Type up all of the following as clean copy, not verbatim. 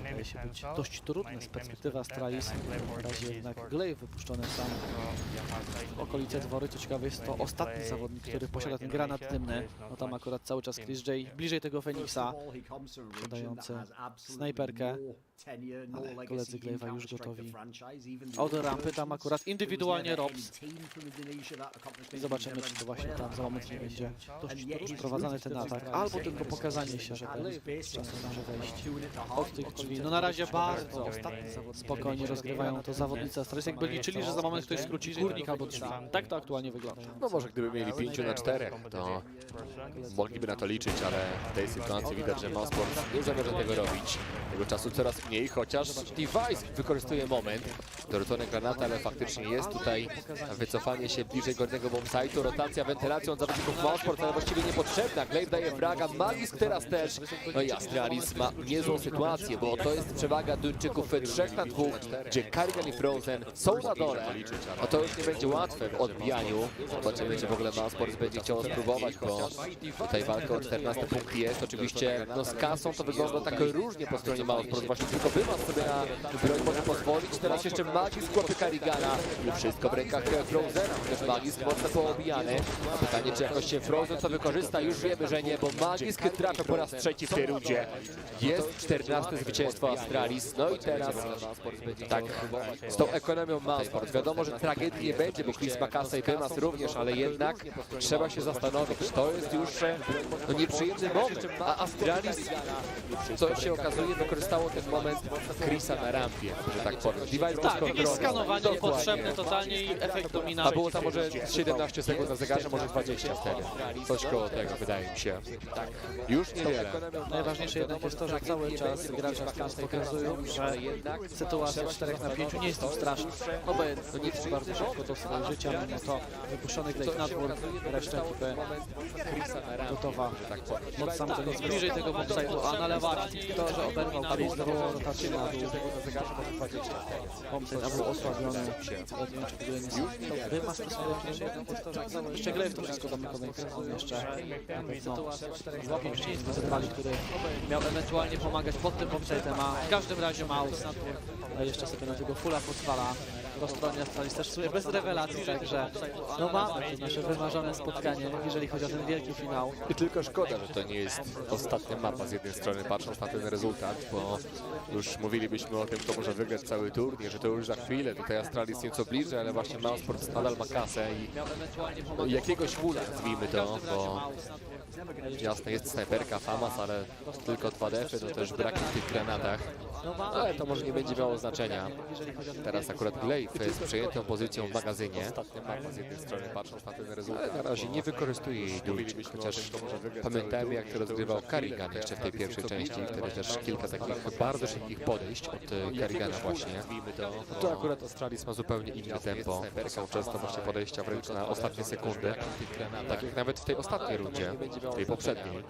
wydaje się być dość trudne z perspektywy Astralis. Na razie jednak Glaive wypuszczony sam w okolice dwory. Co ciekawe, jest to ostatni zawodnik, który posiada ten granat dymny. No tam akurat cały czas Chris J bliżej tego Feniksa, posiadający snajperkę. Ale koledzy Glaive'a już gotowi od rampy. Tam akurat indywidualnie Robs. I zobaczymy, czy to właśnie tam za moment nie będzie dość rozprowadzany ten atak, albo tylko pokazanie się, że Glaive czasem może wejść od tych drzwi. No na razie bardzo spokojnie rozgrywają to zawodnicy Astralis, jakby liczyli, że za moment ktoś skróci górnik albo drzwi. Tak to aktualnie wygląda. No może gdyby mieli 5 na 4, to mogliby na to liczyć, ale w tej sytuacji widać, że MOUZ nie zamierza tego robić. Tego czasu coraz mniej, chociaż Device wykorzystuje moment do rzucenia granata, ale faktycznie jest tutaj wycofanie się bliżej górnego bombsite'u, rotacja, wentylacją od zawodników MOUZ, ale właściwie niepotrzebna. Glaive daje fraga, MOUZ teraz też. No i Astralis ma niezłą sytuację, bo to jest przewaga Duńczyków 3 na 2, gdzie Karrigan i Frozen są na dole. A to już nie będzie łatwe w odbijaniu. Zobaczymy, czy w ogóle MOUZ będzie chciał spróbować, bo tutaj walka o 14 punkt jest. Oczywiście no z kasą to wygląda tak różnie po stronie MOUZ. Właśnie tylko Wymas sobie na broń może pozwolić. Teraz jeszcze Magisk łapie Karrigana i wszystko w rękach Frozena. Też Magisk mocno poobijany. Pytanie, czy jakoś się Frozen to wykorzysta? Już wiemy, że nie, bo Magisk trafia po raz trzeci w tej rundzie. Jest 14 zwycięstwo Astralis. No i teraz tak, z tą ekonomią MOUZ. Wiadomo, że tragedii nie będzie, bo Chris ma kasę i Wymas również, ale jednak trzeba się zastanowić. To jest już no, nieprzyjemny moment. A Astralis, co się okazuje, wykorzystało ten moment Chrisa na rampie, że tak powiem. Tak, jest skanowanie potrzebne totalnie i efekt dominacji. A było tam może 17 sekund na zegarze, może 20 wtedy. Coś koło tego, wydaje mi się. Tak. Już niewiele. Najważniejsze jednak jest to, że cały czas gracze pokazują, że sytuacja 4 na 5 nie jest im straszna. Obojętnie, nie jest bardzo szybko do swojego życia, mimo to wypuszczony Glaive na dwór, reszta ekipy gotowa. Moc sam to jest bliżej tego bombsite'u, a na lewacji to, że oberwał Chris, wywołał rotację na dół. Bombsite był osłabiony. Wymas to swoje jeszcze Glaive to wszystko zamykał jeszcze na pewno 5 nie jest wyzywali, który miał ewentualnie pomagać pod tym bombsite'em, a w każdym razie MOUZ jeszcze sobie na tego fulla pozwala. Po stronie Astralis też w sumie bez rewelacji, także no mamy to nasze wymarzone spotkanie, jeżeli chodzi o ten wielki finał. I tylko szkoda, że to nie jest ostatnia mapa z jednej strony, patrząc na ten rezultat, bo już mówilibyśmy o tym, kto może wygrać cały turniej, że to już za chwilę, tutaj Astralis nieco bliżej, ale właśnie MOUZ nadal ma kasę i jakiegoś fulla, nazwijmy to, bo jasne, jest snajperka, FAMAS, ale tylko 2 defy, to też braki w tych granatach, ale to może nie będzie miało znaczenia. Teraz akurat Glaive z przejętą pozycją w magazynie, z jednej strony patrząc na ten rezultat, ale na razie nie wykorzystuje jej Duńczyk, chociaż pamiętajmy, jak to rozgrywał Karrigan jeszcze w tej pierwszej części, wtedy też kilka takich bardzo szybkich podejść od Karrigana właśnie. To akurat Astralis ma zupełnie inne tempo, są często właśnie podejścia wręcz na ostatnie sekundy, tak jak nawet w tej ostatniej rundzie, tej poprzedniej.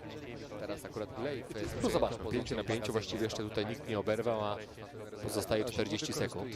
Teraz akurat Glaive, no zobaczmy, 5 na 5 właściwie jeszcze tutaj nikt nie oberwał, a pozostaje 40 sekund.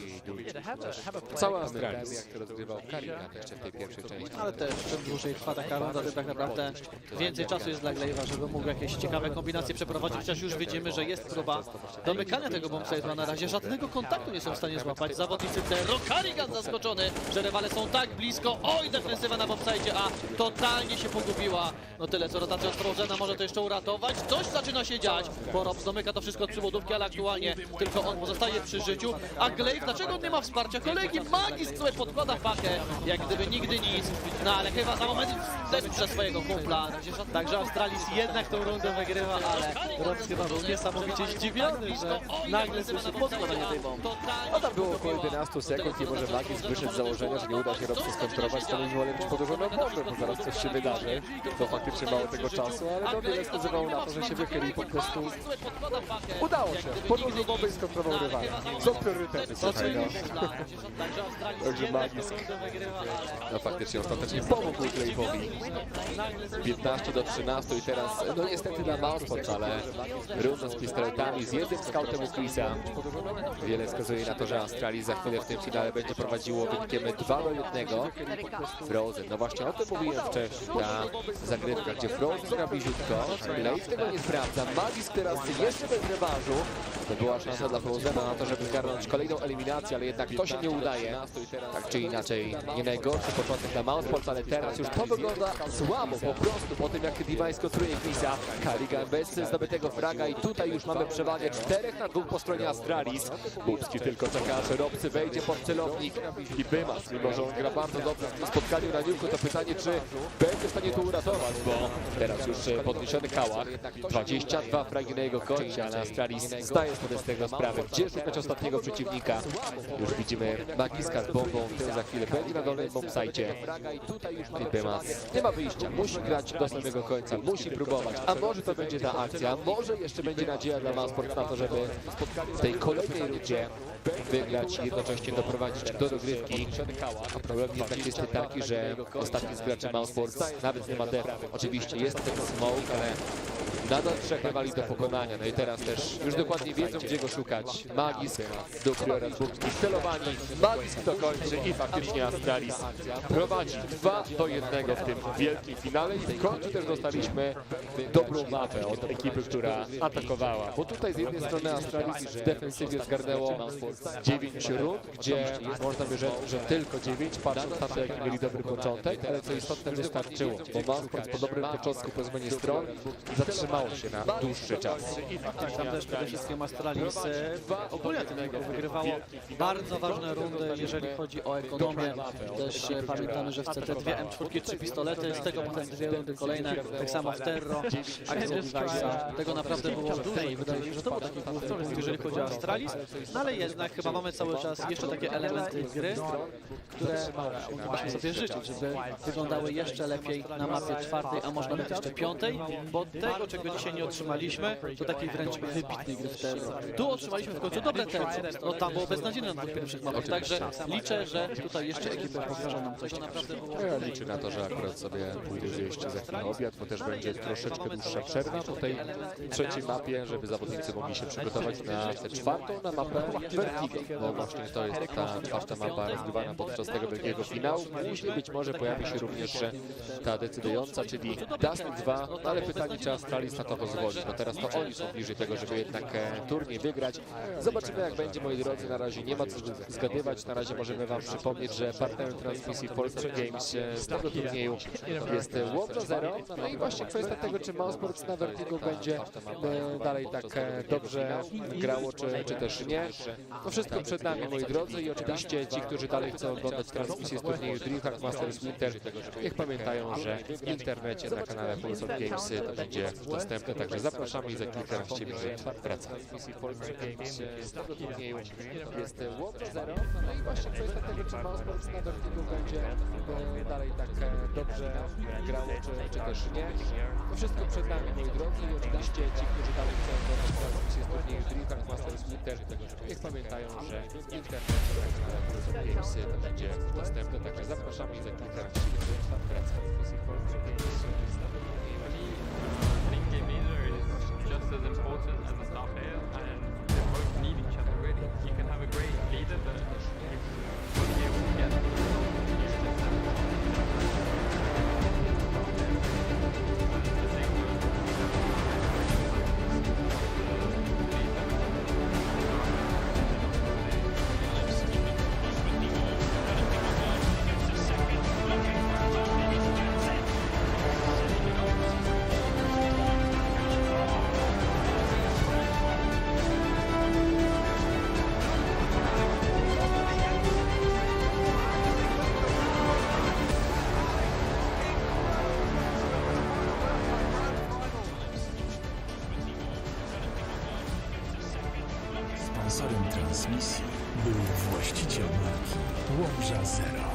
Cała Astralis, jak to rozgrywał Karrigan jeszcze w tej pierwszej części. Ale też czym dłużej trwa taka runda, tym tak naprawdę więcej czasu jest dla Glaive'a, żeby mógł jakieś ciekawe kombinacje przeprowadzić, chociaż już widzimy, że jest próba domykania tego bombsite'a. Na razie żadnego kontaktu nie są w stanie złapać zawodnicy Zero. Karrigan zaskoczony, że rywale są tak blisko. Oj, defensywa na bombsite'ie, a totalnie się pogubiła. No tyle co rotacja od Frozena może to jeszcze uratować. Coś zaczyna się dziać, bo Robs domyka to wszystko od przybudówki, ale aktualnie tylko on pozostaje przy życiu. A Glaive, dlaczego on nie ma wsparcia kolegi? Magisk sobie podkłada pakę, jak gdyby nigdy nic. No ale chyba za moment przez swojego kumpla. Także Astralis jednak tą rundę wygrywa, ale Robs chyba był niesamowicie zdziwiony, że nagle słyszy podkładanie tej bomby. No tam było około 11 sekund i może Magisk wyszedł z założenia, że nie uda się Robsa skontrować, to nie wolę być podłożoną bombę, bo zaraz coś się wydarzy. To faktycznie mało tego czasu, ale to wiele wskazywało na to, że się wychyli i po prostu udało się. Podłożył bombę i skontrował rywala. Są priorytety, słuchaj, no. Także Magisk no faktycznie ostatecznie pomógł Glaive'owi. 15 do 13 i teraz no niestety dla MOUZ, ale runda z pistoletami z jednym skautem u Chrisa. Wiele wskazuje na to, że Astralis za chwilę w tym finale będzie prowadziło wynikiem 2-1. Frozen, no właśnie o tym mówiłem wcześniej, ta zagrywka, gdzie Frozen gra bliziutko, Glaive tego nie sprawdza, Magisk teraz jeszcze bez rewanżu, To była szansa dla MOUZ na to, żeby zgarnąć kolejną eliminację, ale jednak to się nie udaje. Tak czy inaczej, nie najgorszy początek dla MOUZ, ale teraz już to wygląda słabo, po prostu po tym jak Device kontruje Chrisa. Karigan bez zdobytego fraga i tutaj już mamy przewagę 4-2 po stronie Astralis. Bubski tylko czeka, aż Robcy wejdzie pod celownik i Bymas, mimo że on gra bardzo dobrze w tym spotkaniu na Niuku, to pytanie, czy będzie w stanie to uratować, bo teraz już podniesiony Kałach, 22 fragi na jego koncie, ale Astralis zdaje sobie z tego sprawę, gdzie szukać ostatniego przeciwnika. Już widzimy Magiska z bombą, ten za chwilę będzie na dolnym bombsajcie. I Bymas nie ma wyjścia, musi grać do samego końca, musi próbować, a może to będzie ta akcja, może jeszcze będzie nadzieja dla MOUZ na to, żeby w tej kolejnej rundzie wygrać i jednocześnie doprowadzić do dogrywki. A problem jednak jest taki, że ostatni z graczy MOUZ nawet nie ma defa. Oczywiście jest ten smoke, ale nadal 3 rywali do pokonania. No i teraz też już dokładnie wiedzą, gdzie go szukać. Magisk, Dukry oraz Bubski celowani. Magisk to kończy i faktycznie Astralis prowadzi 2-1 w tym wielkim finale i w końcu też dostaliśmy dobrą mapę od ekipy, która atakowała. Bo tutaj z jednej strony Astralis w defensywie zgarnęło 9 rund, gdzie można by rzec, że tylko 9, patrząc na to, jaki mieli dobry początek, ale co istotne wystarczyło, bo MOUZ po dobrym początku po zmianie stron zatrzymało się na dłuższy czas. Tak, tam też przede wszystkim Astralis ogólnie tym wygrywało bardzo ważne rundy, jeżeli chodzi o ekonomię. Też pamiętamy, że w CT 2 M4, 3 pistolety, z tego potem 2 rundy kolejne, tak samo w Terro, akcja Device'a. Tego naprawdę było dużo i wydaje się, że to był taki główny punkt, jeżeli chodzi o Astralis, no ale jednak chyba mamy cały czas jeszcze takie elementy gry, które moglibyśmy sobie życzyć, żeby wyglądały jeszcze lepiej na mapie 4, a może nawet jeszcze 5, bo tego, czego dzisiaj nie otrzymaliśmy, to takiej wręcz wybitnej gry w Terro. Tu otrzymaliśmy w końcu dobre tempo, no tam było beznadziejne na dwóch pierwszych mapach, także liczę, że tutaj jeszcze ekipa pokaże nam coś naprawdę było. Ja liczę na to, że akurat sobie pójdę zjeść za chwilę obiad, bo też będzie troszeczkę dłuższa przerwa po tej trzeciej mapie, żeby zawodnicy mogli się przygotować na tę czwartą, na mapę Vertigo, bo właśnie to jest ta czwarta mapa rozgrywana podczas tego wielkiego finału. Później być może pojawi się również ta decydująca, czyli Dustin 2, ale pytanie, czy Astralis na to pozwoli, bo teraz to oni są bliżej tego, żeby jednak turniej wygrać. Zobaczymy, jak będzie, moi drodzy. Na razie nie ma co zgadywać, na razie możemy wam przypomnieć, że partnerem transmisji Polska Games z tego turnieju jest Łowca Zero. No i właśnie kwestia tego, czy MOUZ na Vertigo będzie dalej tak dobrze grało, czy też nie. To wszystko przed nami, moi drodzy, i oczywiście ci, którzy dalej chcą oglądać transmisję z turnieju DreamHack Masters Winter, niech pamiętają, że w internecie na kanale Polska Games to będzie dostępne, także zapraszamy i za kilkanaście minut wracamy. Z tego turnieju jest Łowca Zero. No i właśnie kwestia tego, czy MOUZ na Vertigo będzie dalej tak dobrze grało, czy też nie. To wszystko przed nami, moi drodzy, i oczywiście ci, którzy dalej chcą oglądać transmisję z turnieju DreamHack Masters Winter, niech pamiętają, że w internecie na kanale Polska Games to będzie dostępne, także zapraszamy i za kilkanaście minut wracamy. Just as important as a star player, and they both need each other really. You can have a great leader, but you won't be able to get the results that you need. The same goes Sponsorem transmisji był właściciel marki Łowca Zero.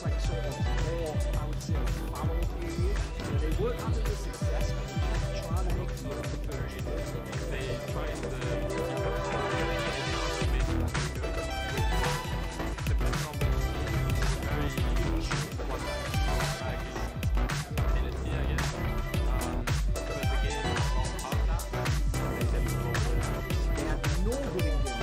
like sort of more, I would say, fallow period. They weren't having the success, but they kept trying to make it work. They tried to keep up the ability, I guess. But the game was past that. They didn't go forward. They had no winning game.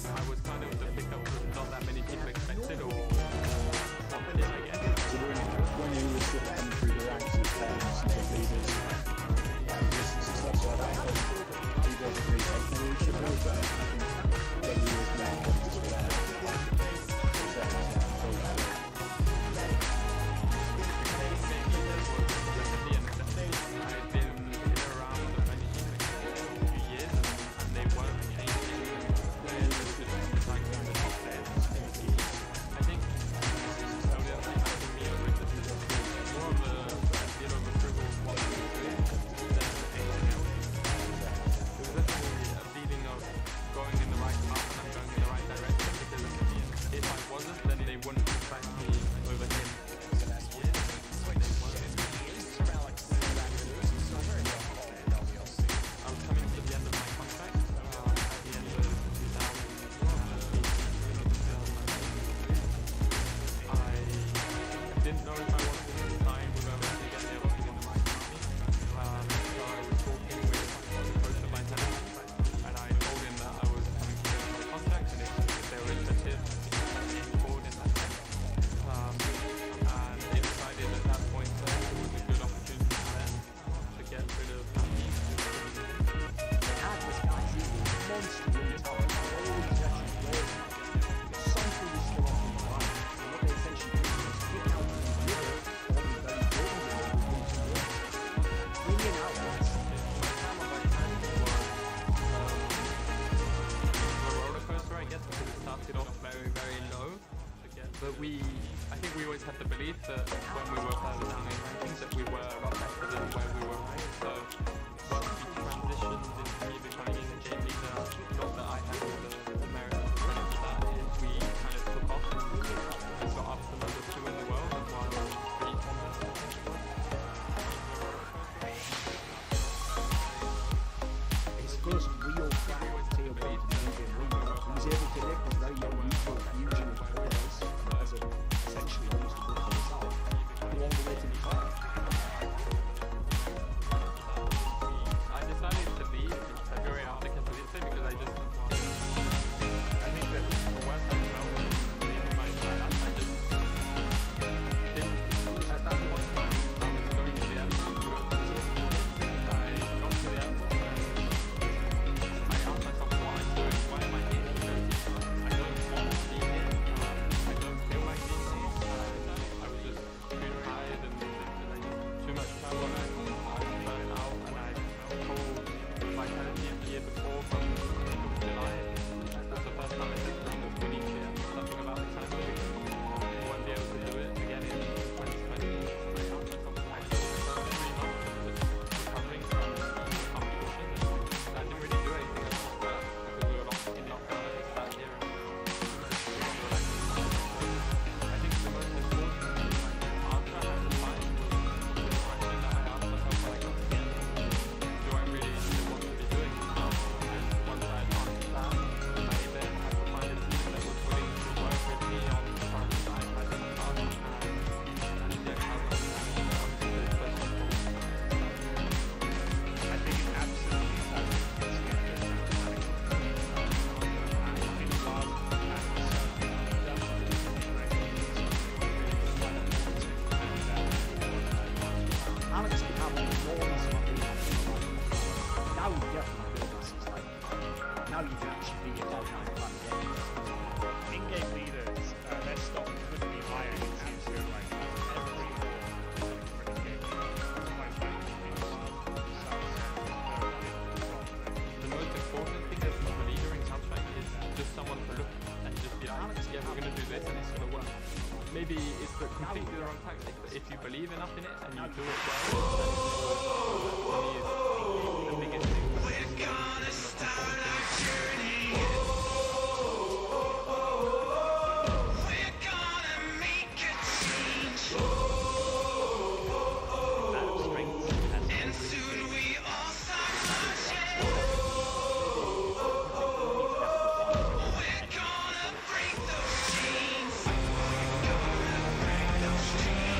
I was kind of the pickup that not that many people expected or wanted, I guess. When you were sort of coming through the ranks of senior leaders, stuff like that, he wasn't really taking ownership of that. I think when he was now just for that, I've been around the managing for a few years and they weren't changing where the just like the top players. I think only other thing for me was like this is more of a bit of approval of what we do than anything else. It was definitely a feeling of going in the right path and I'm going in the right direction because if I wasn't then they wouldn't track me over him. I was coming to the end of my contract at the end of 2000. I didn't know if I wanted to sign with whoever to get there working in the right company. So I was talking with the coach of my tennis and I told him that I was coming to the end of my contract and if they were interested in forward in that sense. And they decided at that point that it was a good opportunity for them to get rid of me. They had this guy who was monster in talent, always veteran players. Something was still off in the line. And what they essentially did was pick out the middle all the very good ones. Bringing out this. A roller coaster, I guess, because it started off very, very low. But I think we always had the belief that when we were further down in rankings that we were a lot better than where we were ranked. So once we transitioned into me becoming a game leader, not that I had all the merit and the credit for that, we kind of took off and got up to number 2 in the world and while I was pretty confident. His first real crack at tailbone to the Indian League. He was able to make a very unusual fusion of players as a essentially used to work for himself along the way to the top. I decided to leave in February after Katowice because I think that the worst I felt was leaving my lineup. I just didn't, at that point when I was going to the airport, I got to the airport and I asked myself what I'm doing, why am I here? I don't want it's completely the wrong tactic. But if you believe enough in it and you do it well, then it's the biggest thing. We're gonna start our journey. We're gonna make a change. And soon we all start marching. We're gonna break those chains. We're gonna break those chains.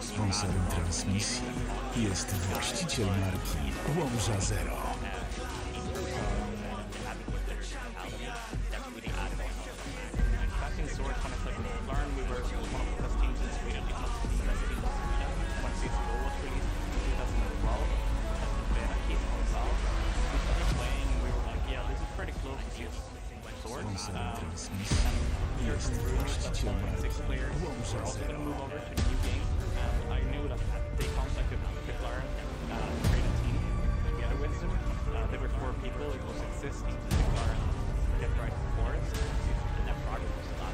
Sponsorem transmisji jest właściciel marki Łomża Zero. Sponsorem transmisji jest właściciel marki Łomża Zero. I knew that they contacted McLaren and created a team together with them. There were 4 people. It was existing McLaren get right before us. And that project was not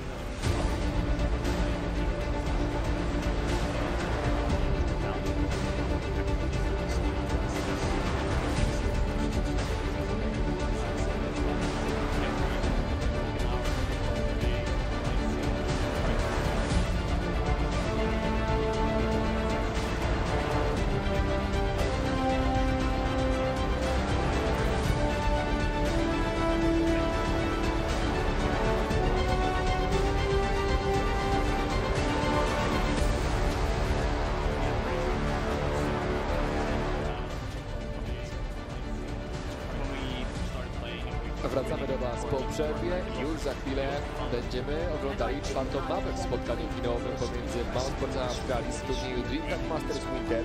Wracamy do Was po przerwie. Już za chwilę będziemy oglądali czwartą mapę w spotkaniu finałowym pomiędzy MOUZ a Astralis w turnieju Dreamhack Masters Winter.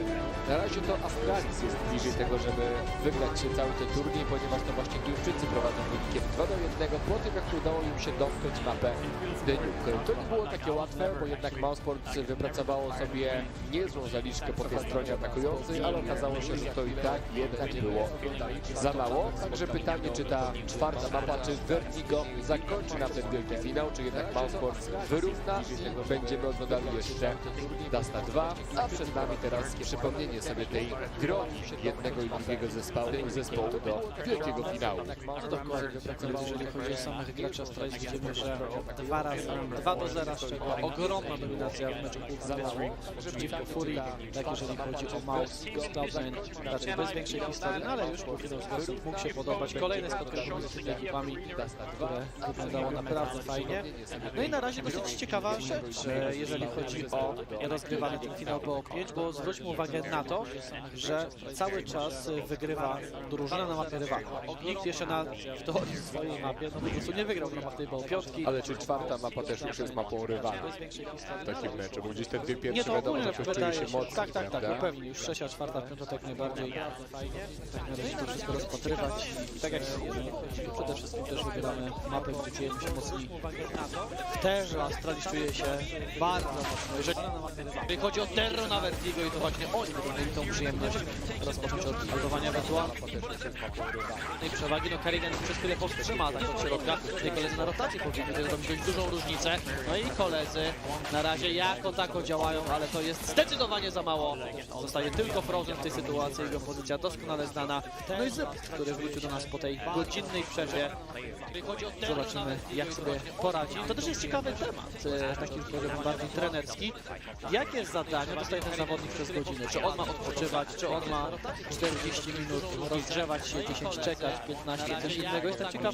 Na razie to Astralis jest bliżej tego, żeby wygrać cały ten turniej, ponieważ to właśnie Duńczycy prowadzą wynikiem 2-1 po tym, jak udało im się domknąć mapę The Nuke. To nie było takie łatwe, bo jednak MOUZ wypracowało sobie niezłą zaliczkę po tej stronie atakującej, ale okazało się, że to i tak jednak było za mało. Także pytanie, czy ta czwarta mapa, czy Vertigo zakończy nam ten wielki finał, czy jednak MOUZ wyrówna. Będziemy oglądali jeszcze Dasta 2, a przed nami teraz przypomnienie sobie tej drogi jednego i drugiego zespołu do wielkiego finału. Jeżeli chodzi o samych graczy Astralis, widzimy, że 2-0, z czego ogromna dominacja w meczu półfinałowym przeciwko Furii. Tak, jeżeli chodzi o MOUZ, Cloud9 raczej bez większej historii, no ale już półfinał sposób mógł się podobać. Kolejne spotkanie między tymi ekipami, które wyglądało naprawdę fajnie. No i na razie dosyć ciekawa rzecz, jeżeli chodzi o rozgrywany ten finał PO5, bo zwróćmy uwagę na to, że cały czas wygrywa drużyna na mapie rywala. Nikt jeszcze w teorii swojej mapie po prostu nie wygrał w ramach tej PO5. Ale czy czwarta mapa też już jest mapą rywala w takim meczu, bo gdzieś te dwie Nie, pierwsze to wiadomo, ogólnie że czuje wydaje się się, mocno, tak, no prawda? pewnie, już trzecia, czwarta, piąta tak najbardziej fajnie. Tak należy to wszystko rozpatrywać i tak jak przede wszystkim też wybieramy mapę, gdzie czujemy się mocni. W terze Astralis czuje się bardzo mocno. Jeżeli chodzi o terror na Vertigo i to właśnie oni będą mieli tą przyjemność rozpocząć od budowania ewentualnie tej przewagi. No Karigan przez chwilę powstrzyma tak od środka. Tutaj koledzy na rotacji powinni zrobić dość dużą różnicę. No i koledzy na razie jako tako działają, ale to jest zdecydowanie za mało. Zostaje tylko Frozen w tej sytuacji, jego pozycja doskonale znana. No i Zyp, który wrócił do nas po tej godzinnej przerwie. Zobaczymy, jak sobie poradzi. To też jest ciekawy temat, taki powiem bardziej trenerski. Jakie zadania dostaje ten zawodnik przez godzinę? Czy on ma odpoczywać, czy on ma 40 minut rozgrzewać się, 10 czekać, 15, coś innego? Jestem ciekaw,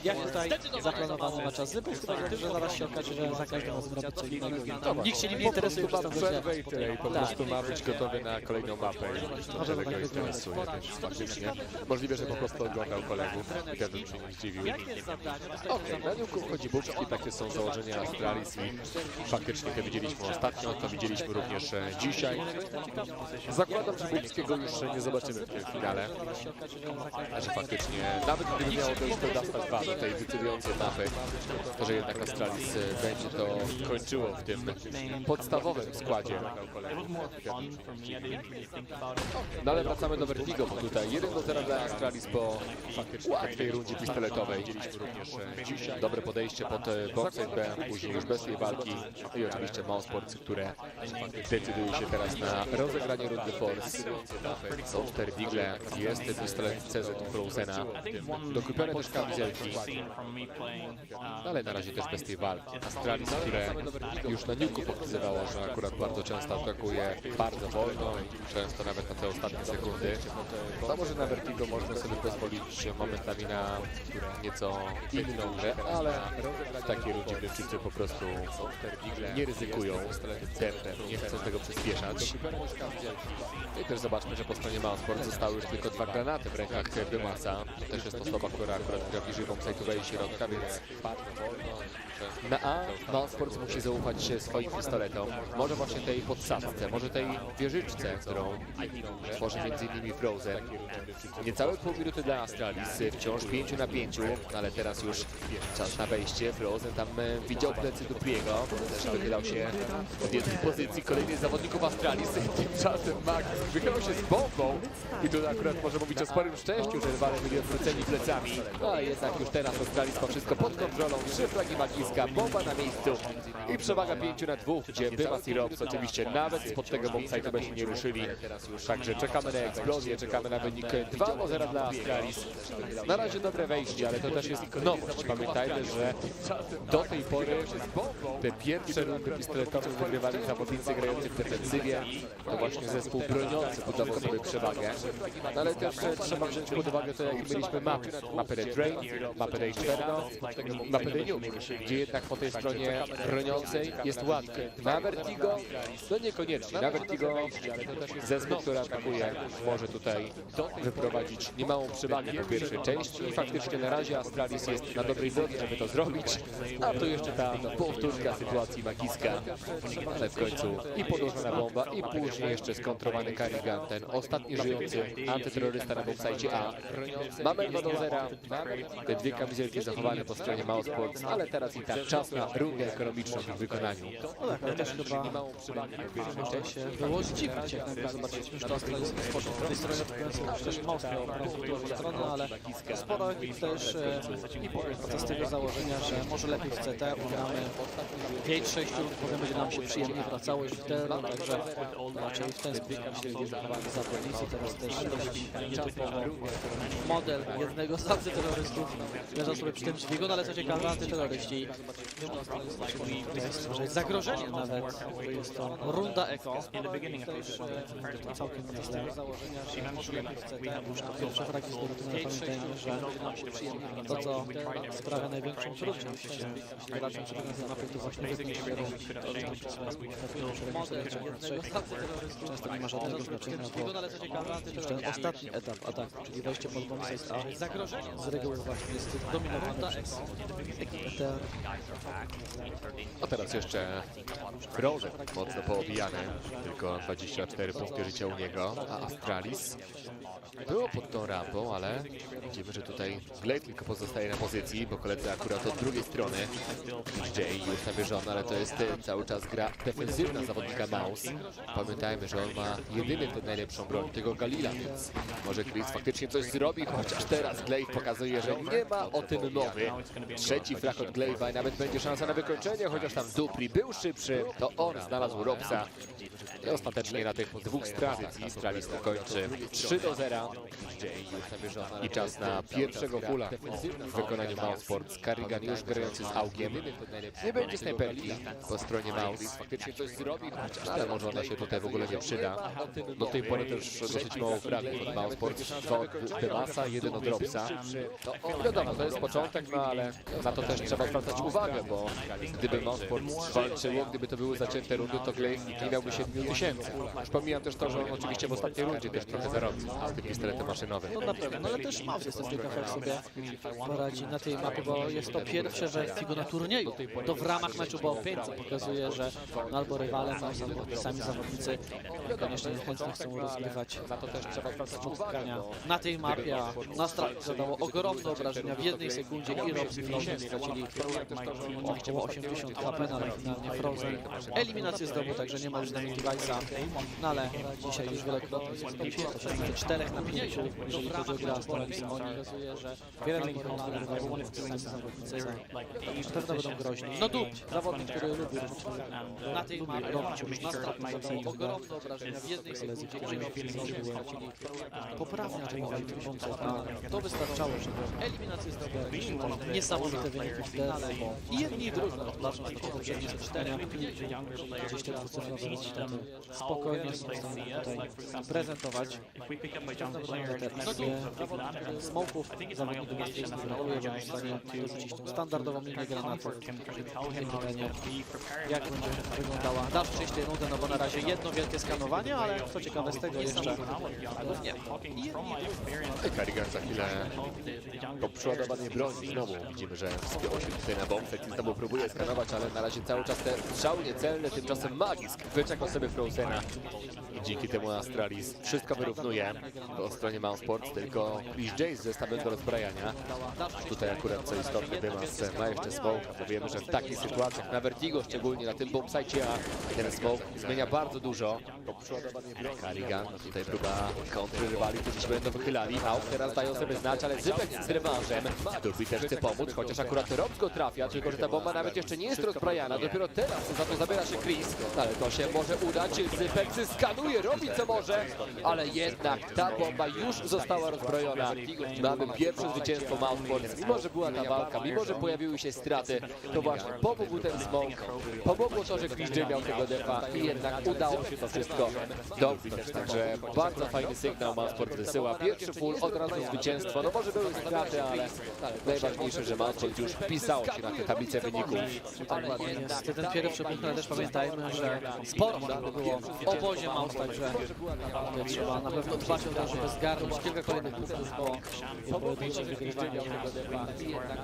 jak tutaj zaplanowano na czas Zypu, że zaraz się okaże, że za każdym razem robi co innego. Nikt się nim nie interesuje przez tą Przerwę i tyle, i po prostu ma być gotowy na kolejną mapę. Może tak go interesuje też faktycznie. Możliwe, że po prostu oglądał kolegów i też bym się nie zdziwił. Okej, na niuku wchodzi Bubski, takie są założenia Astralis i faktycznie to widzieliśmy ostatnio, to widzieliśmy również dzisiaj. Zakładam, że Bubskiego już nie zobaczymy w tym finale. Że faktycznie, nawet gdyby miało dojść do Dasta 2, do tej decydującej etapy, to że jednak Astralis będzie to kończyło w tym podstawowym składzie. No ale wracamy do Vertigo, bo tutaj 1-0 dla Astralis po łatwej rundzie pistoletowej. Widzieliśmy również dzisiaj dobre podejście pod boxem B, później już bez tej walki i oczywiście MOUZ, które decyduje się teraz na rozegranie rundy Force. Są 4 digle, jest pistolet CZ Frozena, dokupione też kamizelki, ale na razie też bez tej walki. Astralis, które już na niuku pokazywało, że akurat bardzo często atakuje bardzo wolno i często nawet na te ostatnie sekundy. To może na Vertigo można sobie pozwolić momentami na nieco inną grę, ale w takiej rundzie Duńczycy po prostu nie ryzykują tempem, nie chcą tego przyspieszać. I też zobaczmy, że po stronie MOUZ zostały już tylko 2 granaty w rękach Bymasa. To też jest osoba, która akurat gra bliżej bombsite'owej środka, więc bardzo wolno. Na A MOUZ musi zaufać swoim pistoletom, może właśnie tej podsadce, może tej wieżyczce, którą tworzy m.in. Frozen. Niecałe pół minuty dla Astralis, wciąż 5 na 5, ale teraz już czas na wejście. Frozen tam widział plecy Dupriego, też wychylał się od jednej pozycji kolejnych zawodników Astralis. Tymczasem Max wychylał się z bombą i tu akurat może mówić o sporym szczęściu, że rywale byli odwróceni plecami. No a jednak już teraz Astralis ma wszystko pod kontrolą, 3 fragi magiska, bomba na miejscu i przewaga 5 na 2, gdzie Bymas i Robs oczywiście nawet spod tego bombsite'u się nie ruszyli. Także czekamy na eksplozję, czekamy na wynik 2-0 dla Astralis. Na razie dobre wejście, ale to też jest nowość. Pamiętajmy, że do tej pory te pierwsze rundy pistoletowe wygrywali zawodnicy grający w defensywie. To właśnie zespół broniący budował sobie przewagę. No ale też trzeba wziąć pod uwagę to, jakie mieliśmy mapy. Mapy Red Rain, mapę Day 4, mapę Day New, gdzie jednak po tej stronie broniącej jest łatwiej. Na Vertigo, no niekoniecznie. Na Vertigo zespół, który atakuje, może tutaj wyprowadzić niemałą przewagę po pierwszej części i faktycznie na razie Astralis jest na dobrej drodze, żeby to zrobić, a tu jeszcze ta powtórka sytuacji magiska, ale w końcu i podłożona bomba i później jeszcze skontrowany Carrigan, ten ostatni żyjący antyterrorysta na bombsite A. Mamy 2-0, te dwie kamizelki zachowane po stronie MOUZ Sports, ale teraz i tak czas na rundę ekonomiczną w ich wykonaniu. No tak, ale też chyba może się było zdziwić, jak nagle zobaczyliśmy, że to Astralis spoczył po tej stronie atakującej, przecież MOUZ miał prawdopodobnie stronę, ale sporo ekip też i pochodzi z tego założenia, że może lepiej w CT, ugramy 5-6 rund, potem będzie nam się przyjemnie wracało już w terror, także raczej w ten sposób się zawodnicy teraz też dość nietypowo model jednego z antyterrorystów leżał sobie przy tym dźwigu, no ale co ciekawe, antyterroryści może zagrożenie nawet, jest to runda eko, też całkiem z tego założenia, że może lepiej w CT, już to pierwsze fragi z tego pamiętajmy, że to co sprawia największą trudność graczom przebiegającym na mapie to właśnie wybicie model jednego z antyterrorystów, często nie ma żadnego znaczenia, bo już ten ostatni etap ataku, czyli wejście pod bombsite A, zagrożenie z reguły właśnie jest dominowany przez ekipę. A teraz jeszcze Frozen mocno poobijany, tylko 24 punkty życia u niego, a Astralis było pod tą rampą, ale widzimy, że tutaj Glade tylko pozostaje na pozycji, bo koledzy akurat od drugiej strony Jay już namierzony, ale to jest cały czas gra defensywna zawodnika MOUZ. Pamiętajmy, że on ma jedyny tę najlepszą broń, tego Galila, więc może Chris faktycznie coś zrobi, chociaż teraz Glade pokazuje, że nie ma o tym mowy. Trzeci frag od Glade'a i nawet będzie szansa na wykończenie, chociaż tam Dupri był szybszy, to on znalazł Robsa. I ostatecznie na tych dwóch stronach Astralis to kończy 3-0 i czas na pierwszego fulla w wykonaniu MOUZ Sports. Carrigan już grający z Augiem. Nie będzie snajperki po stronie MOUZ. Faktycznie coś zrobi, ale może ona się tutaj w ogóle nie przyda. Do tej pory też dosyć mało fragów od MOUZ Sports. 2 od Demasa, 1 od Robsa. No wiadomo, to jest początek, no ale na to też trzeba zwracać uwagę, bo gdyby MOUZ Sports walczyło, gdyby to były zacięte rundy, to Glade nie miałby 7000. Już pomijam też to, że on oczywiście w ostatniej rundzie też trochę zarobił z tym pistoletem maszynowym. No na pewno, no ale też MOUZ jest ciekaw, jak sobie poradzi na tej mapie, bo jest to pierwsze, że FIGO na turnieju, to w ramach meczu było 5, co pokazuje, że no albo rywale, no albo sami zawodnicy koniecznie chętnie chcą rozgrywać spotkania na tej mapie, a na start zadało ogromne obrażenia w jednej sekundzie i Robs i Frozen stracili około 80 HP, ale finalnie Frozen eliminację zdobył, także nie ma już z nami Device'a, no ale dzisiaj już wielokrotnie to się 4 na 5, jeżeli chodzi o grę Astralis, oni pokazuje, że wiele nich wygrywają sami zawodnicy, na pewno będą groźni. No Dup, zawodnik, który lubi na tej mapie robić już na start, zadało ogromne obrażenia w jednej sekundzie i Robs stracili poprawnie na tym to wystarczało, żeby eliminację zdobyć, niesamowite wyniki w finale i jedni i drudzy, patrząc na poprzednie spotkania, gdzieś te dwucyfrowe rezultaty spokojnie są w stanie tutaj prezentować. Smoków zawodnik Demonstration brakuje, że jest w stanie dorzucić tą standardową linię granatów. Pytanie, jak będzie wyglądała dalsza część tej rundy, no bo na razie jedno wielkie skanowanie, ale co ciekawe z tego jeszcze nie. Carrigan za chwilę po przeładowanie broni znowu widzimy, że wspięło się tutaj na bombę i znowu próbuje skanować, ale na razie cały czas te strzały niecelne, tymczasem Magisk wyczekał sobie Frozena. Dzięki temu Astralis wszystko wyrównuje po stronie MOUZ Sports, tylko Chris Jay z zestawem do rozbrajania. Tutaj akurat co istotne, Demas ma jeszcze smoke, bo wiemy, że w takich sytuacjach na Vertigo, szczególnie na tym bombsite A, ten smoke zmienia bardzo dużo. Carrigan, tutaj próba kontry rywali, którzy się będą wychylali. Teraz dają sobie znać, ale Zypek z rewanżem. Dubi też chce pomóc, chociaż akurat Robs go trafia, tylko że ta bomba nawet jeszcze nie jest rozbrajana. Dopiero teraz za to zabiera się Chris, ale to się może udać. Zypek skanuje, robi co może, ale jednak ta bomba już została rozbrojona. Mamy pierwsze zwycięstwo MOUZ Sports. Mimo że była ta walka, mimo że pojawiły się straty, to właśnie pomógł ten smoke. Pomogło to, że Chris J miał tego defa i jednak udało się to wszystko domknąć. Także bardzo fajny sygnał MOUZ Sports wysyła. Pierwszy full, od razu zwycięstwo. No może były straty. straty, ale najważniejsze, że MOUZ już wpisało się na tę tablicę wyników. Jest ten pierwszy punkt, ale też pamiętajmy, że sporo straty było w obozie MOUZ, także trzeba na pewno dbać o to, żeby zgarnąć kilka kolejnych punktów po pojedynczym wygrywaniu.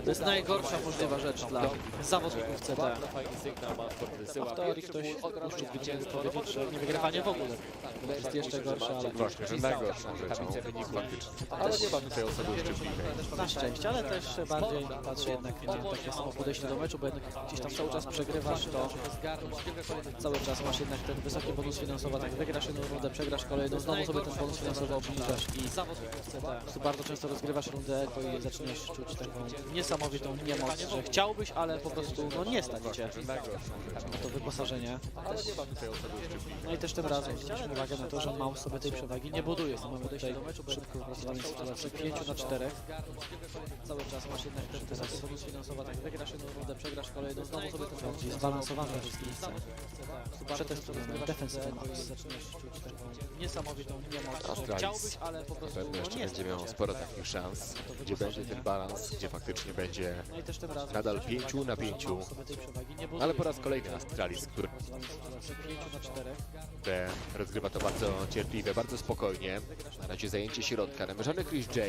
To jest najgorsza możliwa rzecz dla zawodników CT. W teorii ktoś puszczy zwycięstwo, powiedzieć, że nie wygrywanie w ogóle jest jeszcze gorsze, ale Właśnie, że najgorszą rzeczą faktycznie. Ale nie ma tutaj osoby uszczypliwej. na szczęście, ale też bardziej patrzę jednak na takie samo podejście do meczu, bo jednak gdzieś tam cały czas przegrywasz, to cały czas masz jednak ten wysoki bonus finansowy, tak wygrasz jedną rundę, przegrasz kolejną, znowu sobie ten bonus finansowy obniżasz i bardzo często rozgrywasz rundę i zaczynasz czuć taką niesamowitą niemoc, że chciałbyś, ale po prostu no nie stać cię na to wyposażenie. No i też tym razem zwróćmy uwagę na to, że MOUZ sobie tej przewagi nie buduje. Mamy tutaj szybko wypracowanej sytuacji 5 na 4. Cały czas masz jednak ten wysoki bonus finansowy, tak wygrasz jedną rundę, przegrasz kolejną, znowu sobie ten bardziej zbalansowany różnica. Przetest defensywny zaczynasz czuć taką niesamowitą niemoc, że chciałbyś, ale po prostu Pewnie jeszcze no nie będzie stać miał sporo takich szans, gdzie będzie ten balans, gdzie faktycznie będzie No i też tym razem nadal 5 na 5. sobie tej przewagi nie buduje. Ale po raz kolejny Astralis, który 5 na 4. rozgrywa to bardzo cierpliwie, bardzo spokojnie. Na razie zajęcie środka, namierzony Chris J.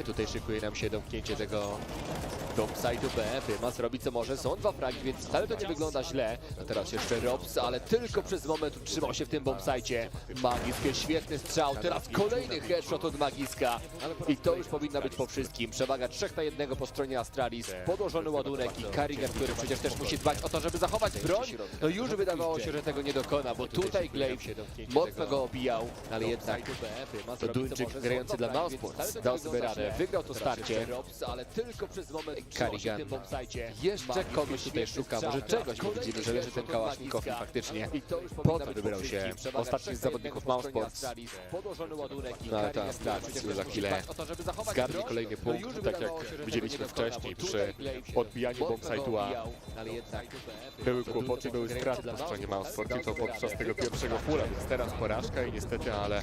I tutaj szykuje nam się domknięcie tego bombside'u B. Bymas robi co może, są 2 fragi, więc wcale to nie wygląda źle. A teraz jeszcze Robs, ale tylko przez moment utrzymał się w tym bombside'cie. Magisk, świetny strzał, teraz kolejny headshot od Magiska. I to już powinno być po wszystkim. Przewaga 3 na 1 po stronie Astralis, podłożony ładunek i Carrigan, który przecież też musi dbać o to, żeby zachować broń. No już wydawało się, że tego nie dokona, bo tutaj Glaive mocno go obijał, ale jednak to Duńczyk grający dla MOUZ dał sobie radę, wygrał to starcie. Ale tylko przez moment Carrigan jeszcze kogoś tutaj szuka, może czegoś, bo widzimy, że leży ten kałasznikow i faktycznie po to wybrał się ostatni z zawodników MOUZ. No ale to Astralis już za chwilę zgarnie kolejny punkt, tak jak widzieliśmy wcześniej przy odbijaniu bombside'u A. Były kłopoty, były straty po stronie MOUZ i to podczas tego pierwszego fula, więc teraz porażka i niestety, ale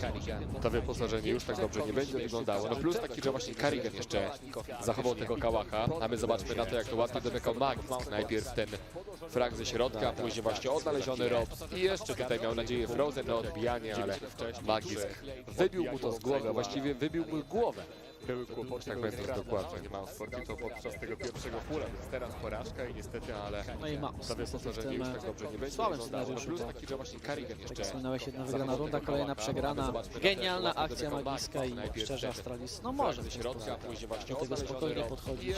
to wyposażenie już tak dobrze nie będzie wyglądało. No plus taki, że właśnie Carrigan jeszcze zachował tego kałacha, a my zobaczmy na to, jak to ładnie domykał Magisk. Najpierw ten frag ze środka, później właśnie odnaleziony Robs i jeszcze tutaj miał nadzieję Frozen na odbijanie, ale Magisk wybił mu to z głowy, a właściwie wybił mu głowę. Były kłopoty, tak będzie dokładnie. Nie ma sportu to podczas tego pierwszego fula, więc teraz porażka i niestety, ale No i MOUZ. to wyposażenie już tak dobrze nie będzie słabym wyglądało. No scenariuszu, plus taki, że właśnie Carrigan jeszcze Jak wspominałeś, jedna wygrana runda, kolejna przegrana. Genialna akcja Magiska i szczerze Astralis, no może ze środka, później właśnie do tego spokojnie podchodzić.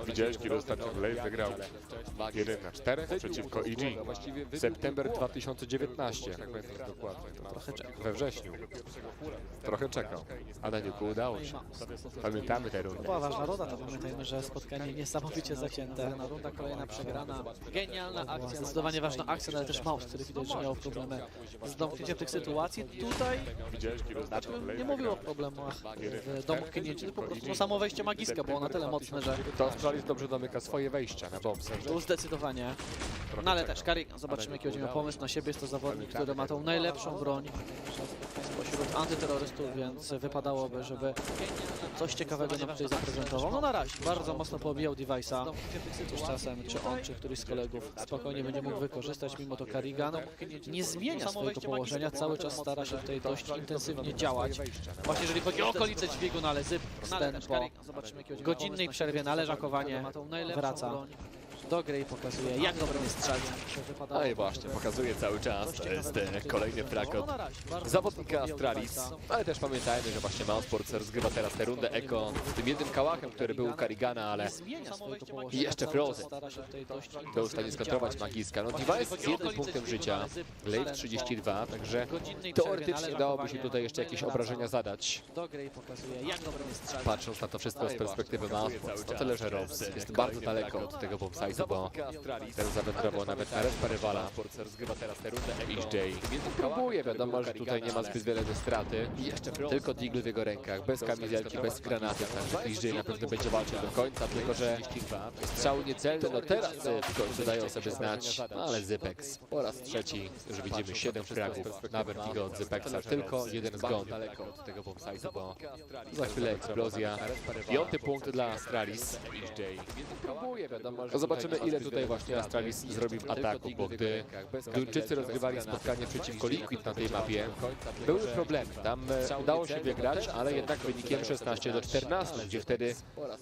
Widziałeś, kiedy ostatnio Glaive wygrał 1 na 4 przeciwko EG. September 2019. Tak będzie dokładnie. Trochę czekał. We wrześniu. Trochę czekał. A na Niuku udało się. Pamiętamy tę rundę. Była ważna runda, to pamiętajmy, że spotkanie niesamowicie zacięte. Runda kolejna przegrana. Genialna akcja, zdecydowanie ważna akcja, ale też MOUZ, który widać, że miał problemy z domknięciem tych sytuacji. Tutaj nie mówił o problemach w domknięciu, tylko po prostu samo wejście Magiska było na tyle mocne, że To Astralis dobrze domyka swoje wejścia na bombsę. tu zdecydowanie. No ale też Carrigan, zobaczymy jaki będzie miał pomysł na siebie. Jest to zawodnik, który ma tą najlepszą broń spośród antyterrorystów, więc wypadałoby, żeby coś ciekawego nam tutaj zaprezentował. No na razie bardzo mocno poobijał Device'a. Z czasem czy on, czy któryś z kolegów spokojnie będzie mógł wykorzystać, mimo to Carrigan nie zmienia swojego położenia, cały czas stara się tutaj dość intensywnie działać. Właśnie jeżeli chodzi o okolice dźwigu, no ale zyp ten po godzinnej przerwie na leżakowanie wraca do gry i pokazuje, jak dobrym jest strzelcem. No i właśnie, pokazuje cały czas. To jest kolejny frag od zawodnika Astralis. Ale też pamiętajmy, że właśnie MOUZ rozgrywa teraz tę rundę Eko z tym jednym kałachem, który był u Carrigana, ale i jeszcze Frozen był w stanie skontrować Magiska. No Device z 1 punktem życia, Glaive 32, także teoretycznie dałoby się tutaj jeszcze jakieś obrażenia zadać. Do gry i pokazuje, jak dobrym jest strzelcem. Patrząc na to wszystko z perspektywy MOUZ, no tyle, że Robs jest bardzo daleko od tego bombside'u bombsite'u, bo ten zawędrował nawet na respę rywala. Rozgrywa teraz tę rundę. XJ próbuje, wiadomo, że tutaj nie ma zbyt wiele do straty. Tylko Deagle w jego rękach, bez kamizelki, bez granaty. Także XJ na pewno będzie walczył do końca, tylko że strzał niecelny, no teraz w końcu dają sobie znać. No ale Zypex po raz trzeci już widzimy 7 fragów na Vertigo od Zypexa, tylko jeden zgon daleko od tego bombsite'u, bo za chwilę eksplozja. 5. punkt dla Astralis. XJ próbuje, wiadomo, że zobaczymy, ile tutaj właśnie Astralis zrobi w ataku, bo gdy Duńczycy rozgrywali spotkanie przeciwko Liquid na tej mapie, były problemy. Tam udało się wygrać, ale jednak wynikiem 16-14, gdzie wtedy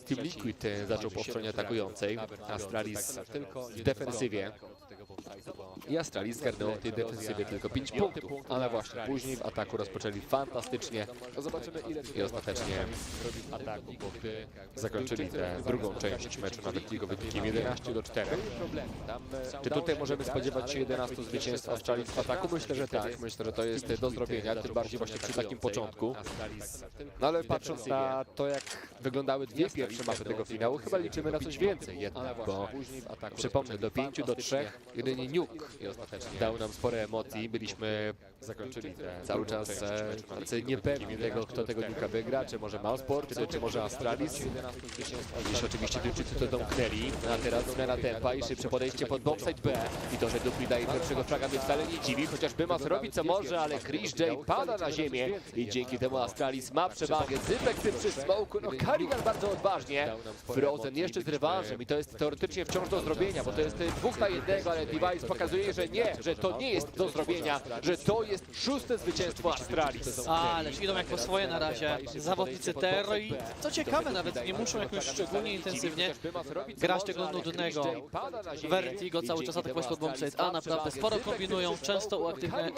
Team Liquid zaczął po stronie atakującej. Astralis w defensywie. I Astralis zgarnął w tej defensywie tylko 5 punktów, ale właśnie później w ataku rozpoczęli fantastycznie. Zobaczymy, ile i ostatecznie w ataku, bo gdy zakończyli tę drugą część meczu na Vertigo wynikiem 11-4. Czy tutaj możemy spodziewać się 11 zwycięstw Astralis w ataku? Myślę, że tak. Myślę, że to jest do zrobienia, tym bardziej właśnie przy takim początku. No ale patrząc na to, jak wyglądały dwie pierwsze mapy tego finału, chyba liczymy na coś więcej jednak, bo przypomnę, do 5-3 jedynie Nuke dał nam spore emocji. Byliśmy cały czas tacy niepewni tego, kto tego Nuke'a wygra, czy może MOUZ, czy może Astralis. Jeśli oczywiście Duńczycy to domknęli, a teraz zmiana tempa i szybsze podejście pod bombsite B. I to, że Dupli daje pierwszego fraga, mnie wcale nie dziwi, chociaż MOUZ robi co może, ale Chris J pada na ziemię i dzięki temu Astralis ma przewagę. Zypek tym przy smoku, no Karigan bardzo odważnie. Frozen jeszcze z rewanżem i to jest teoretycznie wciąż do zrobienia, bo to jest 2 na 1, ale Device pokazuje, że nie, że to nie jest do zrobienia, że to jest 6. zwycięstwo Astralis. Ależ idą jak po swoje na razie zawodnicy Terro i co ciekawe, nawet nie muszą jakoś szczególnie intensywnie grać tego nudnego Vertigo, cały czas atak pod bombsite A, naprawdę sporo kombinują, często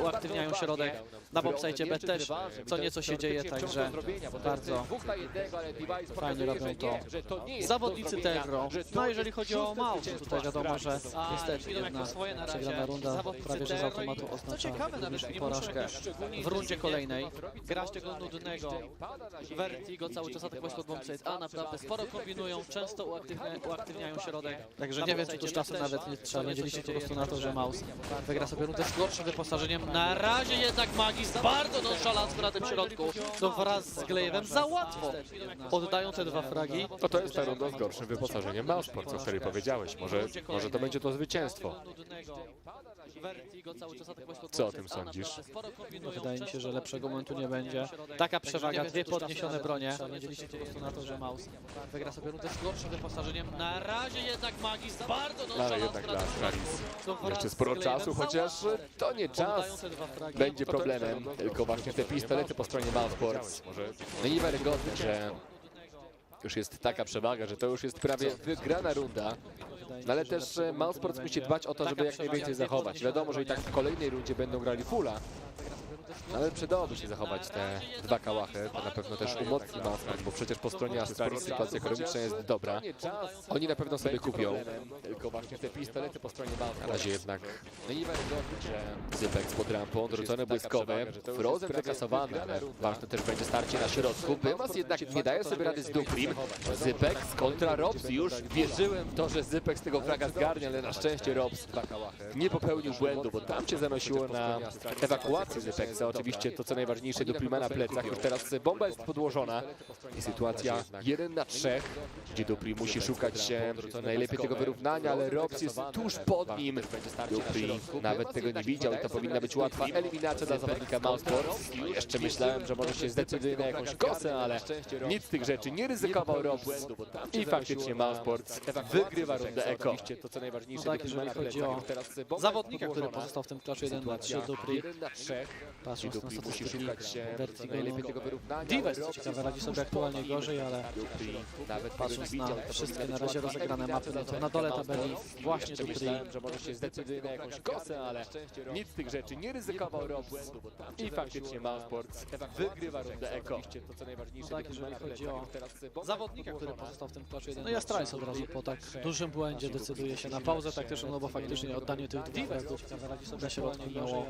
uaktywniają środek na bombsite B też, co nieco się dzieje, także bardzo fajnie robią to zawodnicy Terro. No jeżeli chodzi o MOUZ, to tutaj wiadomo, że niestety jedna przegrana runda prawie że z automatu oznacza porażkę w rundzie kolejnej. Grać tego nudnego Vertigo, cały czas atak pod bombsite A, naprawdę sporo kombinują, często uaktywniają środek, także nie wiem, czy tu z czasem nawet nie trzeba będzie liczyć po prostu na to, że MOUZ wygra sobie rundę z gorszym wyposażeniem. Na razie jednak Magis bardzo nonszalancko na tym środku, to wraz z Glejewem za łatwo oddają te 2 fragi. No to jest ta runda z gorszym wyposażeniem MOUZ, co wtedy powiedziałeś. Może to będzie to zwycięstwo. Co o tym sądzisz? Wydaje mi się, że lepszego momentu nie będzie. Taka przewaga, 2 podniesione bronie. Będzie liczyć po prostu na to, że MOUZ wygra sobie rundę z gorszym wyposażeniem. Na razie jednak Magis bardzo Ale jednak dla Astralis jeszcze sporo czasu, chociaż to nie czas będzie problemem, tylko właśnie te pistolety po stronie MOUZ Sports. No i wiarygodne, że już jest taka przewaga, że to już jest prawie wygrana runda. No ale też MOUZ Sports musi dbać o to, żeby jak najwięcej zachować. Wiadomo, że i tak w kolejnej rundzie będą grali fulla, no ale przydałoby się zachować te 2 kałachy, to na pewno też umocni MOUZ Sports, bo przecież po stronie Astralis sytuacja ekonomiczna jest dobra. Oni na pewno sobie kupią, tylko właśnie te pistolety po stronie MOUZ. Na razie jednak Zypex pod rampą, odrzucone błyskowe, Frozen wykasowany, ale ważne też będzie starcie na środku. MOUZ jednak nie daje sobie rady z Duplim. Zypex kontra Robs, już wierzyłem w to, że Zypex tego fraga zgarnie, ale na szczęście Robs nie popełnił błędu, bo tam się zanosiło na ewakuację Zypexa. Oczywiście to co najważniejsze, Dupli ma na plecach, już teraz bomba jest podłożona i sytuacja 1 na 3, gdzie Dupli musi szukać najlepiej tego wyrównania, ale Robs jest tuż pod nim. Dupli nawet tego nie widział i to powinna być łatwa eliminacja dla zawodnika MOUZ Sports. Jeszcze myślałem, że może się zdecyduje na jakąś kosę, ale nic z tych rzeczy nie ryzykował Robs i faktycznie MOUZ Sports wygrywa rundę Eko. No tak, jeżeli chodzi o zawodnika, który pozostał w tym klaczu 1 na 3, Dupli, patrząc na statystyki Vertigo, Device, co ciekawe, radzi sobie aktualnie gorzej, ale patrząc na wszystkie na razie rozegrane mapy, no to na dole tabeli właśnie Dupli. Że może się zdecyduje na jakąś kosę, ale nic z tych rzeczy nie ryzykował Robs i faktycznie MOUZ Sports wygrywa rundę Eko. No tak, jeżeli chodzi o zawodnika, który pozostał w tym klaczu 1 no i Astralis od razu po tak dużym błędzie decyduje się na pauzę taktyczną, no bo faktycznie oddanie tych 2 fragów na środku miało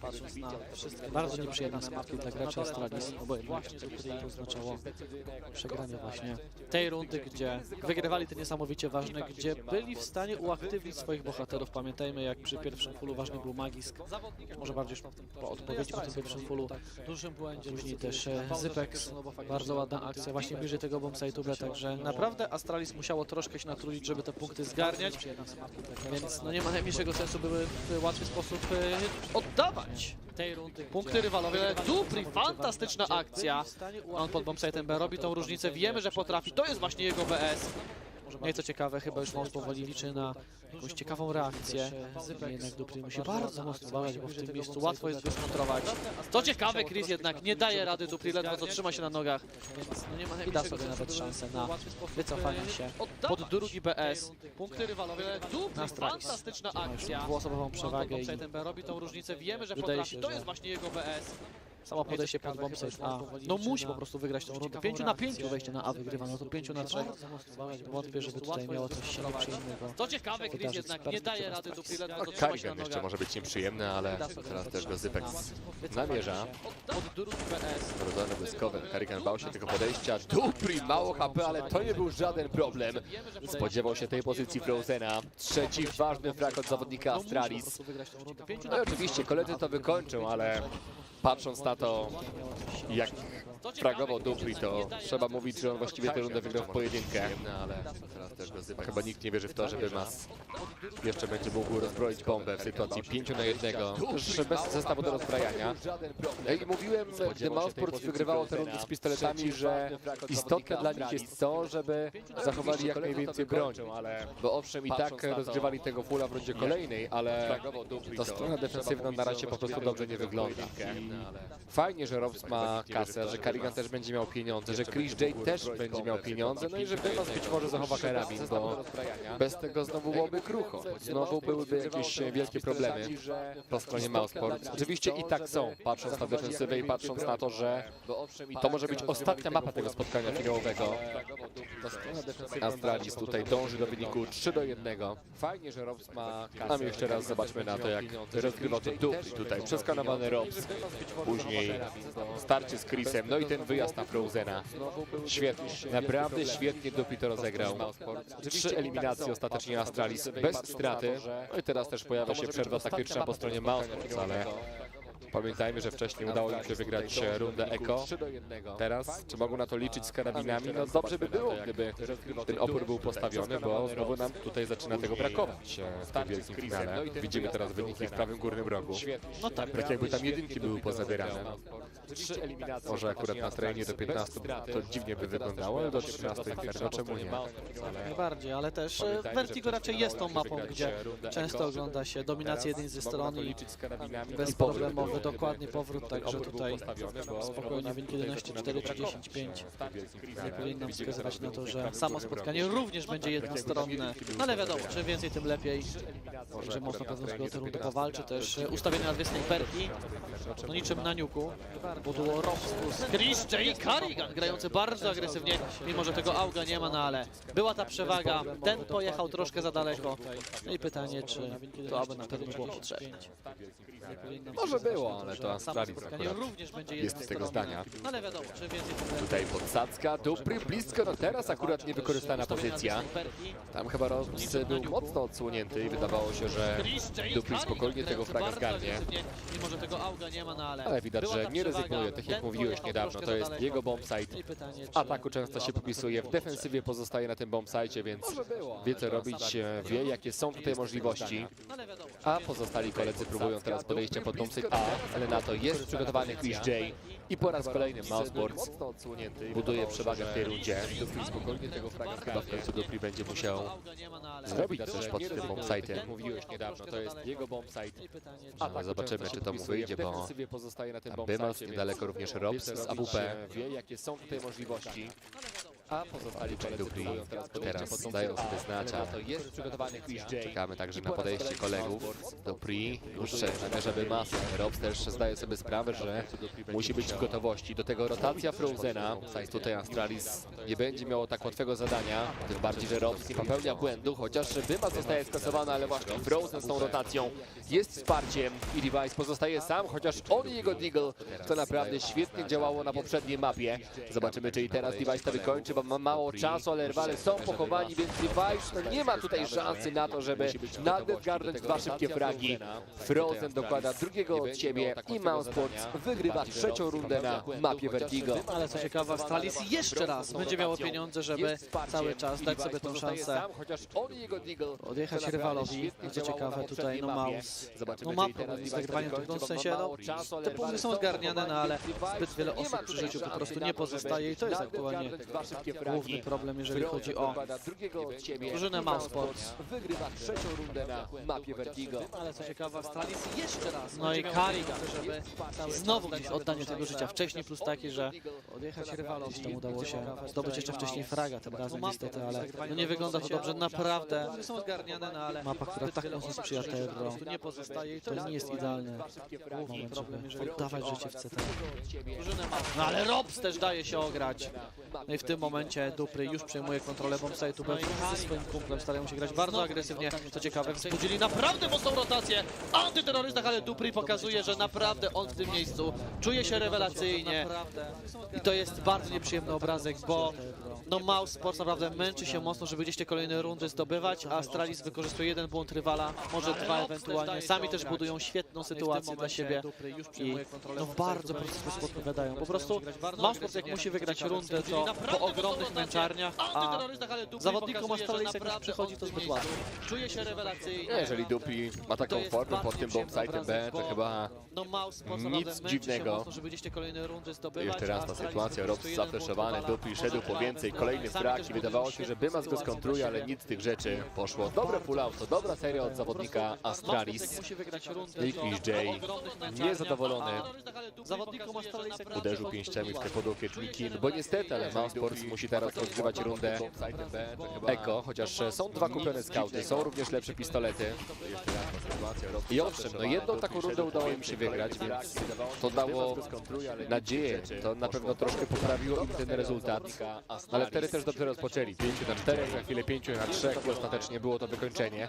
patrząc na wszystkie bardzo nieprzyjemne skutki dla graczy Astralis, obojętnie, które oznaczało przegranie właśnie tej rundy, gdzie wygrywali te niesamowicie ważne, gdzie byli w stanie uaktywnić swoich bohaterów. Pamiętajmy, jak przy pierwszym fullu ważny był Magisk, może bardziej już po odpowiedzi po tym pierwszym fullu, dużym błędzie, później też Zypex, bardzo ładna akcja właśnie bliżej tego bombsite'u, także naprawdę Astralis musiało troszkę się natrudzić, żeby te punkty zgarniać, więc no nie ma najmniejszego sensu, były w łatwy sposób oddawać tej rundy punkty rywalowi. Dupri, fantastyczna akcja. On pod bombsite'em B robi tą różnicę, wiemy, że potrafi, to jest właśnie jego BS. No i co ciekawe, chyba już MOUZ powoli liczy na jakąś ciekawą reakcję. Jednak Dupri musi bardzo mocno uważać, bo w tym miejscu łatwo jest wyskontrować. Co ciekawe, Chris jednak nie daje rady Dupri, ledwo co trzyma się na nogach, więc no nie ma i da sobie nawet szansę na wycofanie się pod drugi BS. Punkty rywalowi. Dupri, fantastyczna akcja. Dwuosobową przewagę i robi tą różnicę, wiemy, że potrafi, to jest właśnie jego BS. Samo podejście pod bombsite A. No musi po prostu wygrać tą rundę. 5 na 5 wejście na A wygrywa, no to 5 na 3. Wątpię, żeby tutaj miało coś się nieprzyjemnego. Co ciekawe, Chris jednak nie daje rady tu ledwo co trzyma się na Karigan jeszcze nogach. może być nieprzyjemny, ale teraz też go Zypex namierza. Pod drugi BS. Rodzony błyskowy. Karigan bał się tego podejścia. Dupri, mało HP, ale to nie był żaden problem. Spodziewał się tej pozycji Frozena. Trzeci ważny frag od zawodnika Astralis. No i oczywiście koledzy to wykończą, ale patrząc na to, jak fragował Dupri, to trzeba mówić, że on właściwie tę rundę wygrał w pojedynkę. Ale teraz też go Zypex. Chyba nikt nie wierzy w to, żeby MOUZ jeszcze będzie mógł rozbroić bombę w sytuacji 5 na 1. Też bez zestawu do rozbrajania. I mówiłem, gdy MOUZ wygrywało te rundy z pistoletami, że istotne dla nich jest to, żeby zachowali jak najwięcej broni. Bo owszem, i tak rozgrywali tego fulla w rundzie kolejnej, ale ta strona defensywna na razie po prostu dobrze nie wygląda. Fajnie, że Robs ma kasę, że Karigan też będzie miał pieniądze, że Chris J też będzie miał pieniądze, no i że MOUZ być może zachowa karabin, bo bez tego znowu byłoby krucho. Znowu byłyby jakieś wielkie problemy po stronie MOUZ. Oczywiście i tak są, patrząc na defensywę i patrząc na to, że to może być ostatnia mapa tego spotkania finałowego. Astralis tutaj dąży do wyniku 3-1. Fajnie, że Robs ma kasę. A my jeszcze raz zobaczmy na to, jak rozgrywał to Dupri tutaj. Przeskanowany Robs. Później starcie z Chrisem, no i ten wyjazd na Frozena. Świetnie, naprawdę świetnie Dupri to rozegrał. 3 eliminacje ostatecznie Astralis bez straty. No i teraz też pojawia się przerwa taktyczna po stronie MOUZ, ale pamiętajmy, że wcześniej udało im się wygrać rundę Eko. Teraz, czy mogą na to liczyć z karabinami? No dobrze by było, gdyby ten opór był postawiony, bo znowu nam tutaj zaczyna tego brakować w tym wielkim finale. Widzimy teraz wyniki w prawym górnym rogu. No tak jakby tam jedynki były pozabierane. Może akurat na terenie do 15 to dziwnie by wyglądało, ale do 13 Inferno czemu nie? Najbardziej, ale też Vertigo raczej jest tą mapą, gdzie często ogląda się dominację jednej ze stron i bezproblemowy dokładnie powrót, także tutaj spokojnie wynik 11-4 czy 10-5 nie powinien nam wskazywać na to, że samo spotkanie również będzie jednostronne, no ale wiadomo, czym więcej tym lepiej, że mocno pewno sobie o tę rundę powalczy, też ustawienie na dwie snajperki, no niczym na niuku, bo było Robs plus Chris J. Karigan grający bardzo agresywnie, mimo że tego auga nie ma, no ale była ta przewaga, ten pojechał troszkę za daleko, no i pytanie, czy to aby na pewno było potrzebne. Może było, ale to Astralis jest z tego zdania. Ale wiadomo, czym więcej tym Tutaj podsadzka, Dupri blisko, no teraz akurat niewykorzystana pozycja. Tam chyba Robs był mocno odsłonięty i wydawało się, że Dupri spokojnie tego fraga zgarnie. mimo że tego auga nie ma, no Ale widać, że nie rezygnuje, tak jak mówiłeś niedawno, to jest jego bombsite. W ataku często się popisuje, w defensywie pozostaje na tym bombsite, więc wie co robić, wie jakie są tutaj możliwości. A pozostali koledzy próbują teraz podejścia pod bombsite A, ale na to jest przygotowany Chris J. I po raz kolejny MOUZ buduje przewagę w tej rundzie. Chyba w końcu Dupri będzie musiał zrobić coś pod tym bombsite'em. Mówiłeś niedawno, to jest jego bombsite. Ale zobaczymy, czy to mu wyjdzie, bo aby MOUZ niedaleko również Robs z AWP wie jakie są tutaj możliwości. A pozostali Dupli teraz dają sobie znać, a to jest przygotowany Chris J. Czekamy także na podejście kolegów. Dupli już zamierza masę. Robs też zdaje sobie sprawę, że musi być w gotowości. Do tego rotacja Frozena. Tutaj Astralis nie będzie miało tak łatwego zadania. Tym bardziej, że Robs nie popełnia błędu, chociaż Wyma zostaje skasowana, ale właśnie Frozen z tą rotacją jest wsparciem i Device pozostaje sam, chociaż on i jego Deagle to naprawdę świetnie działało na poprzedniej mapie. Zobaczymy, czy i teraz Device to wykończy, bo ma mało czasu, ale rywale są pochowani, więc Device nie ma tutaj szansy na to, żeby nadgarnąć dwa szybkie fragi. Frozen dokłada drugiego od siebie i MOUZ wygrywa trzecią rundę na mapie Vertigo. Ale co ciekawe, Astralis jeszcze raz będzie miało pieniądze, żeby cały czas dać sobie tą szansę odjechać rywalowi. I co ciekawe, tutaj no MOUZ ma problem z wygrywaniem tych rund, w sensie no, te punkty są zgarniane, no ale zbyt wiele osób przy życiu po prostu nie pozostaje i to jest aktualnie główny problem, jeżeli chodzi o drużynę MOUZ. Wygrywa trzecią rundę na mapie Vertigo. Ale co ciekawe, Astralis jeszcze raz. No i Kariga, żeby znowu gdzieś oddanie tego życia wcześniej, plus taki, że odjechać rywalowi. Tam udało się zdobyć jeszcze wcześniej fraga tym razem niestety, ale no nie wygląda to dobrze, naprawdę. Mapa, która tak mocno sprzyja Terro, to nie jest idealny moment, żeby oddawać życie w CT. No ale Robs też daje się ograć. No i w tym momencie Dupli już przejmuje kontrolę bombsite'u, bo ze swoim kumplem starają się grać bardzo agresywnie. Co ciekawe, wzbudzili naprawdę mocną rotację w antyterrorystach, ale Dupli pokazuje, że naprawdę on w tym miejscu czuje się rewelacyjnie. I to jest bardzo nieprzyjemny obrazek, bo no MOUZ Sports naprawdę męczy się mocno, żeby gdzieś te kolejne rundy zdobywać, a Astralis wykorzystuje jeden błąd rywala, może dwa ewentualnie. Sami też budują świetną sytuację dla siebie i no w bardzo prosty sposób odpowiadają. Po prostu MOUZ Sports jak musi wygrać rundę, to po ogromnych męczarniach, a zawodnikom Astralis jak już przychodzi, to zbyt łatwo. Czuje się rewelacyjnie. Jeżeli Dupli ma taką formę pod tym bombsite'em B, to chyba nic dziwnego. Jeszcze raz ta sytuacja, Robs zafleszowany, Dupli szedł po więcej, kolejny frag i wydawało się, że Bymas go skontruje, ale nic z tych rzeczy poszło. Dobre pull out, to dobra seria od zawodnika Astralis. I Chris J niezadowolony uderzył pięściami w te podłokietniki, bo niestety, ale MOUZ Sports musi teraz rozgrywać rundę Eko, chociaż są dwa kupione skauty, są również lepsze pistolety. I owszem, no jedną taką rundę udało im się wygrać, więc to dało nadzieję, to na pewno troszkę poprawiło im ten rezultat, ale wtedy też dobrze rozpoczęli, 5-4, za chwilę 5-3 i ostatecznie było to wykończenie.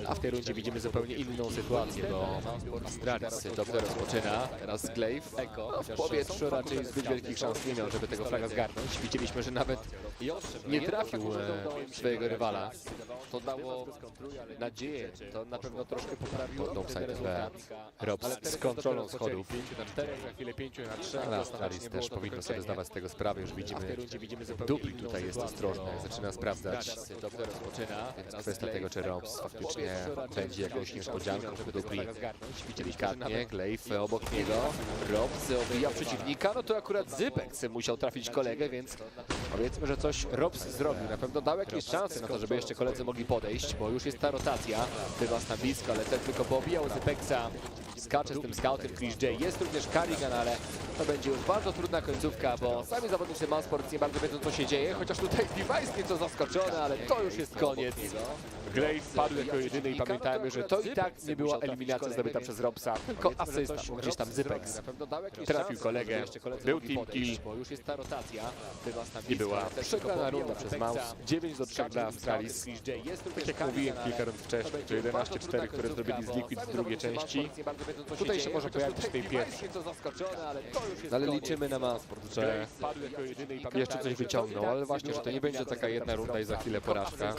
A w tej rundzie widzimy zupełnie inną sytuację, bo Astralis dobrze rozpoczyna, teraz Glaive, no, w powietrzu raczej zbyt wielkich szans nie miał, żeby tego flaga zgarnąć. Widzieliśmy, że nawet nie trafił swojego rywala. To dało nadzieję, to na pewno troszkę poprawiło bombsite B. Robs z kontrolą schodów. Ale Astralis też powinno sobie zdawać z tego sprawę, już widzimy. Dupli tutaj jest ostrożny, zaczyna sprawdzać. Więc kwestia tego, czy Robs faktycznie będzie jakąś niespodzianką, żeby Dupli delikatnie, Glaive obok niego. Robs obija przeciwnika, no to akurat Zypex musiał trafić kolegę, więc powiedzmy, że coś Robs zrobił. Na pewno dał jakieś szanse na to, żeby jeszcze koledzy mogli podejść, bo już jest ta rotacja. Bywas na blisko, ale ten tylko pobijał Zypexa. Skacze z tym scoutem Chris J. Jest również Karigan, ale to będzie już bardzo trudna końcówka, bo sami zawodnicy MOUZ Sports nie bardzo wiedzą, co się dzieje, chociaż tutaj Device nieco zaskoczony, ale to już jest koniec. Glaive padł jako jedyny i pamiętajmy, że to i tak nie była eliminacja zdobyta przez Robsa, tylko asysta, bo gdzieś tam Zypex trafił kolegę, był team kill i była przegrana runda przez MOUZ, 9-3 dla Astralis. Tak jak mówiłem kilka rund wcześniej, to 11-4, które zrobili z Liquid w drugiej części. Tutaj się może pojawić w tej pierwszej. Ale liczymy na MOUZ Sports, że jeszcze coś wyciągną, ale właśnie, że to nie będzie taka jedna runda i za chwilę porażka.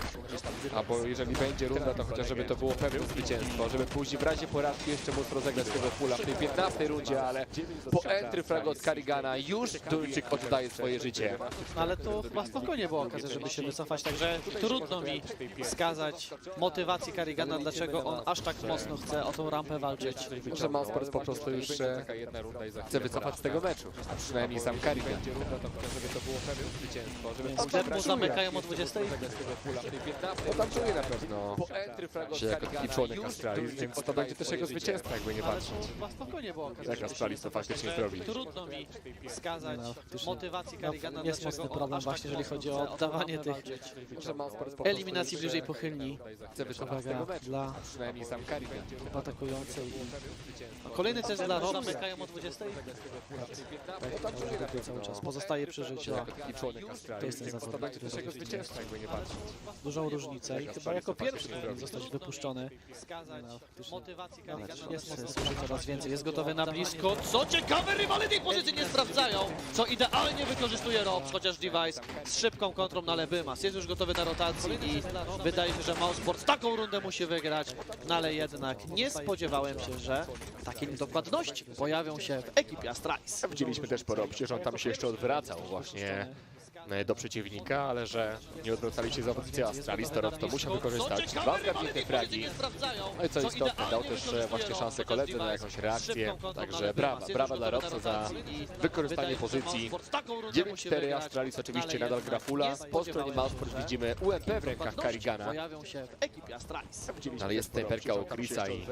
Albo jeżeli będzie runda, to chociaż żeby to było pewne zwycięstwo, żeby później w razie porażki jeszcze móc rozegrać tego pula w tej 15 rundzie, ale po entry fragu od Karigana już Duńczyk oddaje swoje życie. Ale to chyba spokojnie była okazja, żeby się wycofać, także trudno mi wskazać motywację Karigana, dlaczego on aż tak mocno chce o tą rampę walczyć. że MOUZ po prostu już chce wycofać z tego meczu, a przynajmniej sam Karigan. Sklepu zamykają o 20. No tam czuje na pewno się jako taki członek Astralis, więc to będzie też jego zwycięstwo, jakby nie patrzeć. Chyba spokojnie było okazja. Jak Astralis to faktycznie zrobi. Trudno mi wskazać motywacji Karigana. Jest mocny problem właśnie, jeżeli chodzi o oddawanie tych Że MOUZ eliminacji bliżej pochylni. chce wycofać z tego Uwaga, meczu, dla a przynajmniej sam Karigan. atakującej i Kolejny test dla Robsa. Zamykają o 20. cały czas pozostaje przy życiu. Jako taki członek Astralis, jest ten więc to zawodnik, będzie który też jego zrobi zwycięstwo, jakby nie patrzeć. Dużą różnicę i chyba jako pierwszy powinien zostać wypuszczony. Wskazać motywacji Karigana. Słyszy coraz więcej, jest gotowy na blisko. Co ciekawe, rywale tej pozycji nie sprawdzają, co idealnie wykorzystuje Robs, chociaż Device z szybką kontrą na lewy mas. Jest już gotowy na rotację i wydaje się, że MOUZ taką rundę musi wygrać, no ale jednak nie spodziewałem się, że takie niedokładności pojawią się w ekipie Astralis. Widzieliśmy też po Robsie, że on tam się jeszcze odwracał właśnie do przeciwnika, ale że nie odwracali się zawodnicy Astralis, to Rob to musiał wykorzystać. Dwa zgadnięte fragi. No i co istotne, dał też właśnie szansę koledze na jakąś reakcję, także brawa dla Robsa za wykorzystanie pozycji. 9-4 Astralis oczywiście nadal gra fulla. Po stronie MOUZ widzimy UMP w rękach Karigana. Pojawią się w ekipie Astralis. Ale jest snajperka u Chrisa i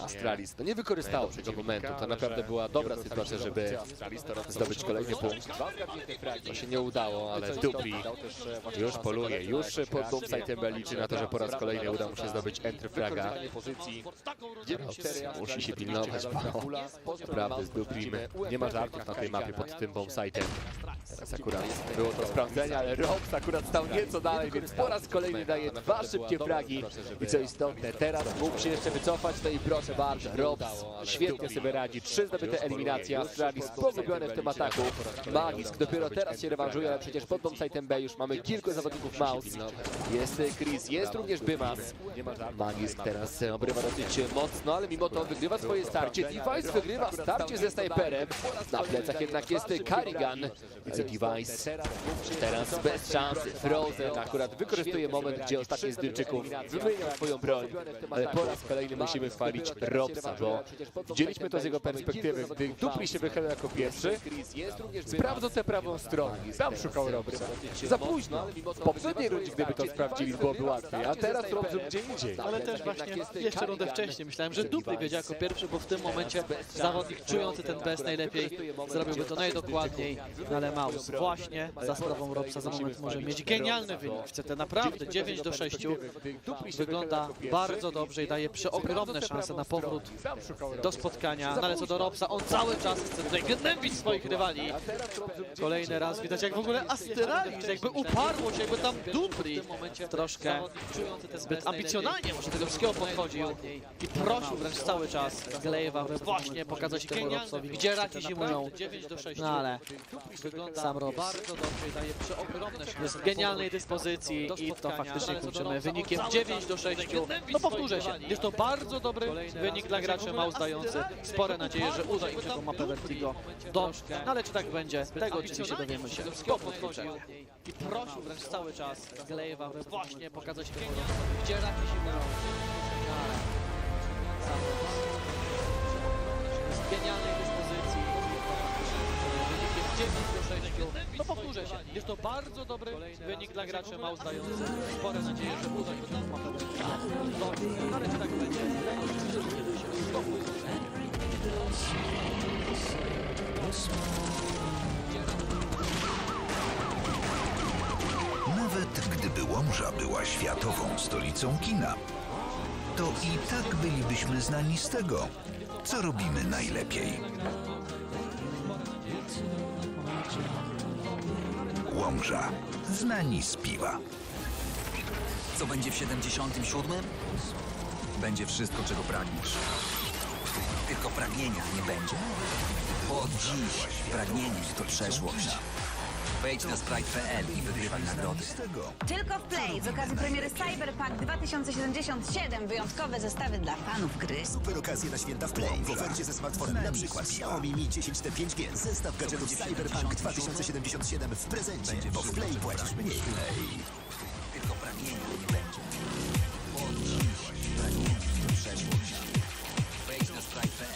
Astralis to nie wykorzystało tego momentu. To naprawdę była dobra sytuacja, żeby zdobyć kolejny punkt. To się nie udało, ale Dupli już poluje, już pod bombsite'em liczy na to, że po raz kolejny uda mu się zdobyć entry fraga. Musi się pilnować, bo naprawdę z Duplim nie ma żartów na tej mapie pod tym bombsite'em. Teraz akurat było to sprawdzenie, ale Robs akurat stał nieco dalej, więc po raz kolejny daje dwa szybkie fragi. I co istotne, teraz mógł się jeszcze wycofać, no i proszę bardzo, Robs świetnie sobie radzi. 3 zdobyte eliminacje, Astralis pogubione w tym ataku. Magisk dopiero teraz się rewanżuje, ale przecież pod bombsite'em B już mamy kilku zawodników MOUZ. Jest Chris, jest również Bymas. Magisk teraz obrywa dosyć mocno, ale mimo to wygrywa swoje starcie. Device wygrywa starcie ze snajperem. Na plecach jednak jest Karigan. Device teraz bez szansy. Frozen akurat wykorzystuje moment, gdzie ostatni z Duńczyków wymieniał swoją broń. Ale po raz kolejny musimy chwalić Robsa, bo widzieliśmy to z jego perspektywy. Gdy Dupli się wychyla jako pierwszy, sprawdzą tę prawą stronę. Tam szukał Robsa. Za późno. W poprzedniej rundzie, gdyby to sprawdzili, byłoby łatwiej. A teraz Robs gdzie indziej. Ale też właśnie jeszcze rundę wcześniej myślałem, że Dupli wiedział jako pierwszy, bo w tym momencie zawodnik czujący ten bez najlepiej zrobiłby to najdokładniej, ale MOUZ właśnie za sprawą Robsa za moment może mieć genialny wynik w CT. Naprawdę 9-6 wygląda bardzo dobrze i daje przeogromne szanse na powrót do spotkania. No ale co do Robsa, on cały czas chce tutaj gnębić swoich rywali. Kolejny raz widać, jak w ogóle Astralis jakby uparło się, jakby tam Dupli troszkę zbyt ambicjonalnie może do tego wszystkiego podchodził i prosił wręcz cały czas Glaive'a, by właśnie pokazać temu Robsowi, gdzie raci zimują. No ale sam Robs bardzo dobrze i daje przeogromne szanse. Jest w genialnej dyspozycji i to faktycznie kończymy wynikiem 9-6. No powtórzę się, jest to bardzo dobry wynik dla graczy MOUZ, dający spore nadzieje, że uda im się tą mapę Vertigo dobrze. No ale czy tak będzie, tego oczywiście dowiemy się po podchodził i prosił wręcz cały czas Glaive'a, by właśnie pokazać temu Robsowi, gdzie raci zimują. No ale sam Robs jest w genialnej dyspozycji. Wynikiem 9-6. No powtórzę się, jest to bardzo dobry wynik dla graczy MOUZ, dający spore nadzieje, że uda im się tą mapę Vertigo dobrze. No ale czy tak będzie, tego oczywiście dowiemy się po podchodzeniu. Nawet gdyby Łomża była światową stolicą kina, to i tak bylibyśmy znani z tego, co robimy najlepiej. Łomża, znani z piwa. Co będzie w 77? Będzie wszystko, czego pragniesz. Tylko pragnienia nie będzie. Bo od dziś pragnienie to przeszłość. Wejdź na sprite.pl i wygrywaj nagrody. Tylko w Play z okazji premiery Cyberpunk 2077 wyjątkowe zestawy dla fanów gry. Super okazje na święta w Play. W ofercie ze smartfonem na przykład Xiaomi Mi 10T 5G. Zestaw gadżetów Cyberpunk 2077 w prezencie, bo w Play płacisz mniej. Tylko pragnienia nie będzie. Bo od dziś pragnienie to przeszłość. Wejdź na sprite.pl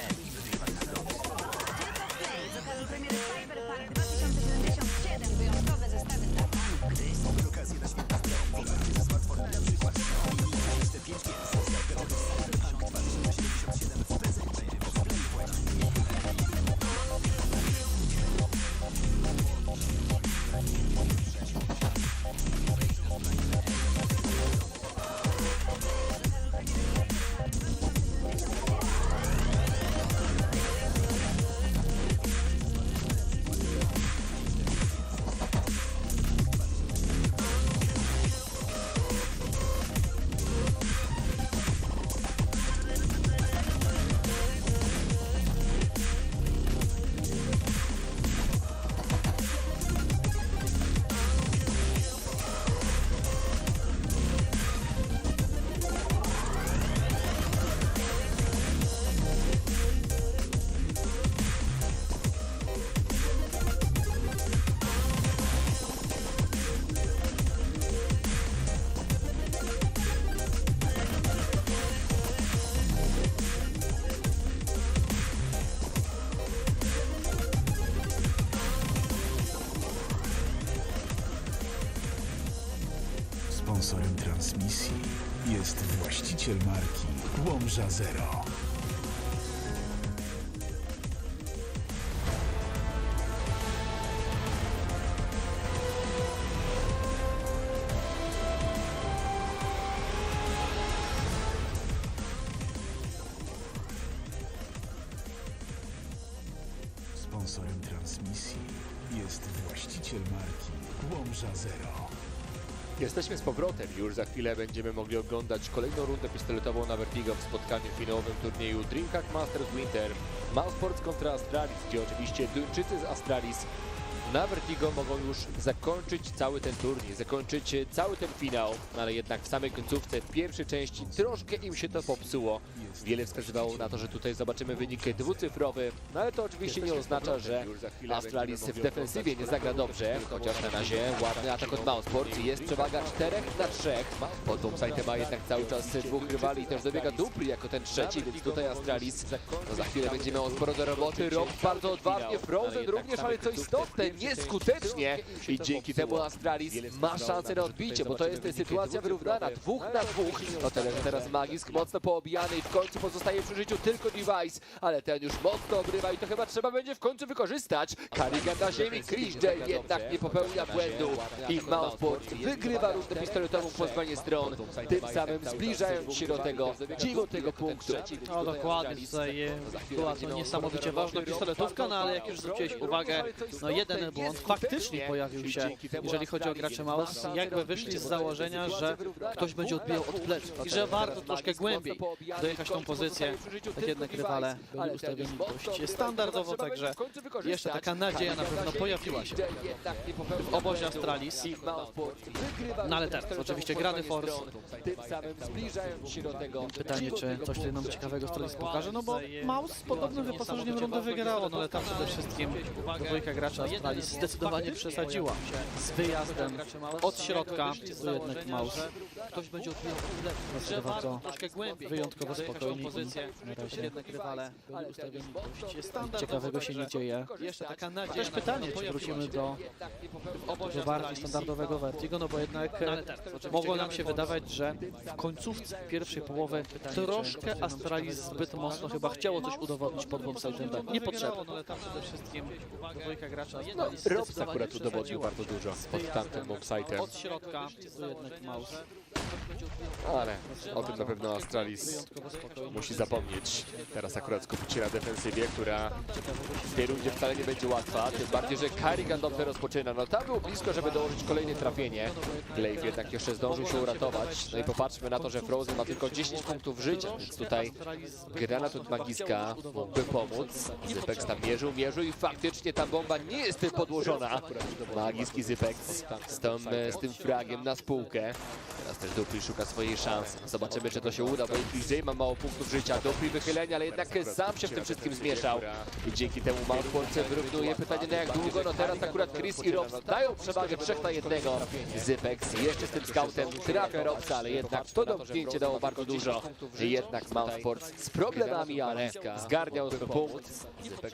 Sponsorem transmisji jest właściciel marki Łomża Zero. Sponsorem transmisji jest właściciel marki Łomża Zero. Jesteśmy z powrotem. Już za chwilę będziemy mogli oglądać kolejną rundę pistoletową na Vertigo w spotkaniu finałowym turnieju DreamHack Masters Winter. MOUZ Sports kontra Astralis, gdzie oczywiście Duńczycy z Astralis na Vertigo mogą już zakończyć cały ten turniej, zakończyć cały ten finał, ale jednak w samej końcówce, w pierwszej części troszkę im się to popsuło. Wiele wskazywało na to, że tutaj zobaczymy wynik dwucyfrowy, no ale to oczywiście nie oznacza, że Astralis w defensywie nie zagra dobrze, chociaż na razie ładny atak od MOUZ Sports i jest przewaga 4-3. Pod bombsite'em ma jednak cały czas dwóch rywali i też dobiega Dupli jako ten trzeci, więc tutaj Astralis, no za chwilę będziemy miał sporo do roboty. Rob bardzo odważnie, Frozen również, ale co istotne, nieskutecznie i dzięki temu Astralis ma szansę na odbicie, bo to jest sytuacja wyrównana, 2 na 2. No teraz Magisk mocno poobijany i w końcu pozostaje przy życiu tylko Device, ale ten już mocno obrywa i to chyba trzeba będzie w końcu wykorzystać. Carrigan na ziemi, Chris J jednak nie popełnia błędu i MOUZ Sports wygrywa rundę pistoletową po zmianie stron, tym samym zbliżając się do tego 9. punktu. No dokładnie, tutaj była to niesamowicie ważna pistoletówka, no ale jak już zwróciłeś uwagę, no jeden błąd faktycznie pojawił się, jeżeli chodzi o graczy MOUZ, jakby wyszli z założenia, że ktoś będzie odbijał od pleców i że warto troszkę głębiej dojechać tą pozycję, tak jednak rywale byli ustawieni dość standardowo, także jeszcze taka nadzieja na pewno pojawiła się w obozie Astralis. No ale teraz oczywiście grany Force. Pytanie, czy coś tutaj nam ciekawego Astralis pokaże, no bo MOUZ z podobnym wyposażeniem rundę wygrało, no ale tam przede wszystkim dwójka gracza Astralis zdecydowanie przesadziła z wyjazdem od środka, to jednak MOUZ. Ktoś będzie odbijał zdecydowanie to wyjątkowo spokojnie i na razie jednak rywale byli ustawieni dość standardowo. Ciekawego się nie dzieje. Też pytanie, czy wrócimy do bardziej standardowego Vertigo, no bo jednak mogło nam się wydawać, że w końcówce pierwszej połowy troszkę Astralis zbyt mocno chyba chciało coś udowodnić pod bombsite'em. Niepotrzebne. Dwójka gracza Astralis Robs akurat udowodnił bardzo dużo pod tamtym bombsite'em. od środka, to jednak MOUZ. Ale o tym na pewno Astralis musi zapomnieć. Teraz akurat skupić się na defensywie, która w tej rundzie wcale nie będzie łatwa. Tym bardziej, że Carrigan dobrze rozpoczyna. No tam było blisko, żeby dołożyć kolejne trafienie. Glaive jednak jeszcze zdążył się uratować. No i popatrzmy na to, że Frozen ma tylko 10 punktów życia, więc tutaj granat od Magiska mógłby pomóc. Zypex tam mierzył i faktycznie ta bomba nie jest podłożona. Magisk i Zypex z tym fragiem na spółkę. Teraz też Dupli szuka swojej szansy. Zobaczymy, czy to się uda, bo Chris ma mało punktów życia. Dupli wychylenia, ale jednak sam się w tym wszystkim zmieszał. I dzięki temu MOUZ Sports wyrównuje. Pytanie na jak długo? No teraz akurat Chris i Robs dają przewagę 3 na 1. Zypex jeszcze z tym scoutem trafia Robsa, ale jednak to domknięcie dało bardzo dużo. I jednak MOUZ Sports z problemami, ale zgarniał ten punkt.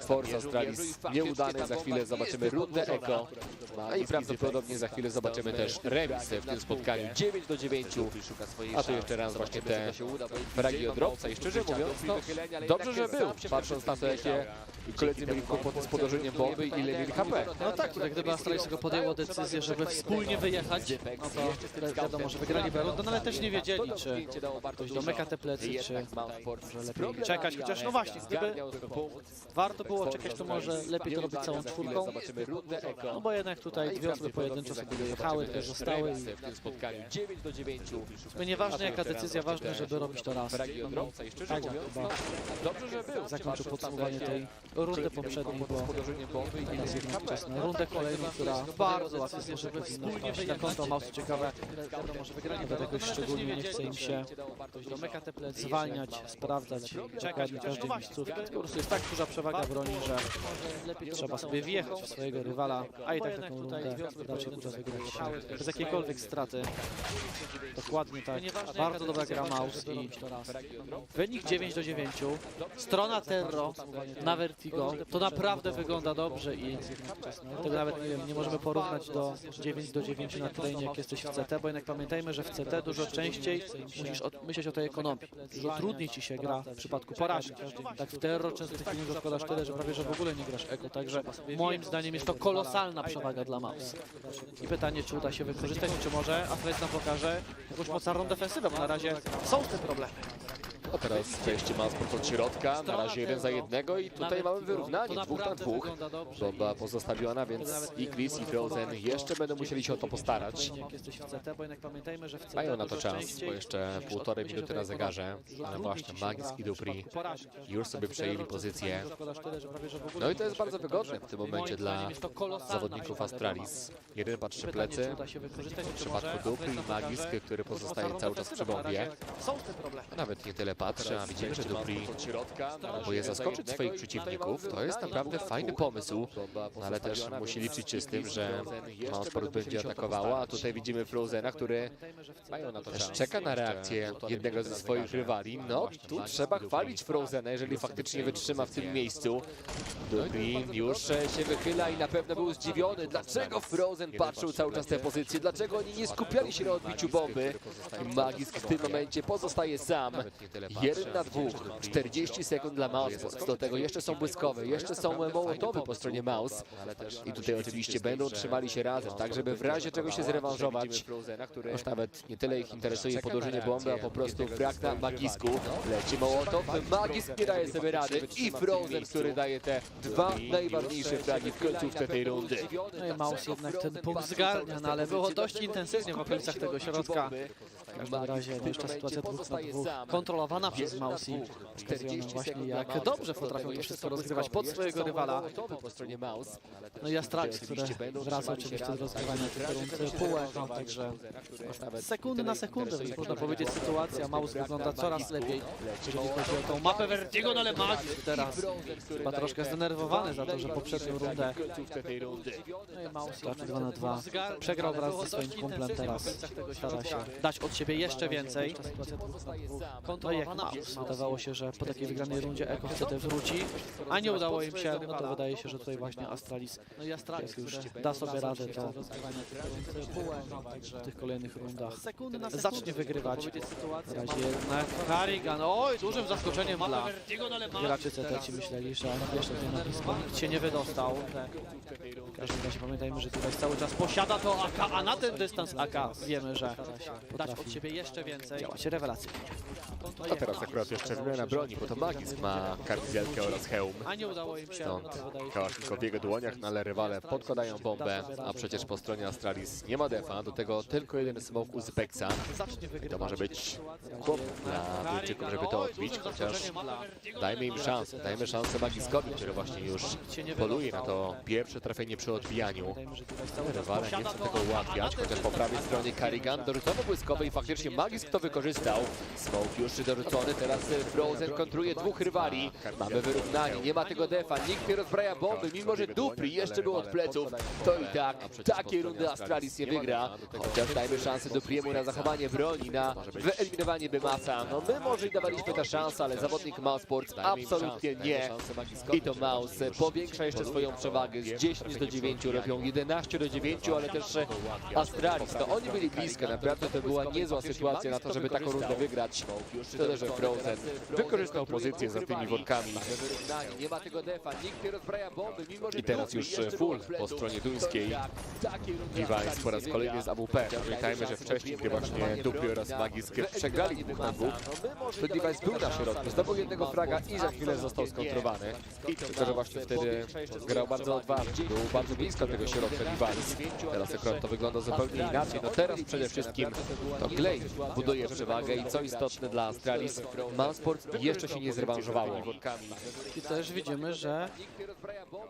Force Astralis nieudany. Za chwilę zobaczymy rundę Eko. No i prawdopodobnie za chwilę zobaczymy też remis w tym spotkaniu. 9-9. A to jeszcze raz właśnie te fragi od Robsa i szczerze mówiąc, no dobrze, że był, patrząc na to, jakie koledzy mieli kłopoty z podłożeniem bomby i ile mieli HP. No tak, tutaj gdyby Astralis tylko podjęło decyzję, żeby wspólnie wyjechać, no to wiadomo, że wygraliby rundę, no ale też nie wiedzieli, czy ktoś domyka te plecy, czy może lepiej czekać, chociaż no właśnie, gdyby warto było czekać, to może lepiej to robić całą czwórką, no bo jednak tutaj dwie osoby pojedynczo sobie dojechały, też zostały i nieważne jaka decyzja, ważne, żeby robić to raz. Tak, chyba zakończył podsumowanie tej rundy poprzedniej, bo teraz jednak czas na rundę kolejną, która bardzo łatwo jest, żeby wspólnie wyjść na konto MOUZ. Ciekawe, wiadomo, że wygrali do tego szczególnie, nie chce im się zwalniać, sprawdzać dokładnie każdej miejscówki. Po prostu jest tak duża przewaga broni, że trzeba sobie wjechać w swojego rywala, a i tak taką rundę raczej uda wygrać bez jakiejkolwiek straty. Dokładnie tak. Bardzo dobra gra MOUZ i wynik 9-9. Strona Terro na Vertigo. Vertigo, to naprawdę wygląda dobrze i tego nawet nie możemy porównać do 9-9 na terenie, jak jesteś w CT, bo jednak pamiętajmy, że w CT dużo częściej musisz myśleć o tej ekonomii. Dużo trudniej ci się gra w przypadku porażki. Tak w terror często tych filmów rozkładasz tyle, że prawie że w ogóle nie grasz eko, także moim zdaniem jest to kolosalna przewaga dla MOUZ. I pytanie, czy uda się wykorzystać, czy może Astralis nam pokaże jakąś mocarną defensywę, bo na razie są te problemy. A teraz przejście MOUZ od środka, na razie 1 za 1 i tutaj mamy wyrównanie, 2 na 2. Bomba pozostawiona, więc i Chris, i Frozen jeszcze będą musieli się o to postarać. Mają na to czas, bo jeszcze 1,5 minuty na zegarze, ale właśnie Magisk i Dupri już sobie przejęli pozycję. No i to jest bardzo wygodne w tym momencie dla zawodników Astralis. Jeden patrzy plecy, w przypadku Dupri i Magisk, który pozostaje cały czas przy bombie. A nawet nie tyle patrzy, a widzimy, że Dupri próbuje zaskoczyć swoich przeciwników. To jest naprawdę fajny pomysł, no ale też musi liczyć się z tym, że MOUZ będzie atakowało, a tutaj widzimy Frozena, który też czeka na reakcję jednego ze swoich rywali. No, tu trzeba chwalić Frozena, jeżeli faktycznie wytrzyma w tym miejscu. Dupri już się wychyla i na pewno był zdziwiony, dlaczego Frozen patrzył cały czas tę pozycję, dlaczego oni nie skupiali się na odbiciu bomby. Magisk w tym momencie pozostaje sam. 1 na 2, 40 sekund dla MOUZ. Do tego jeszcze są błyskowe, jeszcze są mołotowy po stronie MOUZ. I tutaj oczywiście będą trzymali się razem, tak żeby w razie czego się zrewanżować. Już nawet nie tyle ich interesuje podłożenie bomby, a po prostu brak na Magisku. Leci mołotow, Magisk nie daje sobie rady i Frozen, który daje te 2 najważniejsze fragi w końcówce tej rundy. No i MOUZ jednak ten punkt zgarnia, no ale było dość intensywnie w okolicach tego środka. W każdym razie no jeszcze sytuacja 2 na 2 kontrolowana przez MOUZ i pokazują właśnie jak dobrze potrafią to wszystko rozgrywać pod swojego rywala. No i Astralis, które wraca oczywiście do rozgrywania tych rund półek, także sekundy na sekundę, więc można powiedzieć sytuacja MOUZ wygląda coraz lepiej, jeżeli chodzi o tą mapę Vertigo, no ale Magisk teraz chyba troszkę zdenerwowany za to, że poprzednią rundę no i MOUZ 2 na 2 przegrał wraz ze swoim kumplem, teraz stara się dać od siebie jeszcze więcej. No i jak MOUZ wydawało się, że po takiej wygranej rundzie Eko CT wróci, a nie udało im się, no to wydaje się, że tutaj właśnie Astralis już da sobie radę to w tych kolejnych rundach zacznie wygrywać. Na razie jednak Karigan, oj, dużym zaskoczeniem dla graczy CT, ci myśleli, że jeszcze nie na blisko nikt się nie wydostał. W każdym razie pamiętajmy, że tutaj cały czas posiada to AK, a na ten dystans AK wiemy, że potrafi od siebie jeszcze więcej działać rewelacyjnie. A teraz akurat jeszcze wymiana broni, bo to Magisk ma kartwielkę oraz hełm. A nie udało im się. Stąd Kałasznikov w jego dłoniach, no ale rywale podkładają bombę, a przecież po stronie Astralis nie ma defa, do tego tylko jeden smoke z Bexa. I to może być kłop dla Duńczyków, żeby to odbić, chociaż dajmy im szansę, dajmy szansę Magiskowi, który właśnie już poluje na to pierwsze trafienie przy odbijaniu. Rywale nie chcą tego ułatwiać, chociaż po prawej stronie Karigan dorzucono błyskowy i faktycznie Magisk to wykorzystał. Smoke już dorzucony, teraz Frozen kontruje 2 rywali. Mamy wyrównanie, nie ma tego defa, nikt nie rozbraja bomby, mimo że Dupri jeszcze był od pleców. To i tak, takiej rundy Astralis nie wygra. Chociaż dajmy szansę Dupriemu na zachowanie broni, na wyeliminowanie Bymasa. No my może i dawaliśmy tę szansę, ale zawodnik MOUZ Sports absolutnie nie. I to MOUZ powiększa jeszcze swoją przewagę z 10 do 9, robią 11 do 9, ale też Astralis, to oni byli blisko, naprawdę to była niezła sytuacja na to, żeby taką rundę wygrać. Tyle, że Frozen wykorzystał pozycję za tymi workami. I teraz już full po stronie duńskiej. Device po raz kolejny z AWP. Pamiętajmy, że wcześniej, gdy właśnie Dupri oraz Magisk przegrali 2 na 2, to Device był na środku, zdobył jednego fraga i za chwilę został skontrowany. Tylko, że właśnie wtedy grał bardzo odważnie, był bardzo blisko tego środka Device. Teraz akurat to wygląda zupełnie inaczej. No teraz przede wszystkim to Glade buduje przewagę i co istotne dla Astralis, MOUZ Sports jeszcze się nie zrewanżowało. I też widzimy, że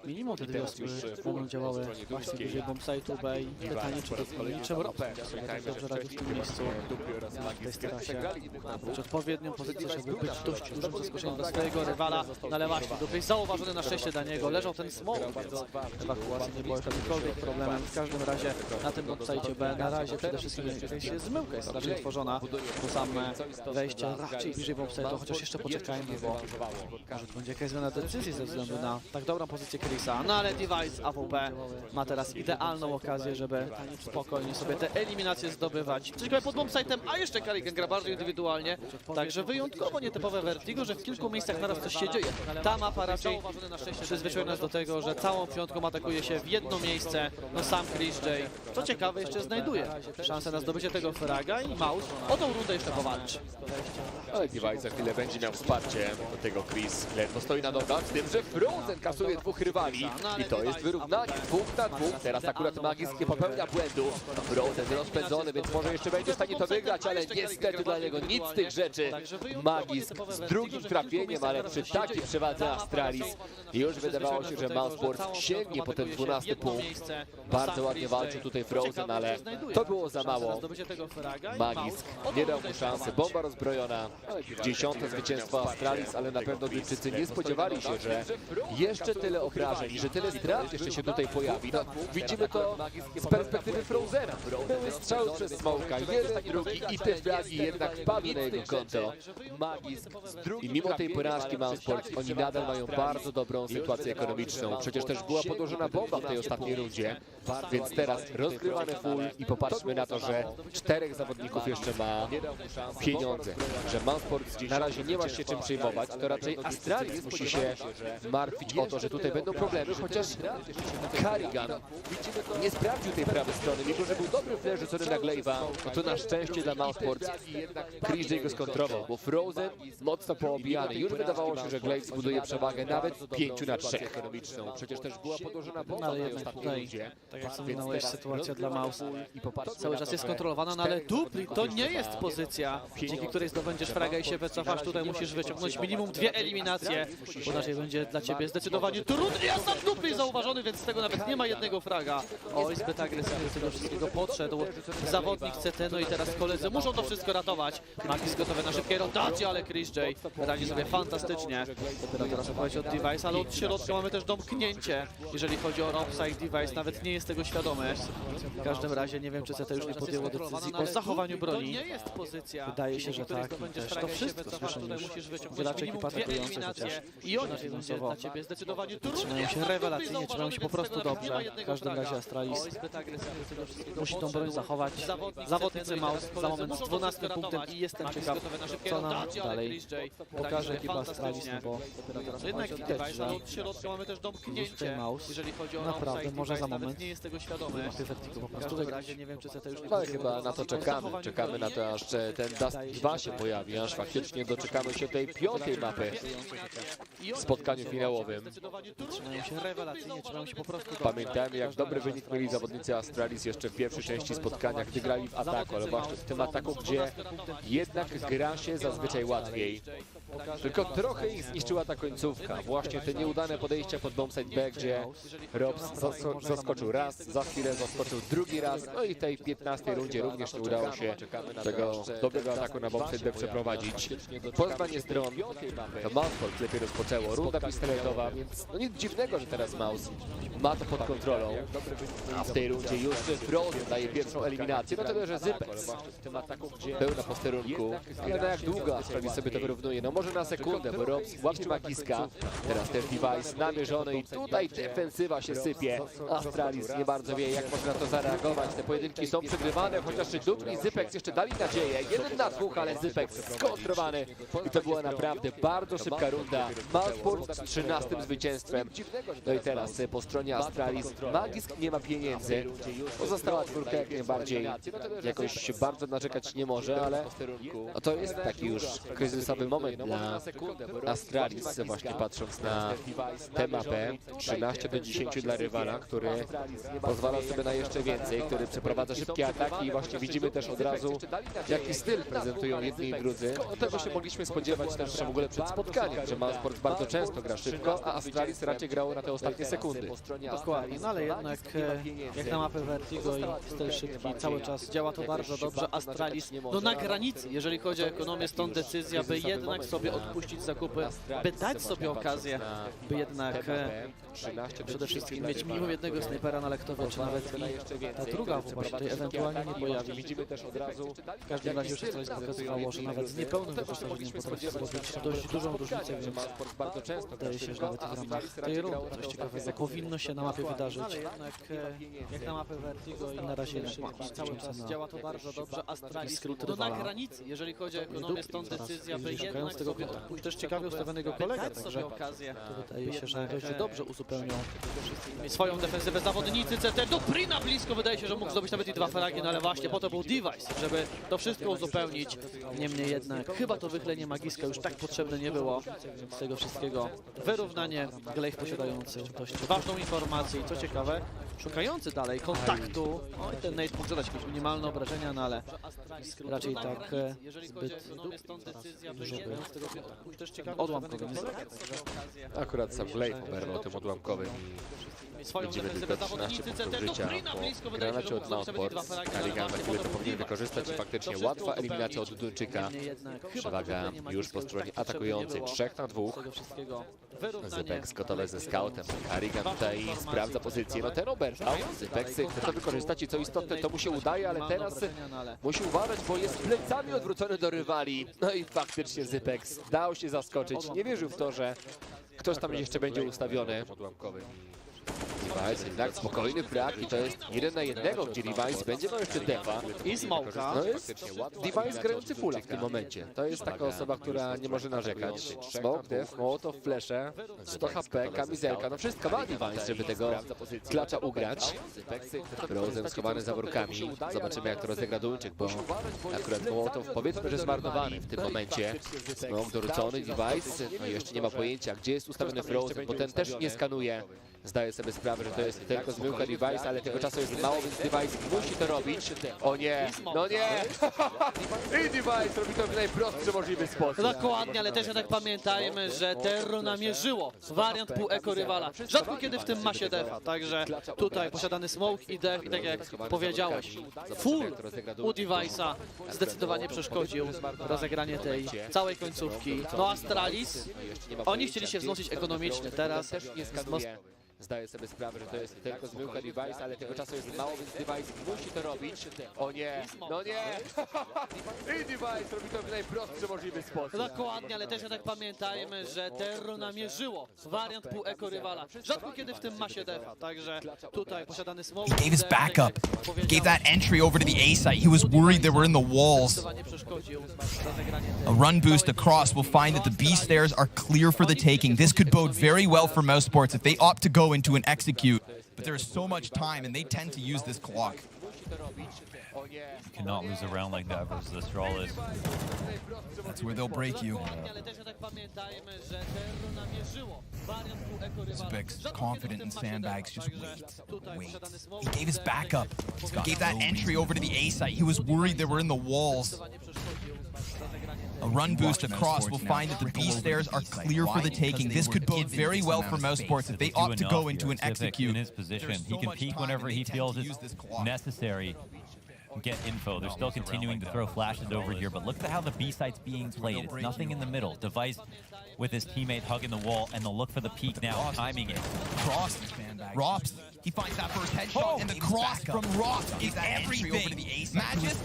minimum te 2 osoby będą działały właśnie bliżej bombsite'u B i pytanie, czy to niczym dobrze radzi w tym miejscu. Tutaj stara się być odpowiednią pozycję, żeby być dość dużym zaskoczeniem dla swojego rywala. No ale właśnie, Dupri zauważony na szczęście dla niego, leżał ten smoke, więc ewakuacja nie była jakimkolwiek problemem. W każdym razie na tym bombsite'cie B na razie przede wszystkim jakaś zmyłka jest raczej tworzona, bo same wejście chcieli bliżej bombsite'u, chociaż jeszcze poczekajmy, bo może to będzie jakaś zmiana decyzji ze względu na tak dobrą pozycję Chrisa. No ale Device AWP ma teraz idealną okazję, żeby spokojnie sobie te eliminacje zdobywać. Coś pod bombsite'em, a jeszcze Karigan gra bardzo indywidualnie, także wyjątkowo nietypowe Vertigo, że w kilku miejscach naraz coś się dzieje. Ta mapa raczej przyzwyczaiła nas do tego, że całą piątką atakuje się w jedno miejsce, no sam Chris J. Co ciekawe, jeszcze znajduje szansę na zdobycie tego fraga i MOUZ o tą rundę jeszcze powalczy. Ale Device za chwilę będzie miał wsparcie do tego. Chris ledwo stoi na nogach, z tym, że Frozen kasuje dwóch rywali i to jest wyrównanie 2 na 2. Teraz akurat Magisk nie popełnia błędu. Frozen rozpędzony, więc może jeszcze będzie w stanie to wygrać, ale niestety dla niego nic z tych rzeczy. Magisk z drugim trafieniem, ale przy takiej przewadze Astralis już wydawało się, że MOUZ sięgnie po ten 12 punkt. Bardzo ładnie walczył tutaj Frozen, ale to było za mało. Magisk nie dał mu szansy. Bomba rozbrojona. 10. zwycięstwo Astralis, ale na pewno Duńczycy nie spodziewali się, że jeszcze tyle obrażeń, że tyle strat jeszcze się tutaj pojawi. No, widzimy to z perspektywy Frozena. Były strzały przez Smoka, jeden, drugi i te fragi jednak wpadły na jego konto. Magisk i mimo tej porażki MOUZ oni nadal mają bardzo dobrą sytuację ekonomiczną. Przecież też była podłożona bomba w tej ostatniej rundzie, więc teraz rozgrywamy full i popatrzmy na to, że 4 zawodników jeszcze ma pieniądze, że MOUZ na razie nie ma się czym przejmować, to raczej Astralis musi się martwić o to, że tutaj będą problemy, chociaż Karigan nie sprawdził tej prawej strony, mimo że był dobry flash rzucony na Glaive'a, no to na szczęście dla MOUZ Chris J go skontrował, bo Frozen mocno poobijany. Już wydawało się, że Glaive zbuduje przewagę nawet 5 na 3 ekonomiczną. Przecież też była podłożona bomba w tej ostatniej rundzie. Tak jak wspominałeś, sytuacja dla MOUZ cały czas jest kontrolowana, no ale dupli to nie jest pozycja, dzięki której zdobędziesz fraga i się wycofasz. Tutaj musisz wyciągnąć minimum 2 eliminacje, bo inaczej będzie dla ciebie zdecydowanie trudniej. Ja sam dupli zauważony, więc z tego nawet nie ma jednego fraga. Oj, zbyt agresywnie do tego wszystkiego podszedł zawodnik CT, no i teraz koledzy muszą to wszystko ratować. Magis gotowy na szybkie rotacje, ale Chris J radzi sobie fantastycznie. Dopiero teraz odpowiedź od Device, ale od środka mamy też domknięcie, jeżeli chodzi o offside. Device nawet nie jest tego świadomy. W każdym razie nie wiem, czy CT już nie podjęło decyzji o zachowaniu broni. Wydaje się, że tak. Też to wszystko słyszą już gracze ekipy atakujące, chociaż i oni finansowo trzymają się rewelacyjnie, trzymają się po prostu dobrze. W każdym razie Astralis musi tą broń zachować. Zawodnicy MOUZ za moment z 12 punktem i jestem ciekaw, co nam dalej pokaże ekipa Astralis, no bo dopiero teraz jednak widać, że tutaj MOUZ naprawdę może za moment mapy Vertigo po prostu wygrać. No chyba na to czekamy na to, aż ten Dust 2 się pojawi, aż faktycznie doczekamy się tej 5. mapy w spotkaniu finałowym. Trzymają się rewelacyjnie, trzymają się po prostu dobrze. Pamiętajmy, jak dobry wynik mieli zawodnicy Astralis jeszcze w pierwszej części spotkania, gdy grali w ataku, ale właśnie w tym ataku, gdzie jednak gra się zazwyczaj łatwiej. Tylko trochę ich zniszczyła ta końcówka. Właśnie te nieudane podejścia pod bombsite B, gdzie Robs zaskoczył raz, za chwilę zaskoczył drugi raz, no i w tej 15. rundzie również nie udało się tego dobrego ataku na bombsite B przeprowadzić. Poznanie z dron, to MOUZ lepiej rozpoczęło, runda pistoletowa, więc no nic dziwnego, że teraz MOUZ ma to pod kontrolą, a w tej rundzie już Frozen daje pierwszą eliminację, no tyle, że Zypex był na posterunku, ale na jak długo Astralis sobie to wyrównuje, no może na sekundę, bo Robs łapie Magiska, teraz też Device namierzony i tutaj defensywa się sypie. Astralis nie bardzo wie, jak można to zareagować, te pojedynki są przegrywane, chociaż Dupli i Zypex jeszcze dali nadzieję, 1 na 2, ale Zypex skontrowany i to była naprawdę bardzo szybka runda. MOUZ z 13. zwycięstwem, no i teraz po stronie Astralis Magisk nie ma pieniędzy, pozostała czwórka jak najbardziej jakoś bardzo narzekać nie może, ale no to jest taki już kryzysowy moment dla Astralis, właśnie patrząc na tę mapę. 13-10 dla rywala, który pozwala sobie na jeszcze więcej, który przeprowadza szybkie ataki i właśnie widzimy też od razu, jaki styl prezentują jedni i drudzy. No tego się mogliśmy spodziewać też w ogóle przed spotkaniem, że MOUZ bardzo często gra szybko, a Astralis raczej grało na te ostatnie sekundy. Dokładnie, no ale jednak jak na mapę Vertigo i styl szybki cały czas działa to bardzo dobrze. Astralis no na granicy, jeżeli chodzi o ekonomię, stąd decyzja, by jednak sobie odpuścić zakupy, by dać sobie okazję, by jednak przede wszystkim mieć minimum jednego snajpera, no ale kto wie, czy nawet i ta druga WP się tutaj ewentualnie nie pojawi. W każdym razie już Astralis pokazywało, że nawet z niepełnym wyposażeniem potrafi zrobić dość dużą różnicę, więc bardzo często wydaje się, że nawet w ramach tej rundy coś ciekawego powinno się na mapie wydarzyć. Jednak jak na mapę Vertigo i na razie cały czas działa to bardzo dobrze. Astralis to na granicy, jeżeli chodzi o ekonomię, stąd decyzja, by jednak tego sobie też ciekawie ustawionego kolega, także to wydaje się, że dość dobrze uzupełnią swoją defensywę zawodnicy. CT do Prina blisko, wydaje się, że mógł zdobyć nawet i 2 fragi, no ale właśnie po to był Device, żeby to wszystko uzupełnić. Niemniej jednak chyba to wychylenie Magiska już tak potrzebne nie było z tego wszystkiego. Wyrównanie, Glaive posiadający dość ważną informację i co ciekawe, szukający dalej kontaktu. Oj, ten Nate mógł zadać jakieś minimalne obrażenia, no ale raczej tak zbyt dużo by odłamkowy nie zrobił. Akurat sam Glaive oberwał tym odłamkowym i będziemy tylko 13 punktów życia po granacie od na odpor. Karigan na chwilę to powinien wykorzystać i faktycznie łatwa eliminacja od Duńczyka. Przewaga już po stronie atakującej, 3 na 2. Zypex gotowy ze scoutem. Karigan tutaj sprawdza pozycję. No ten oberwał. Zypex chce to wykorzystać i co istotne, to mu się udaje, ale teraz musi uważać, bo jest plecami odwrócony do rywali. No i faktycznie Zypex dał się zaskoczyć. Nie wierzył w to, że ktoś tam jeszcze będzie ustawiony. Device jednak spokojny frag i to jest 1 na 1, gdzie Device będzie miał jeszcze defa. I smoka. No jest Device grający fulla w tym momencie. To jest taka osoba, która nie może narzekać. Smoke, def, Molotov, flesze, 100 HP, kamizelka, no wszystko ma Device, żeby tego klacza ugrać. Frozen schowany za workami. Zobaczymy, jak to rozegra Duńczyk, bo akurat Molotov powiedzmy, że zmarnowany w tym momencie. Smoke dorzucony, Device, no jeszcze nie ma pojęcia, gdzie jest ustawiony Frozen, bo ten też nie skanuje. Zdaję sobie sprawę, że to jest tylko zmyłka Device, ale tego czasu jest mało, więc Device musi to robić. O nie, no nie! I Device robi to w najprostszy możliwy sposób. Dokładnie, ale też jednak pamiętajmy, że Terro namierzyło wariant pół eko rywala. Rzadko kiedy w tym ma się defa, także tutaj posiadany smoke i def i tak jak powiedziałeś, full u Device'a zdecydowanie przeszkodził rozegranie tej całej końcówki. No Astralis, oni chcieli się wzmocnić ekonomicznie, teraz Zdaję sobie sprawę, że to jest tylko zmyłka Device, ale tego czasu jest mało, więc Device musi to robić. O nie, no nie! I Device robi to w najprostszy możliwy sposób. Dokładnie, ale też jednak pamiętajmy, że Terro namierzyło wariant pół eko rywala. Rzadko kiedy w tym ma się defa, także tutaj posiadany smoke. He gave his backup, gave that entry over to the A site. He was worried they were in the walls. A run boost across will find that the B stairs are clear for the taking. This could bode very well for MOUZ Sports if they opt to go into an execute. But there is so much time and they tend to use this clock. You cannot lose a round like that versus Astralis. That's where they'll break you. Zypex, confident in sandbags, just wait. He gave his backup, gave that entry over to the A site. He was worried they were in the walls. A run boost across will find that the B stairs are clear for the taking. This could bode very well for MOUZ Sports if they opt to go into an execute. In his position, he can peek whenever he feels it's necessary. Get info. They're still continuing to throw flashes over here, but look at how the B site's being played. It's nothing in the middle. Device with his teammate hugging the wall, and they'll look for the peek now, timing it. Cross, Rops, he finds that first headshot, and the cross from Rops is everything. Magis,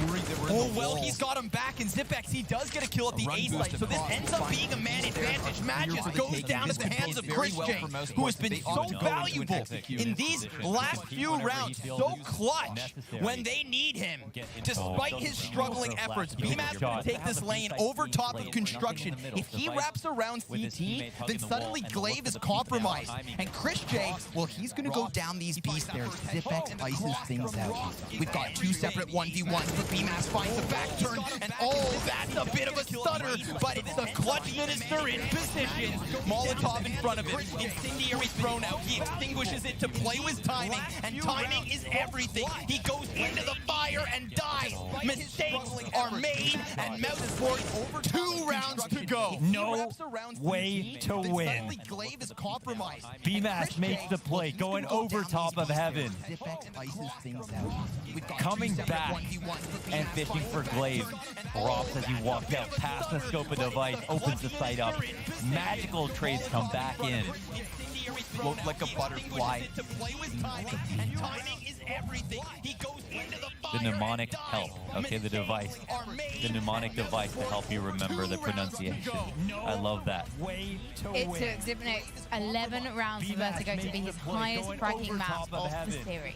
oh well, he's got him back, and Zypex, he does get a kill at the A site, so this ends up being a man advantage. Magis goes down at the hands of Christian, who has been so valuable in these last few rounds, so clutch when they need him. Despite his struggling efforts, BMAS will take this lane over top of construction. If he wraps around CT, then suddenly Glaive is compromised. And Chris J, well, he's going to go down these B stairs. Zypex ices things out. We've got 2 separate 1v1s, but BMAS finds a back turn. And oh, that's a bit of a stutter, but it's the clutch minister in position. Molotov in front of him. Incendiary thrown out. He extinguishes it to play with timing, and timing is everything. He goes into the fire and dies. Mistakes are made, and MOUZ Sports over 2 rounds to go. No way to win. BMAS makes the play, going over top of heaven. Coming back and fishing for Glaive. Rops as he walks out past the scope of Device, opens the sight up. Magical trades come back in. float like a butterfly. To play with timing, and timing is everything. He goes into the mnemonic help. Okay, the device. The mnemonic device to help you remember the pronunciation. I love that. It took Xypnix 11 rounds for Vertigo to be his highest fracking map of the series.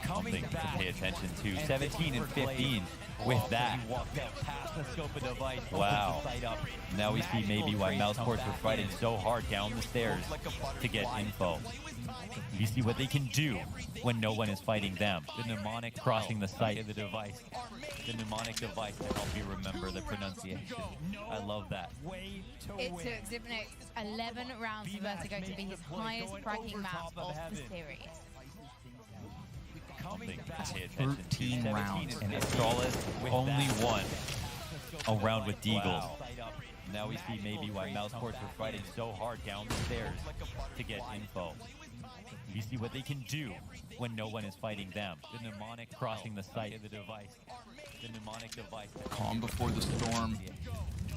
Something to pay attention to. 17 and 15 with that. Wow. Now we see maybe why Mouseports were fighting so hard down the stairs to get info. You see what they can do when no one is fighting them. The mnemonic crossing the site of the device. The mnemonic device to help you remember the pronunciation. I love that. It took Xypnix 11 rounds for Vertigo to be his highest fracking map of the series. Something to pay attention 13 to. rounds. And Astralis only won a round with Deagles. Now we see maybe why Mouseports were fighting so hard down the stairs to get info. You see what they can do when no one is fighting them. The mnemonic crossing the site of the device. The mnemonic device. Calm before the storm.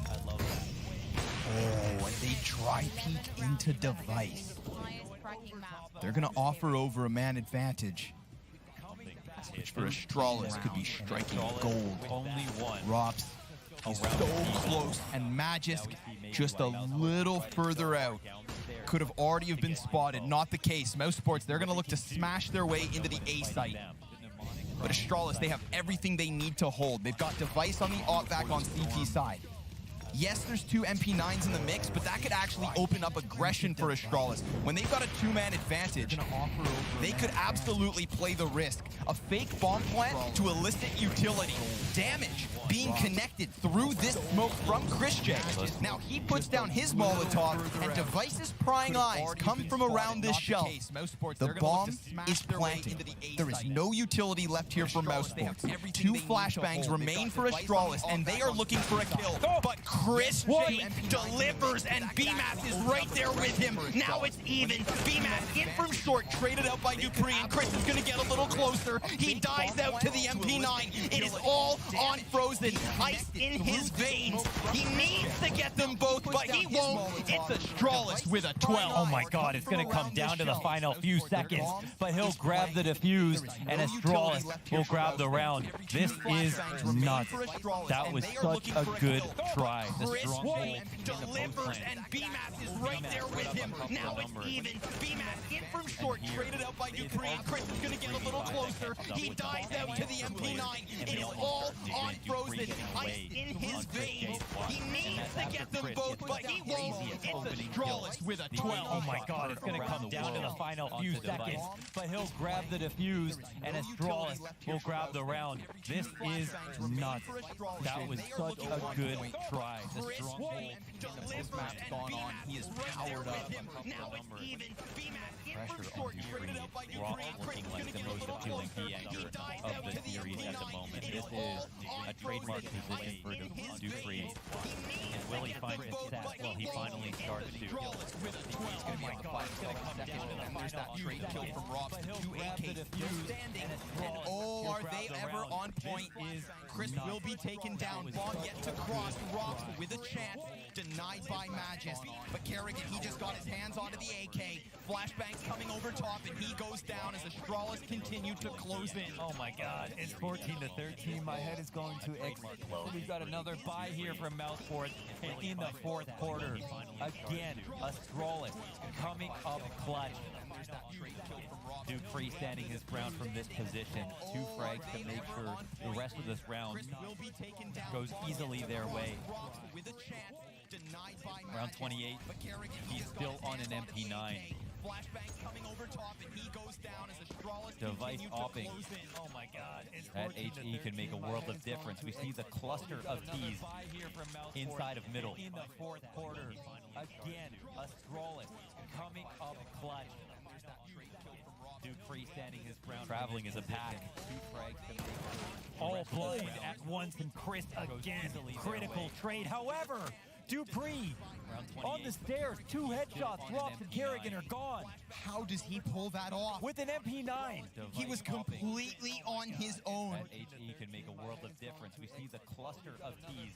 I love that. Oh, and they dry peek into device. They're going to offer over a man advantage, which for Astralis could be striking gold. Only one. Rops is so close, and Magisk just a little further out. Could have already have been spotted. Not the case. Mousesports, they're going to look to smash their way into the A site. But Astralis, they have everything they need to hold. They've got device on the op back on CT side. Yes, there's 2 MP9s in the mix, but that could actually open up aggression for Astralis. When they've got a 2-man advantage, they could absolutely play the risk. A fake bomb plant to elicit utility. Damage being connected through this smoke from Christian. Now he puts down his Molotov, and Device's prying eyes come from around this shelf. The bomb is planted. There is no utility left here for Mousesports. 2 flashbangs remain for Astralis, and they are looking for a kill. But Chris J delivers, and BMAS is right there with him. Now it's even. BMAS in from short, traded out by Dupree, and Chris is going to get a little closer. He dies out to the MP9. It is all on Frozen. Ice in his veins. He needs to get them both, but he won't. It's Astralis with a 12. Oh my God, it's going to come down to the final few seconds. But he'll grab the defuse, and Astralis will grab the round. This is nuts. That was such a good try. The stronghold delivers, and BMAS is right there with him. Now it's even. BMAS in from short, traded out by Dupree, and Chris is going to get a little closer. He dies out to the MP9. It is all on Frozen. Ice in his veins. He needs to get them both, but he won't. It's Astralis with a 12. Oh my God, it's going to come down to the final few seconds. But he'll grab the defuse, and Astralis will grab the round. This is nuts. That was such a good try. The stronghold. This match gone on. He is powered up. Now it's even. Pressure on Dupree. Rock looking like the most appealing D-anger of the series at the moment. This is a trademark position for Dupree. And will he find success? Well, he finally starts to. Oh my God, it's going to come down to the final trade kill from Rops, the 2 AKs standing. And oh, are they ever on point? Chris will be taken down. Bomb yet to cross. Rops with a chance. Denied by Magisk. But Kerrigan, he just got his hands onto the AK. Flashbangs coming over top, and he goes down as Astralis continue to close in. Oh my God, it's 14-13. My head is going to explode. We've got another bye here from Mousesports, and in the 4th quarter, again, Astralis coming up clutch. Dupree standing his ground from this position. 2 frags to make sure the rest of this round goes easily their way. Round 28, he's still on an MP9. Device opping. Oh my God. That HE can make a world of difference. We see the cluster of T's inside of middle. In the 4th quarter, again, Astralis coming up clutch. Dupree standing his ground. Traveling as a pack. 2 frags to make sure. All blind at once, and Chris again. Critical trade. However, Dupree on the stairs, 2 headshots. Rops and Kerrigan are gone. How does he pull that off? With an MP9. He was completely on his own. HE can make a world of difference. We see the cluster of T's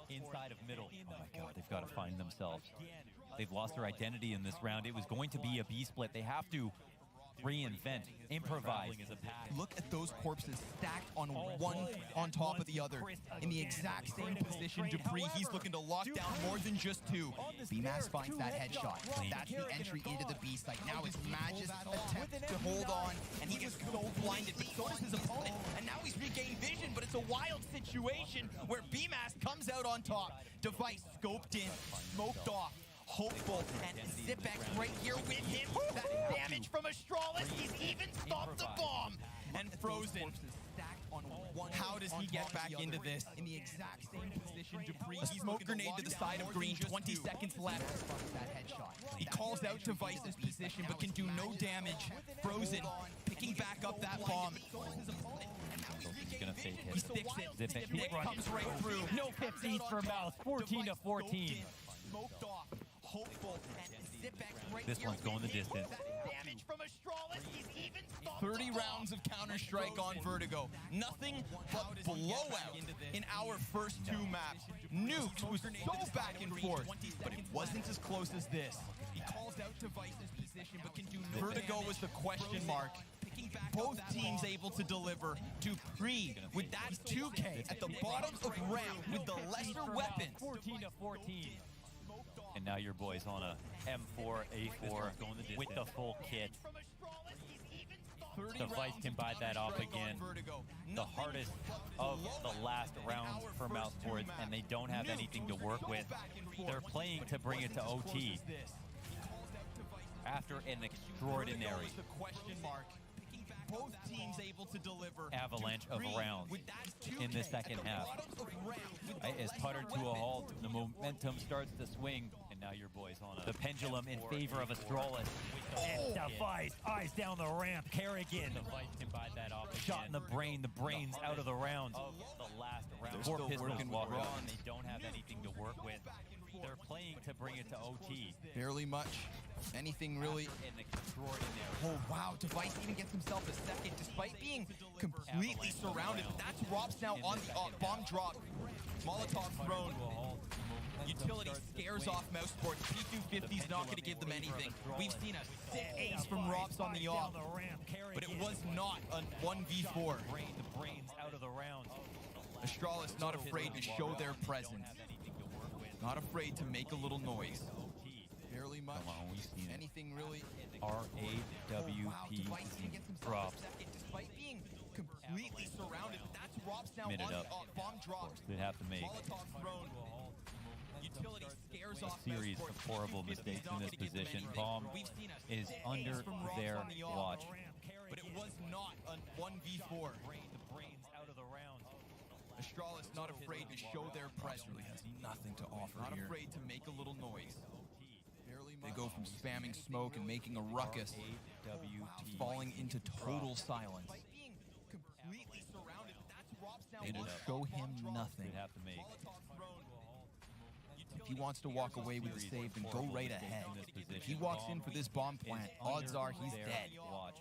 inside of middle. Oh my god, they've got to find themselves. They've lost their identity in this round. It was going to be a B split. They have to reinvent, improvise. Look at those corpses stacked on one on top of the other in the exact same position. Dupree, he's looking to lock down more than just two. BMAS finds that headshot. That's the entry into the B site. Now it's MOUZ's attempt to hold on, and he gets so blinded, but so does his opponent. And now he's regained vision, but it's a wild situation where BMAS comes out on top. Device scoped in, smoked off. Hopeful, and Zipex right here with him. That damage from Astralis, he's even stopped the bomb. And Frozen. How does he get back into this? In the exact same position, Dupree. A smoke grenade to the side of green, 20 seconds left. He calls out Device's position, but can do no damage. Frozen, picking back up that bomb. He's gonna fake it. He sticks it. Zipex comes right through. No 50s for MOUZ, 14 to 14. Smoked off. Hopeful, and Zipex right This here one's going the with him. distance. That damage from Astralis, he's even stopped 30 rounds of Counter-Strike on Vertigo. Nothing but blowout in our first two maps. Nukes was so back and forth, but it wasn't as close as this. He calls out Device's position, but can do no Vertigo was the question mark. Both teams able to deliver. Dupree with that 2K at the bottom of round with the lesser weapons. 14 to 14. And now your boy's on a M4, A4 with the full kit. Device can buy that off again. The hardest of the last rounds for MOUZ Sports, and they don't have anything to work with. They're playing to bring it to OT after an extraordinary Both teams able to deliver. Avalanche of rounds in the second half. As puttered to a halt, the momentum starts to swing, and now your boy's on the pendulum in favor of Astralis. And Device, eyes down the ramp. Kerrigan, Device can buy that off. Shot in the brain's out of the round. The last round. Four pistols walk up, and they don't have anything to work with. They're playing to bring it to OT. Barely much. Anything really. An extraordinary. Oh, wow. Device even gets himself a second despite being completely surrounded. That's Rops now on the bomb drop. Molotov thrown. Utility scares off MOUZ Sports. P250's not going to give them anything. We've seen a sick ace from Rops on the off, but it was not a 1v4. The brains out of the round. Astralis not afraid to show their presence. Not afraid to make a little noise. Barely much. Anything really. RAWP drops. Despite being completely surrounded, that's Rops now Minute on up. the bomb drop. They'd have to make Molotov thrown. Utility scares a off series of horrible mistakes in this position. Bomb is under their watch. But it was not a 1v4. The brains out of the round. Astralis not afraid to show their presence. Really has nothing to offer Not afraid to make a little noise. They go from spamming smoke and making a ruckus to falling into total silence. Completely surrounded. That's Rops now. They will show him nothing. They'd have to make If he wants to walk away with the save, then go right ahead. If he walks in for this bomb plant, odds are he's dead. Watch.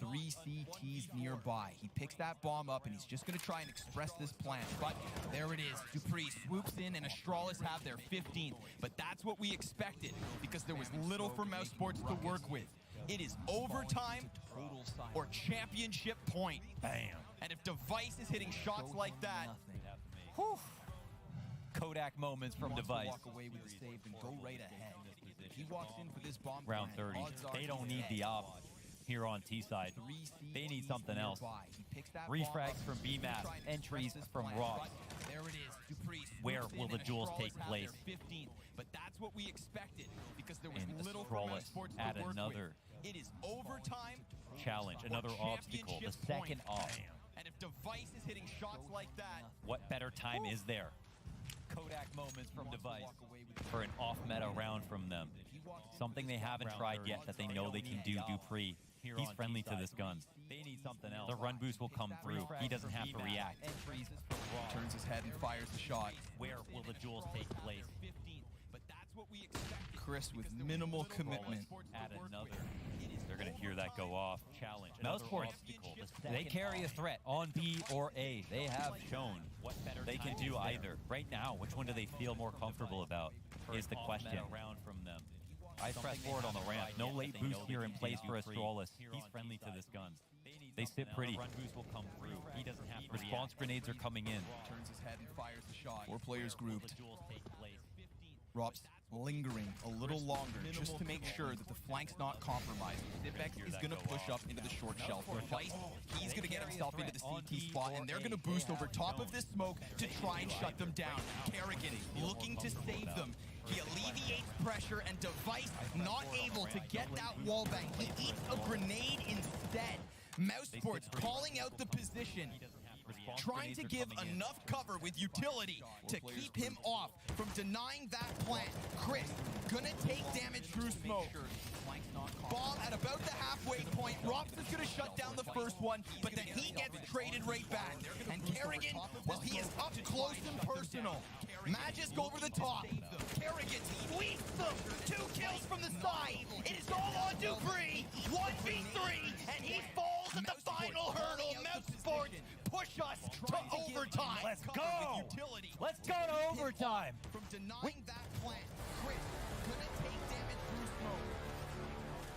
3 CTs nearby. He picks that bomb up, and he's just going to try and express this plan. But there it is. Dupree swoops in, and Astralis have their 15th. But that's what we expected, because there was little for MOUZ Sports to work with. It is overtime or championship point. Bam. And if Device is hitting shots like that, whew. Kodak moments from Device. Walk away with the save and go right ahead. If he walks in for this bomb Round plant, 30. odds are They don't he's need dead. the op here on T side. They need something else. Refrags from BMAS, entries from Rops. There it is. Dupree Where will the duels take place? 15th, but that's what we expected, because there was And little for MOUZ Astralis Sports at to work another with. It is overtime challenge, another obstacle, the second off. And if Device is hitting shots like that, What better time is there? Kodak moments from Device for an off-meta round from them. Something they haven't tried yet that they know they can do. Dupree, he's friendly to this gun. They need something else. The run boost will come through. He doesn't have to react. turns his head and fires the shot. Where will the duels take place? But that's Chris with minimal commitment. Add another. They're going to hear that go off. Challenge. MOUZ Sports, they carry a threat on B or A. They have shown what they can do either. Right now, which one do they feel more comfortable about is the question. Around from them. I press forward on the ramp. No late boost here in place for Astralis. He's friendly to this gun. They sit pretty. Run boost will come through. He doesn't have to response grenades are coming in. Turns his head and fires the shot. 4 players grouped. Rops lingering a little longer just to make sure that the flank's not compromised. Zipex is going to push up into the short shelf. Device, he's going to get himself into the CT spot, and they're going to boost over top of this smoke to try and shut them down. Kerrigan looking to save them. He alleviates pressure, and Device not able to get that wall bang. He eats a grenade instead. MOUZ Sports calling out the position, trying to give enough cover with utility to keep him off from denying that plant. Chris gonna take damage through smoke. Bomb at about the halfway point. Rops is gonna shut down the first one, but then he gets traded right back. And Kerrigan, well, he is up close and personal. Magisk over the top. Kerrigan sweeps them. 2 kills from the side. It is all on Dupree. 1v3, and he falls at the final hurdle. MOUZ Sports push us to overtime. Let's go. Let's go to overtime. From denying that plant, Chris gonna take damage through smoke.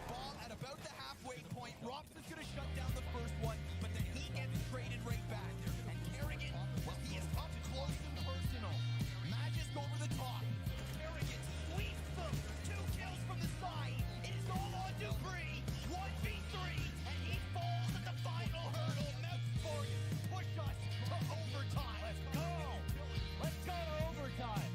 Bomb at about the halfway point. Rops is gonna shut down the first one, but then he gets traded right back. And Kerrigan, well, he is up close and personal. Magisk over the top. Kerrigan sweeps them. 2 kills from the side. It is all on Dupree. 1v3, and he falls at the final hurdle. MOUZ Sports push us to overtime. Let's go. Let's go to overtime.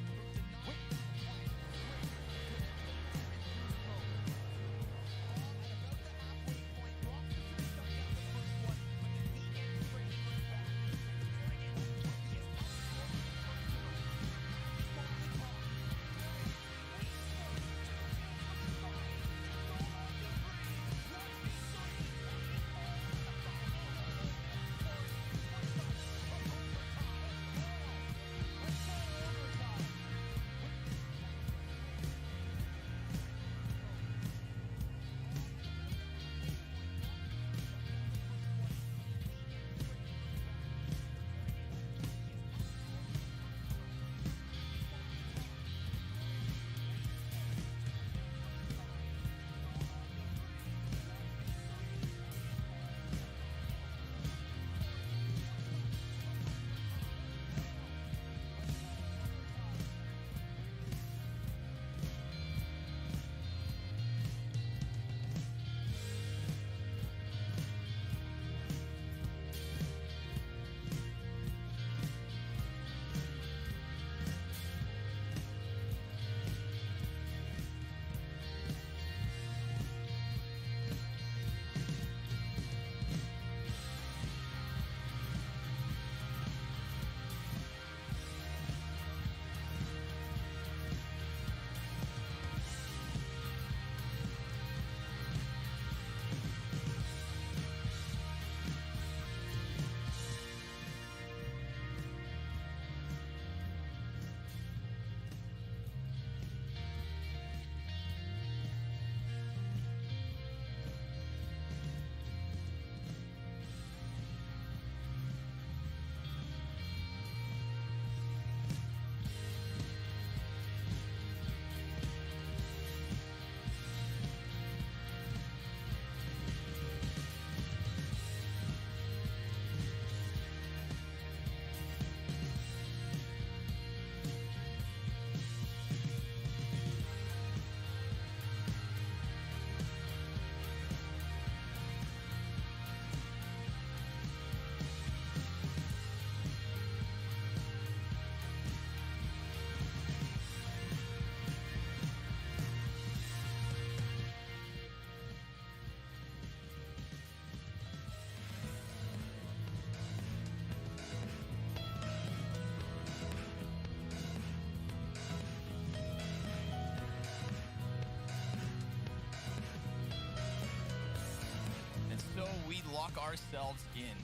we lock ourselves in.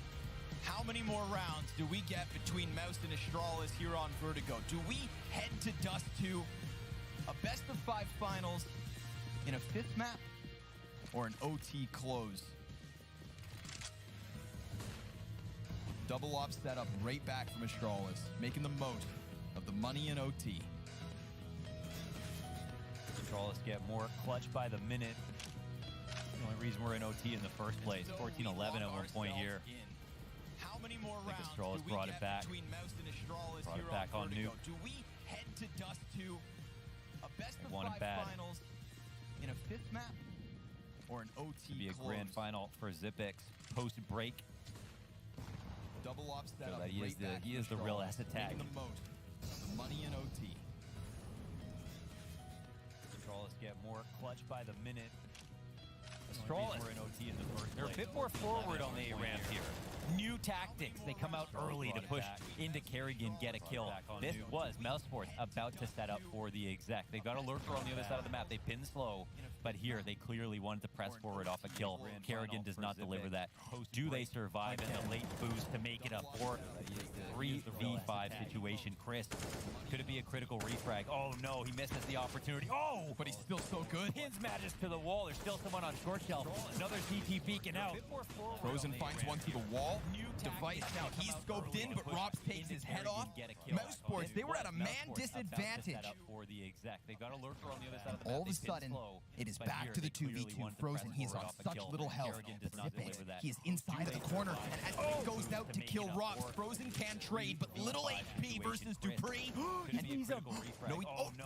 How many more rounds do we get between MOUZ and Astralis here on Vertigo? Do we head to Dust 2? A best-of-5 finals in a 5th map or an OT close? Double op setup right back from Astralis, making the most of the money in OT. Astralis get more clutch by the minute. The only reason we're in OT in the first place. 14-11 at one point here. How many more rounds Astralis brought it back. between MOUZ and Astralis Brought it here back on Vertigo? Nuke. Do we head to Dust 2? A best of won it 5 bad. finals in a 5th map or an OT To be a close? grand final for Zipex post-break. Double op So setup that he is right back the from real Astralis, asset tag. making the most of the money in OT. Astralis get more clutch by the minute. Astralis, we're in OT in the first they're a bit more forward on the A-ramp here. New tactics. They come out early to push into Kerrigan, get a kill. This was MOUZ Sports about to set up for the exec. They got a lurker on the other side of the map. They pinned slow, but here they clearly wanted to press forward off a kill. Kerrigan does not deliver that. Do they survive in the late boost to make it a 3v5 situation? Chris, could it be a critical refrag? Oh no, he misses the opportunity. Oh, but he's still so good. Pins Magus to the wall. There's still someone on short shelf. Another CT beacon out. Frozen finds one through the wall. Device now, he's scoped in, but Robs takes his head off. MOUZ Sports, they were at a man disadvantage. All of a sudden, it is back to the 2v2. Frozen, he is on such little health. But Zipex, he is inside of the corner, and as he goes out to kill Robs, Frozen can trade, but little HP versus Dupree. And he's a... No,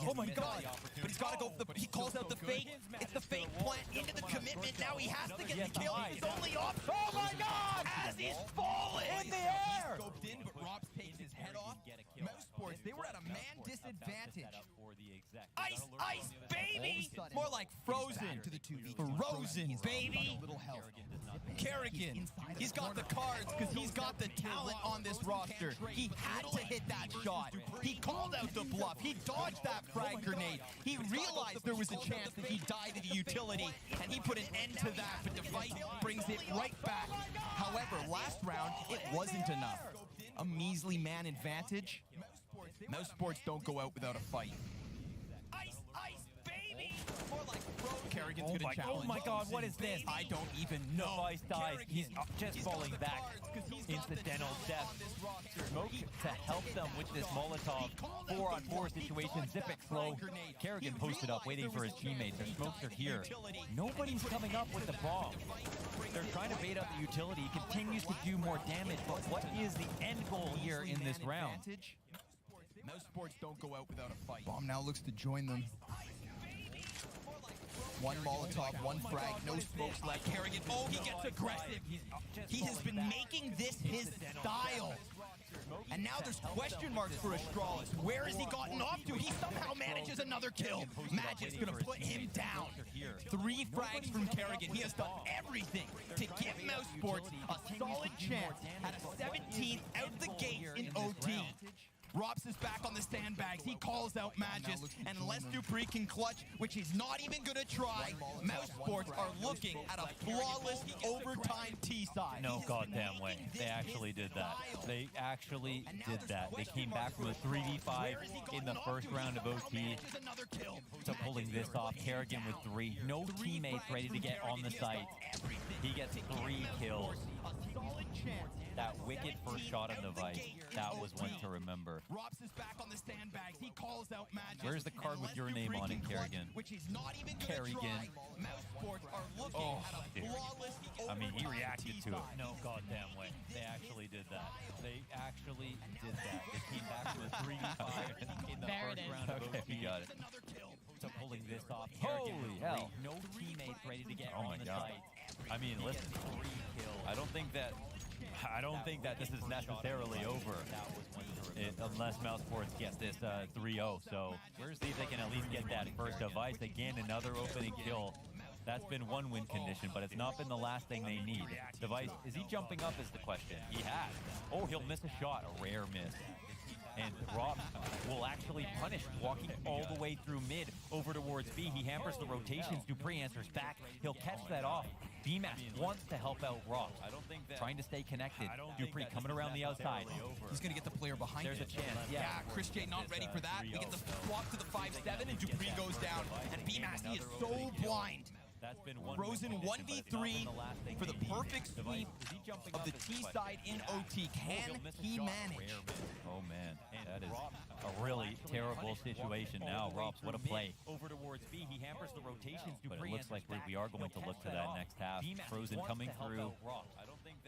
oh my god! But he's got to go for the... He calls out the fake. It's the fake plant into the commitment. Now he has to get the kill. He's only option. Oh my god! As he's falling in the air! He's scoped in, but Robs takes his head off. MOUZ Sports, they were at a man disadvantage. Ice, ice, baby! More like Frozen to the 2v2. Frozen, baby! Little health. Kerrigan, he's got the cards because he's got the talent on this roster. He had to hit that shot. He called out the bluff. He dodged that frag grenade. He realized there was a chance that he died to the utility, and he put an end to that, but Device brings it right back. However, last round, it wasn't enough. A measly man advantage. MOUZ Sports don't go out without a fight. Ice, ice, baby! More like Kerrigan's gonna challenge. Oh my god, what is this? I don't even know. Device dies. He's just falling back. Incidental death. Smoke to help them with this Molotov 4-on-4 situation. Zipex slow. Kerrigan posted up, waiting for his teammates. Their smokes are here. Nobody's coming up with the bomb. They're trying to bait out the utility. He continues to do more damage, but what is the end goal here in this round? MOUZ Sports don't go out without a fight. Bomb now looks to join them. One Molotov, one frag, no smokes left. Kerrigan, oh, he gets aggressive. He has been making this his style. And now there's question marks for Astralis. Where has he gotten off to? He somehow manages another kill. Magic's gonna put him down. 3 frags from Kerrigan. He has done everything to give MOUZ Sports a solid chance at a 17th out the gate in OT. Robs is back on the sandbags. He calls out Magus, and unless Dupree can clutch, which he's not even gonna try, MOUZ Sports are looking at a flawless overtime T-side. No goddamn way. They actually did that. They actually did that. They came back from a 3v5 in the first round of OT to pulling this off. Kerrigan with 3. No teammates ready to get on the site. He gets 3 kills. That wicked first shot on Device, that was one to remember. Robs is back on the sandbags. He calls out Magus. Where's the card with your name on it, Kerrigan? Kerrigan. Oh, dude. I mean, he reacted to it. No goddamn way. They actually did that. They actually did that. They came back to a 3v5 in the first round of OT. You got it. To pulling this off. Holy hell. No teammates ready to get on the site. I mean, listen, 3 kills. I don't think that this is necessarily over unless MOUZ Sports gets this 3-0. So we'll see if they can at least get that first Device. Again, another opening kill. That's been one win condition, but it's not been the last thing they need. Device, is he jumping up is the question. He has. Oh, he'll miss a shot. A rare miss. And Rob will actually punish, walking all the way through mid over towards B. He hampers the rotations. Dupree answers back. He'll catch that off. BMAS wants to help out Rob, trying to stay connected. Dupree coming around the outside. He's going to get the player behind him. There's a chance, Yeah, Chris J not ready for that. We get the swap to the 5-7, and Dupree goes down. And BMAS, he is so blind. That's been one Frozen 1v3 for the perfect sweep of the T side in OT. Can he manage? Oh man, that is a really terrible situation now. Robs, what a play. Over towards B, he hampers the rotations. But it looks like we are going to look to that next half. Frozen coming through,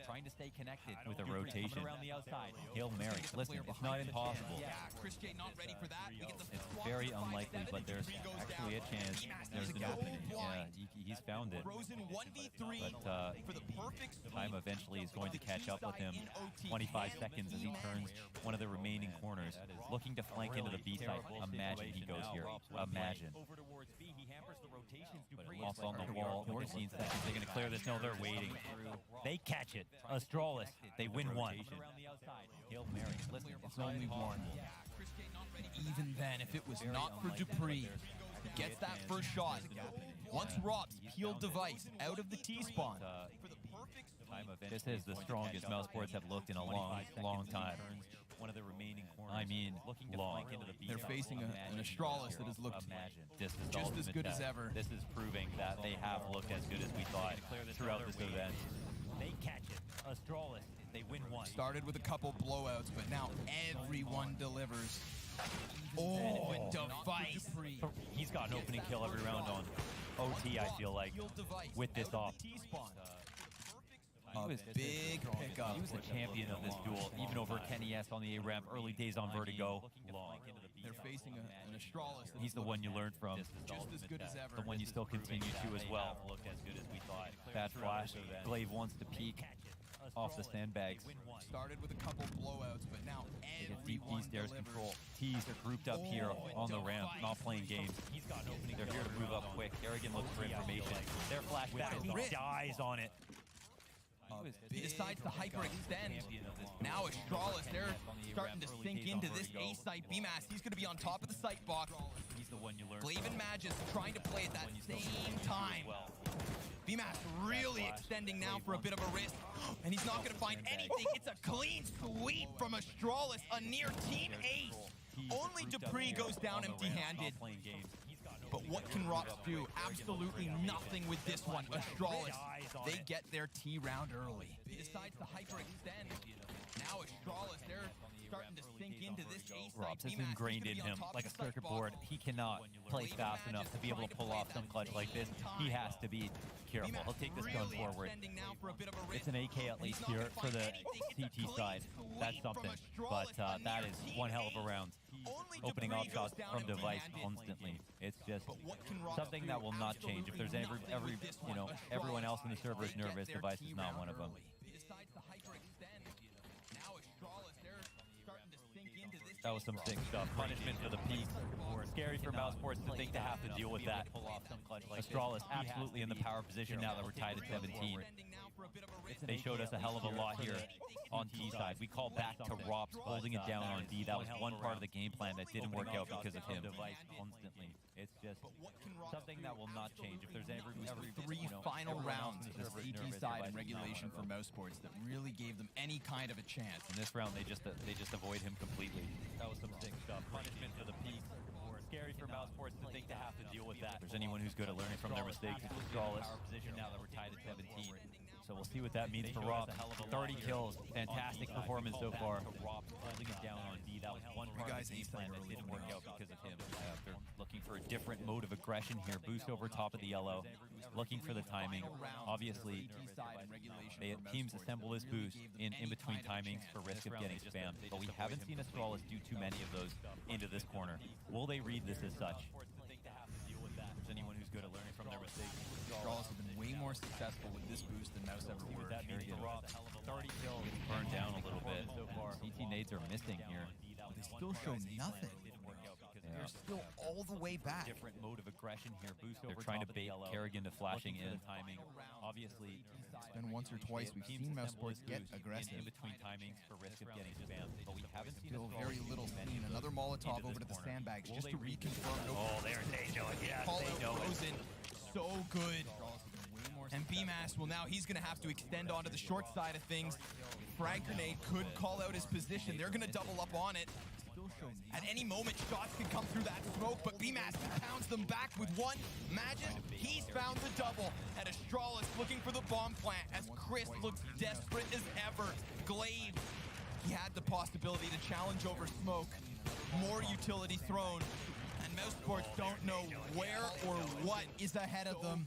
trying to stay connected with a rotation. around the outside. Hail Mary. Listen, it's not impossible. Yeah, Chris J not ready for that. We get the It's very unlikely, but there's actually a chance there's an opening. Yeah, he's found it. Frozen 1v3 But for the perfect time eventually is going to catch up with him. 25 seconds as he turns one of the remaining corners, looking to flank into the B side. Imagine he goes here. Imagine. over towards B, he hampers the rotations. Off on the wall, 14 seconds. They're going to clear this. No, they're waiting. They catch it. Astralis. They win one. Hail Mary. Listen, It's only one. Even then, if it was not for Dupree, he gets that first shot. Once Rops peeled device out of the T-spawn. This is the strongest mouse boards have looked in a long time. One of the remaining corners. I mean, long. They're facing an Astralis that has looked This is the just as ultimate good as test. ever. This is proving that they have looked as good as we thought throughout this event. They catch it. Astralis, they win one. Started with a couple blowouts, but now everyone delivers. Oh, device. He's got an opening kill every round on OT, I feel like, with this off. A big pickup. He was the champion of this duel, even over Kenny S on the A-ramp, early days on Vertigo. They're facing an Astralis. He's the one you learned from. Just as good as ever. The one you still continue to as well. Bad flash. Glaive wants to peek off the sandbags. Started with a couple blowouts, but now They get deep D everyone stairs delivers. control. T's are grouped up here on the ramp, not playing games. They're here to move up quick. Kerrigan looks for information. Their flashback, he dies on it. He decides to hyperextend. Now Astralis, they're starting to sink into this A site. BMAS, he's going to be on top of the sight box. He's the one you learned. Glaive and Magus trying to play at that same time. BMAS really extending now for a bit of a risk, and he's not going to find anything. It's a clean sweep from Astralis, a near team ace. Only Dupree goes down empty-handed. But what can Rops do? Absolutely nothing with this one. Astralis, they get their T round early. He decides to hyperextend. Now Astralis, they're starting to sink into this ace. Rops is ingrained in him like a circuit board. He cannot play fast enough to be able to pull off some clutch like this. He has to be careful. He'll take this gun forward. It's an AK at least here for the CT side. That's something. But that is one hell of a round. Opening off shots from device constantly. It's just something that will not change. If there's everyone else in the server is nervous, device is not one of them. That was some sick stuff. Punishment for the peak. Scary for mouse sports to think to have to deal with that. Astralis absolutely in the power position now that we're tied at 17. They showed us a hell of a lot here on T side. We call back to Rops holding it down on D. That was one part of the game plan that didn't work out because of him. Constantly. It's just something that will not change. If there's three final rounds of the CT side in regulation for mouse sports that really gave them any kind of a chance. In this round, they just avoid him completely. That was some sick stuff. Punishment for the peak. Scary for mouse sports to think to have to deal with that. If there's anyone who's good at learning from their mistakes, it's Astralis. Position now that we're tied at 17. So we'll see what that means for Rops. 30 kills. Fantastic performance so far. Holding it down on D. That was one part of the game plan that didn't work out because of him. They're looking for a different mode of aggression here. Boost over top of the yellow. Looking for the timing. Obviously, teams assemble this boost in between timings for risk of getting spammed. But we haven't seen Astralis do too many of those into this corner. Will they read this as such? If there's anyone who's good at learning from their mistakes. Astralis have been way more successful with this boost than mouse ever were. 30 kills. Burned down a little bit so far. CT nades are missing here. But they still show nothing. They're still all the way back. Different mode of aggression here. Boost They're trying to bait Kerrigan to flashing in. Timing. Obviously, it's been once or twice we've seen mouse sports get aggressive. In between timings for risk of getting spammed. But we haven't seen Still very little seen. Another Molotov over to the sandbags just to reconfirm. Oh, there they know it. Yeah, Call they out know it. Frozen. So good. And BMAS will now, he's going to have to extend onto the short side of things. Frag Grenade could call out his position. They're going to double up on it. At any moment, shots can come through that smoke, but BMAS pounds them back with one. Magic, he's found the double. And Astralis looking for the bomb plant as Chris looks desperate as ever. Glaive, he had the possibility to challenge over smoke. More utility thrown. And MOUZ Sports don't know where or what is ahead of them.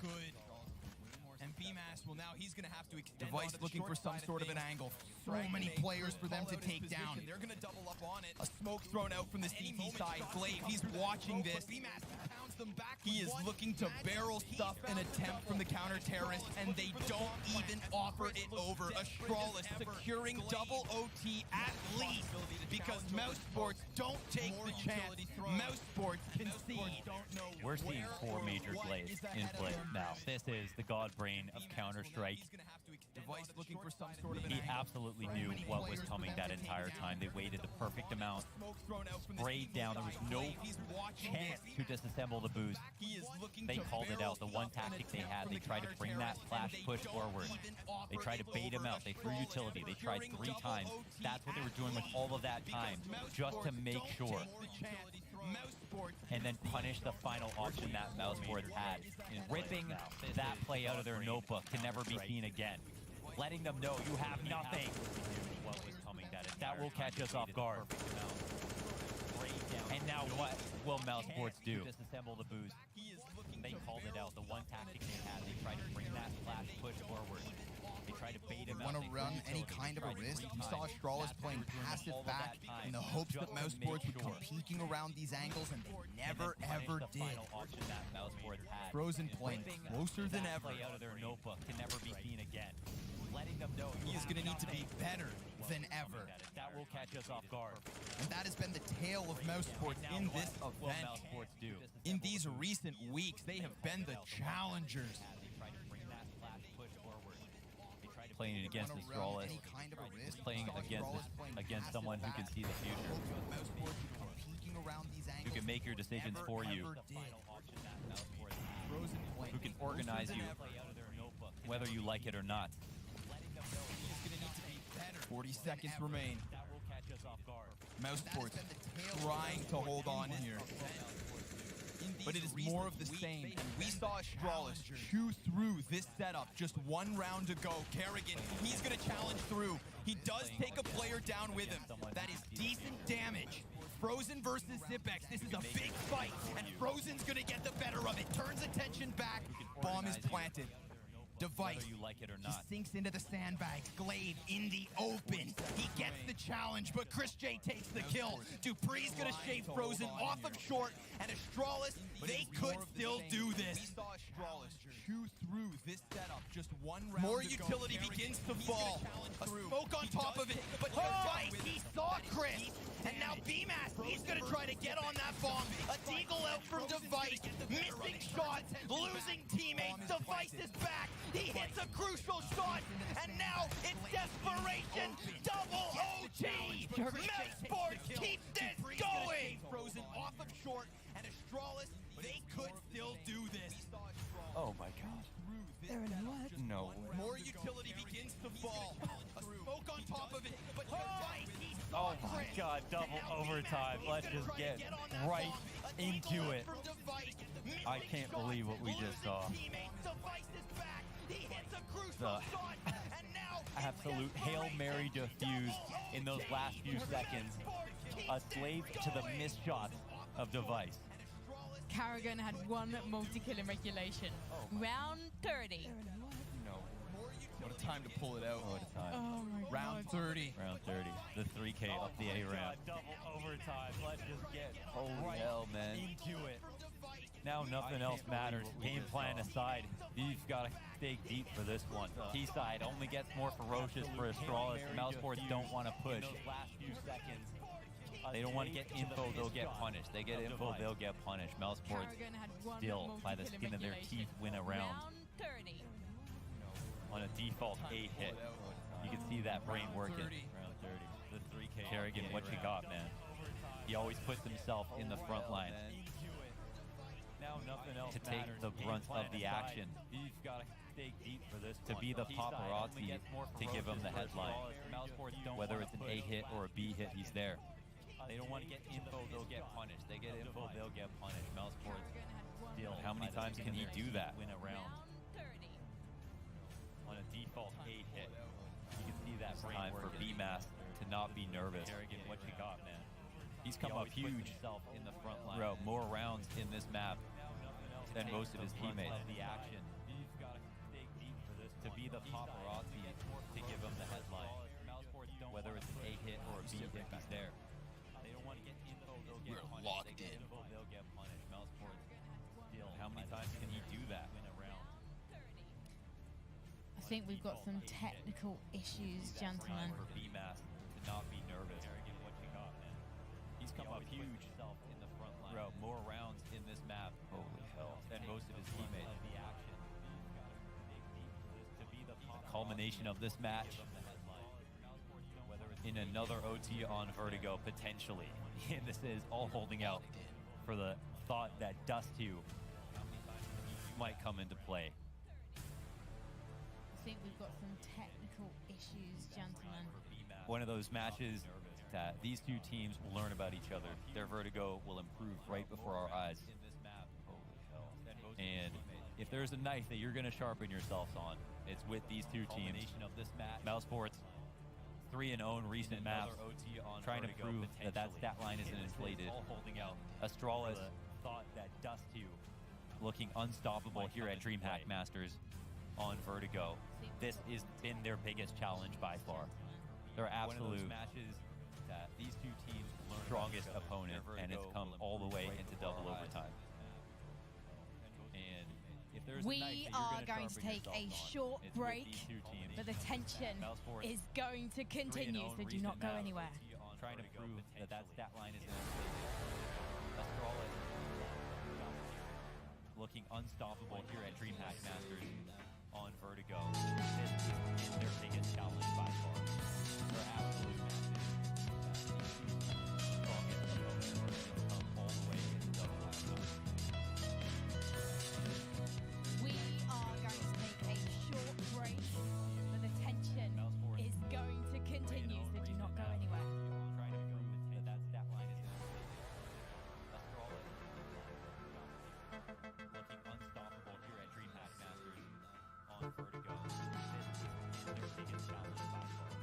And BMAS will now, he's going to have to extend. Device looking for some sort of an angle. So many players for them to take down. They're going to double up on it. A smoke thrown out from the CT side. Glaive, he's watching this. BMAS pounds them back. He is looking to barrel stuff an attempt from the counter-terrorists, and they don't even offer it over. Astralis securing double OT at least, because MOUZ Sports don't take the chance. MOUZ Sports concede. We're seeing 4 major glaives in play now. This is the god brain of Counter-Strike. Device looking for some sort of an He angle. absolutely knew what was coming that entire time. They waited the perfect amount, sprayed down. There was no chance to disassemble the boost. They called it out. The one tactic they had, they tried to bring that flash push forward. They tried to bait him out. They threw utility. They tried 3 times. That's what they were doing with all of that time, just to make sure. And then punish the final option that MOUZ Sports had. Ripping that play out of their notebook to never be seen again. Letting them know you have nothing. What was coming that will catch us off guard. And now what will MOUZ Sports do? Disassemble the boost. They called it out. The one tactic they had, they tried to bring that flash push forward. They tried to bait him out. Want to run any kind of a risk? You saw Astralis playing passive back in the hopes that MOUZ Sports would come peeking around these angles, and they never ever did. Frozen playing closer than ever. Play out of their notebook to never be seen again. Letting them know He is going to need to be better than ever. That will catch us off guard. And that has been the tale of MOUZ Sports in this event. In these recent weeks, they have been the challengers. Playing it against Astralis, playing against someone who can see the future, who can make your decisions for you, who can organize you, whether you like it or not. 40 seconds remain. MOUZ Sports trying to hold on in here. But it is more of the same, and we saw Astralis chew through this setup. Just 1 round to go. Kerrigan, he's going to challenge through. He does take a player down with him. That is decent damage. Frozen versus Zipex. This is a big fight, and Frozen's going to get the better of it. Turns attention back. Bomb is planted. Device. Whether you like it or not. He sinks into the sandbags. Glaive in the open. He gets the challenge, but Chris J takes the kill. Dupree's gonna shave Frozen off of short, and Astralis, they could still do this. We saw Astralis chew through this setup. Just 1 round. More utility begins to fall. A smoke on top of it, but Device, he saw Chris. And now BMAS, he's gonna try to get on that bomb. A deagle out from Device. Missing shots, losing teammates. Device is back. He hits a crucial shot, and now it's desperation. Double OT. MOUZ Sports keep this going. Frozen off of short, and Astralis, they could still do this. Oh my god. They're in what? No. More utility begins to fall. A smoke on top of it, but Device, he saw Oh my god, double overtime. Let's just get right into it. I can't believe what we just saw. The absolute Hail Mary diffuse in those last few seconds. A slave to the missed shots of Device. Kerrigan had 1 multi-kill in regulation. Round 30. No. What a time to pull it out. What a time. Oh my god. Round 30. Round 30. The 3K up the A ramp. Double overtime. Let's just get holy hell, man. Into it. Now nothing else matters. Game plan aside, you've got to dig deep for this one. T-side only gets more ferocious for Astralis. MOUZ Sports don't want to push. Last few seconds. They don't want to get info, they'll get punished. They get info, they'll get punished. MOUZ Sports still, by the skin of their teeth, win a round. Round 30. On a default A hit. You can see that brain working. Round 30. Kerrigan, what you got, man? He always puts himself in the front line to take the brunt of the action, to be the paparazzi, to give him the headline. Whether it's an A hit or a B hit, he's there. They don't want to get info, they'll get punished. They get info, they'll get punished. Mousesports, how many times can he do that? Win a round on a default 8 hit. You can see that time for BMAS to not be nervous. Kerrigan, what you got, man? He's come up huge throughout more rounds in this map than most of his teammates. To be the paparazzi, to give him the headline. Whether it's an A hit or a B hit, he's there. They don't want to get info, they'll get punished. We're locked in. They'll get punished. Mousesports, how many times can he do that? I think we've got some technical issues, gentlemen. For BMAS to not be nervous. Kerrigan, what you got, man? He's come up huge throughout more rounds in this map than most of his teammates. The culmination of this match in another OT on Vertigo, potentially. And this is all holding out for the thought that Dust 2 might come into play. I think we've got some technical issues, gentlemen. One of those matches that these two teams will learn about each other. Their Vertigo will improve right before our eyes. And if there's a knife that you're going to sharpen yourselves on, it's with these two teams. Mousesports, 3-0 in recent maps, trying to prove that that stat line isn't inflated. Astralis, thought that Dust 2 looking unstoppable here at DreamHack Masters on Vertigo. This has been their biggest challenge by far. Their absolute these two teams strongest opponent, and it's come all the way into double overtime. And if there's We are going to take a short break, but the tension is going to continue, so do not go anywhere. Trying to prove that that stat line isn't inflated. Astralis looking unstoppable here at DreamHack Masters on Vertigo. This is their biggest challenge by far. Their absolute strongest opponent come all the way into double overtime. We are going to take a short break, but the tension is going to continue, so do not go anywhere. Trying to prove that that stat line isn't inflated. Astralis looking unstoppable here at DreamHack Masters on Vertigo. This is their biggest challenge by far.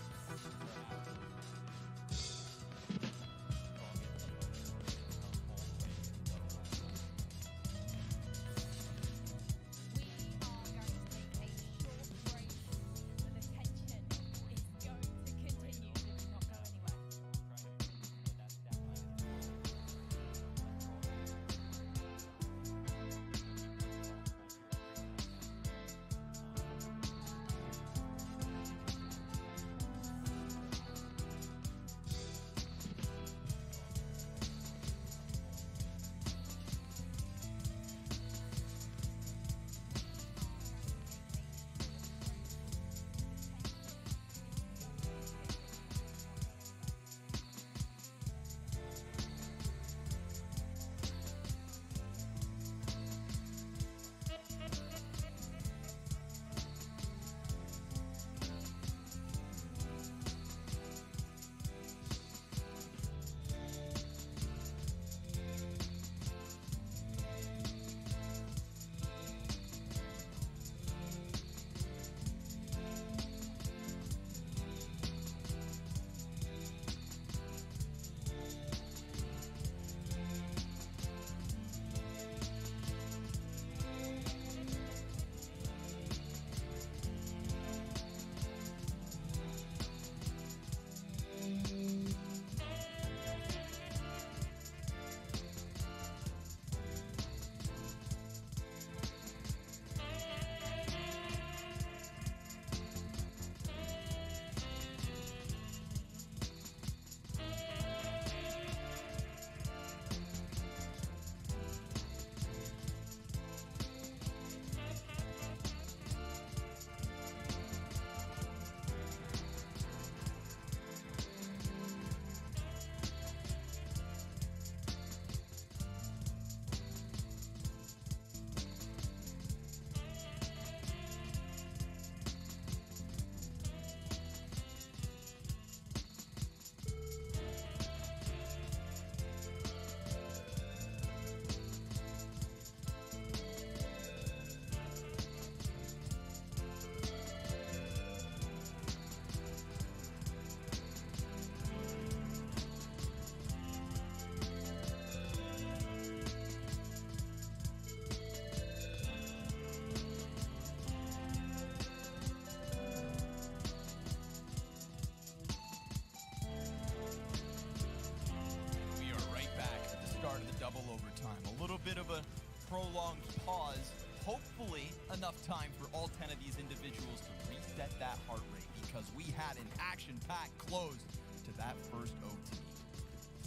prolonged pause. Hopefully enough time for all 10 of these individuals to reset that heart rate, because we had an action-packed close to that first OT.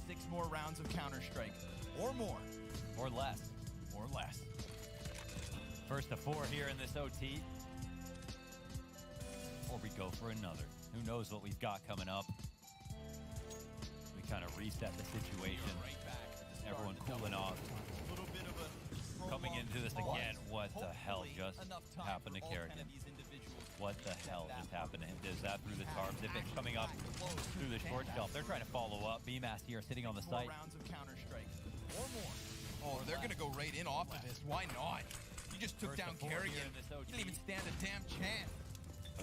6 more rounds of Counter-Strike, or more. Or less. Or less. First to 4 here in this OT. Or we go for another. Who knows what we've got coming up. We kind of reset the situation. Everyone cooling off. Coming into this again. What the hell just happened to Kerrigan? What the hell just happened to him? Is that through the tarp? Zipix coming up through the short shelf. They're trying to follow up. BMAS here sitting on the site. Rounds of Counter-Strike, or more. Oh, they're gonna go right in off of this. Why not? He just took down Kerrigan. He didn't even stand a damn chance.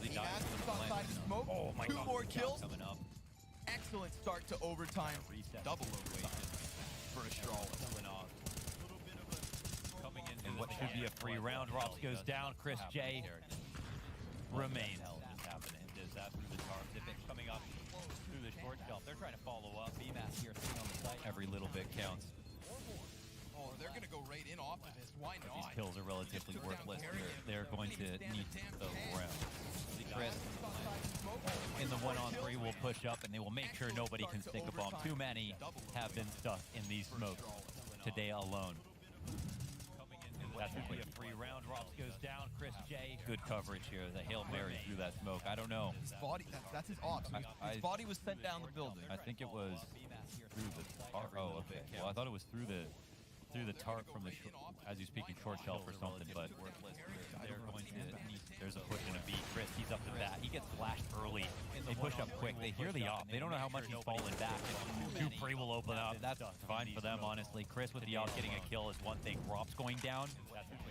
BMAS is outside of smoke. Oh my 2 God. more kills. Coming up. Excellent start to overtime. Double overtime for Astralis. And what should be a free round. Rops goes down. Chris J remains. Just happened to him. Does that through the tarp. Zipix coming up through the short shelf. They're trying to follow up. BMAS here sitting on the site. Every little bit counts. Oh, they're gonna go right in off of this. Why not? These kills are relatively worthless. They're going to need the round. Chris in the 1-on-3 will push up, and they will make sure nobody can stick a bomb. Too many have been stuck in these smokes today alone. That should be a free round. Rops goes down. Chris J. Good coverage here. The Hail Mary through that smoke. I don't know. His body, that's his ops. His body was sent down the building. I think it was through the tarp. Oh, okay. Well, I thought it was through the tarp from the, as you speaking, short shelf or something, but they're going to need, there's a push and a B. Chris, he's up to bat. He gets flashed early. They push up quick. They hear the op. They don't know how much he's falling back. Two free will open up. That's fine for them, honestly. Chris with the op getting a kill is one thing. Rops going down,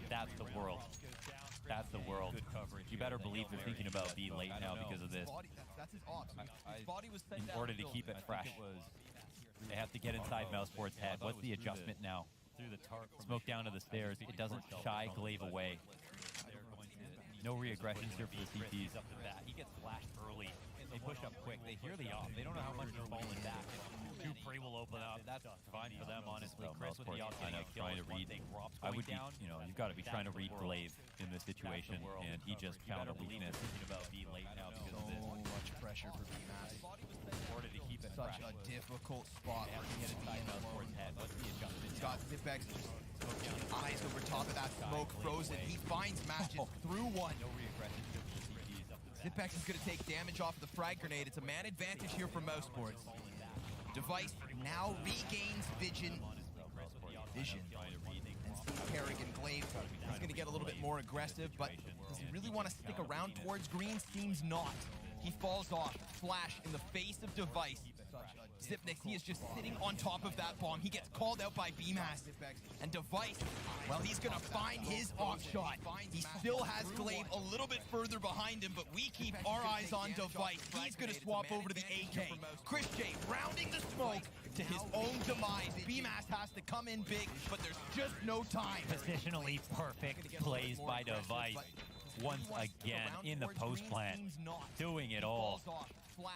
that's the world. That's the world. You better believe they're thinking about B late now because of this. That's his ops. His body was sent In down order the to keep it building. fresh, they have to get inside Mousesport's head. What's the adjustment now? Smoke down to the stairs. It doesn't shy Glaive away. No re-aggressions here for the CTs. He gets flashed early. They push up quick. They hear the op. They don't know how much they're falling back. Two free will open up. That's fine for them, honestly. Chris with the op getting a kill. Trying to read. I would be, you've got to be trying to read Glaive in this situation, and he just found a weakness. Thinking about B late now because of this. So much pressure for BMAS. In order to keep it Such fresh. a difficult spot They have to get inside Mousesport's head. What's the adjustment? He's got Zipx eyes over top of that smoke, frozen. He finds matches through one. No re-aggressions here for the CTs. Zipex is going to take damage off the frag grenade. It's a man advantage here for MOUZ. Device now regains vision. And see Kerrigan Glaive. He's going to get a little bit more aggressive, but does he really want to stick around towards green? Seems not. He falls off. Flash in the face of Device. Zipnix, he is just sitting on top of that bomb. He gets called out by BMAS. And Device, well, he's going to find his off shot. He still has Glaive a little bit further behind him, but we keep our eyes on Device. He's going to swap over to the AK. Chris J rounding the smoke to his own demise. BMAS has to come in big, but there's just no time. Positionally perfect plays by Device. Once again in the post plant, doing it all.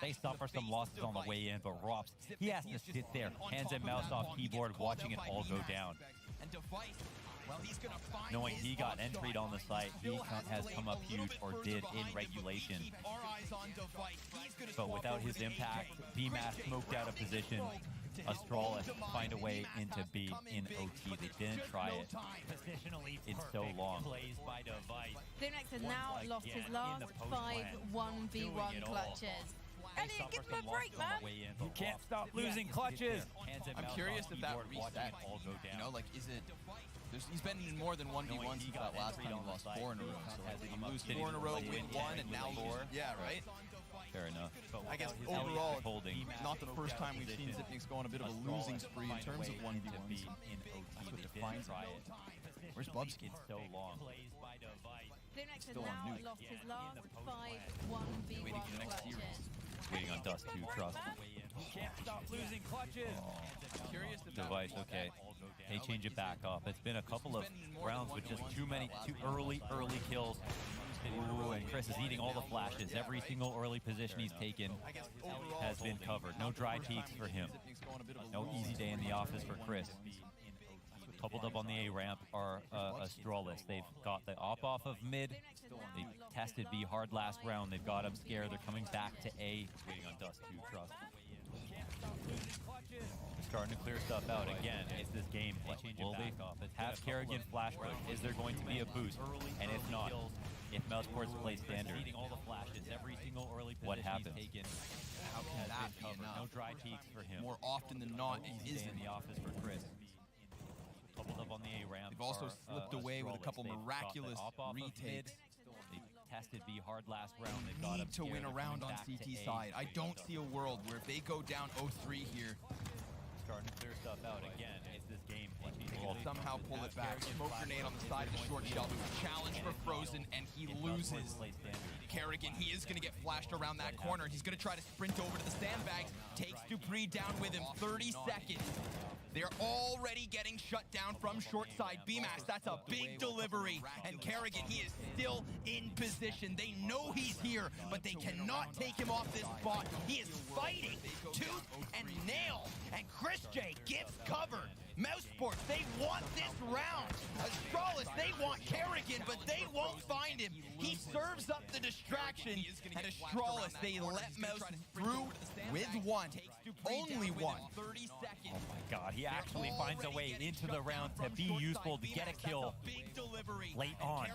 They suffer some losses on the way in, but Rops, he has to sit there, hands and mouse off keyboard, watching it all go down. Knowing he got entried on the site, he has come up huge, or did in regulation. But without his impact, BMAS smoked out of position. Astralis find a way into B in OT. They didn't try it in so long. Zipnex has now lost his last 5 1v1 clutches. And it gives him a break, man. You can't stop losing clutches. I'm curious if that reset. You know, like, is it... he's been in more than 1v1 since that last time he lost 4 in a row. So like, did he lose 4 in a row, win 1, and now lose? Yeah, right? Fair enough. I guess overall, not the first time we've seen Zipnix go on a bit of a losing spree in terms of 1v1s. That's what defines it. Where's Bubsky? So long. Zipnex has Still on now nuke. lost his last 5 1v1 clutches. Waiting on Dust to trust. Can't stop losing clutches. Curious if Device, okay. They change it back up. It's been a couple of rounds with just too early kills. Ooh, and Chris is eating all the flashes. Every single early position he's taken has been covered. No dry peaks for him. No easy day in the office for Chris. Coupled up on the A ramp are Astralis. They've got the op off of mid. They tested B hard last round. They've got him scared. They're coming back to A. Waiting on Dust to trust. Starting to clear stuff out again. It's this game. Will they have Kerrigan flash push? Is there going to be a boost? And if not, if MOUZ Sports play standard, what happens? How can that be enough? No dry peaks for him. More often than not, it He's isn't. in the office for Chris. Coupled up on the A ramp. They've also slipped away with a couple miraculous retakes. They tested B hard last round. They've got Need to win a round on CT side. I don't see a world where if they go down 0-3 here, starting to clear stuff out again. It's this game. they can somehow pull it back. Smoke grenade on the side of the short shelf. Challenge for Frozen, and he loses. Kerrigan, he is going to get flashed around that corner. He's going to try to sprint over to the sandbags. Takes Dupree down with him. 30 seconds. They're already getting shut down from short side. BMAS, that's a big delivery. And Kerrigan, he is still in position. They know he's here, but they cannot take him off this spot. He is fighting tooth and nail. And Chris J gives cover. MOUZ Sports, they want this round. Astralis, they want Kerrigan, but they won't find him. He serves up the distraction. And Astralis, they let MOUZ through with one. Only one. 30 seconds. Oh my god, he actually finds a way into the round to be useful, to get a kill late on.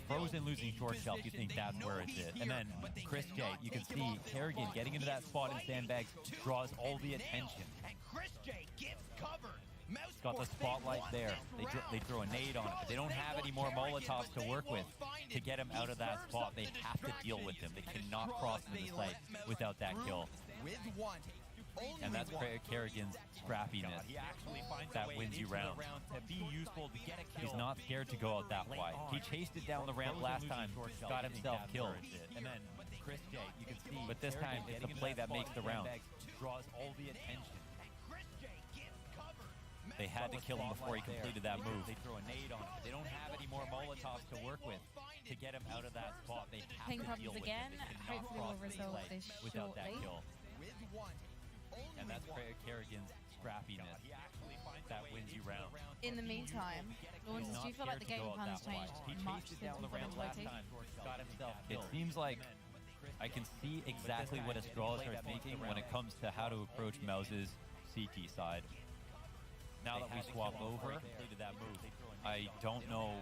Frozen losing short shelf, you think that's where it's at. And then Chris J, you can see Kerrigan getting into that spot in sandbags draws all the attention. And Chris J gives cover. Got the spotlight there. They throw a nade on it, but they don't have any more Molotovs to work with to get him out of that spot. They have to deal with him. They cannot cross into the site without that kill. And that's Kerrigan's scrappiness that wins you rounds. He's not scared to go out that wide. He chased it down the ramp last time, got himself killed. And then Chris J, you can see, but this time it's the play that makes the round. Draws all the attention. They had to kill him before he completed that move. They throw a nade on it. They don't have any more Molotovs to work with to get him out of that spot. They have Ping to problems deal with again. him. They cannot Hopefully we'll cross the resolve site this without that shortly. kill. And that's Kerrigan's scrappiness that wins you rounds. In the meantime, Lawrence, do you feel like the game plan's changed much since we've been in rotation? It seems like I can see exactly what Astralis are thinking when it comes to how to approach MOUZ's CT side. Now that we swap over, I don't know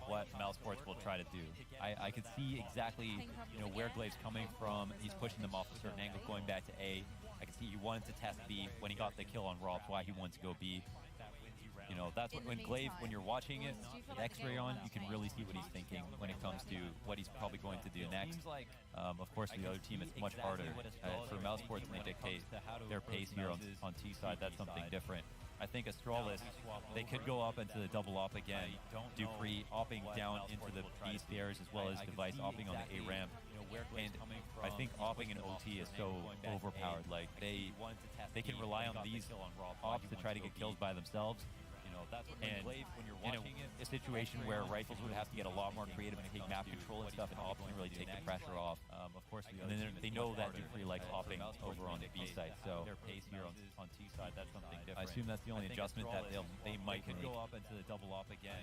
what MOUZ Sports will try to do. I can see exactly, where Glave's coming from. He's pushing them off a certain angle, going back to A. I can see he wanted to test B when he got the kill on Robs, why he wanted to go B. That's when Glaive, when you're watching it with X-ray on, you can really see what he's thinking when it comes to what he's probably going to do next. Of course, for the other team, it's much harder. For MOUZ Sports, they dictate their pace here on T side. That's something different. I think Astralis, they could go up into the double op again. Dupree opping down into the B stairs as well as Device opping on the A ramp. And I think opping in OT is so overpowered. Like they can rely on these ops to try to get kills by themselves. And in a situation where rifles would have to get a lot more creative and take map control and stuff, and ops can really take the pressure off. Of course, and then they know that Dupree likes opping over on the B side, so their pace here on T side, that's something different. I assume that's the only adjustment that they might make. Go up into the double op again.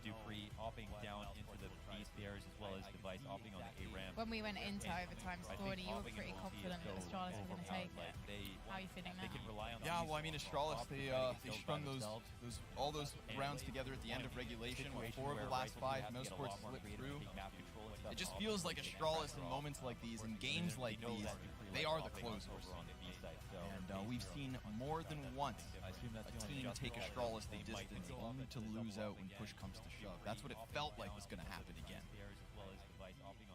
Dupree opping down into the B stairs as well as Device opping on the A ramp. When we went into overtime scoring, you were pretty confident that Astralis were going to take it. How are you feeling now? Yeah, well, I mean, Astralis, they strung all those rounds together at the end of regulation with 4 of the last 5 MOUZ Sports slipped through. It just feels like Astralis in moments like these, in games like these, they are the closers. And we've seen more than once a team take Astralis the distance only to lose out when push comes to shove. That's what it felt like was going to happen again. But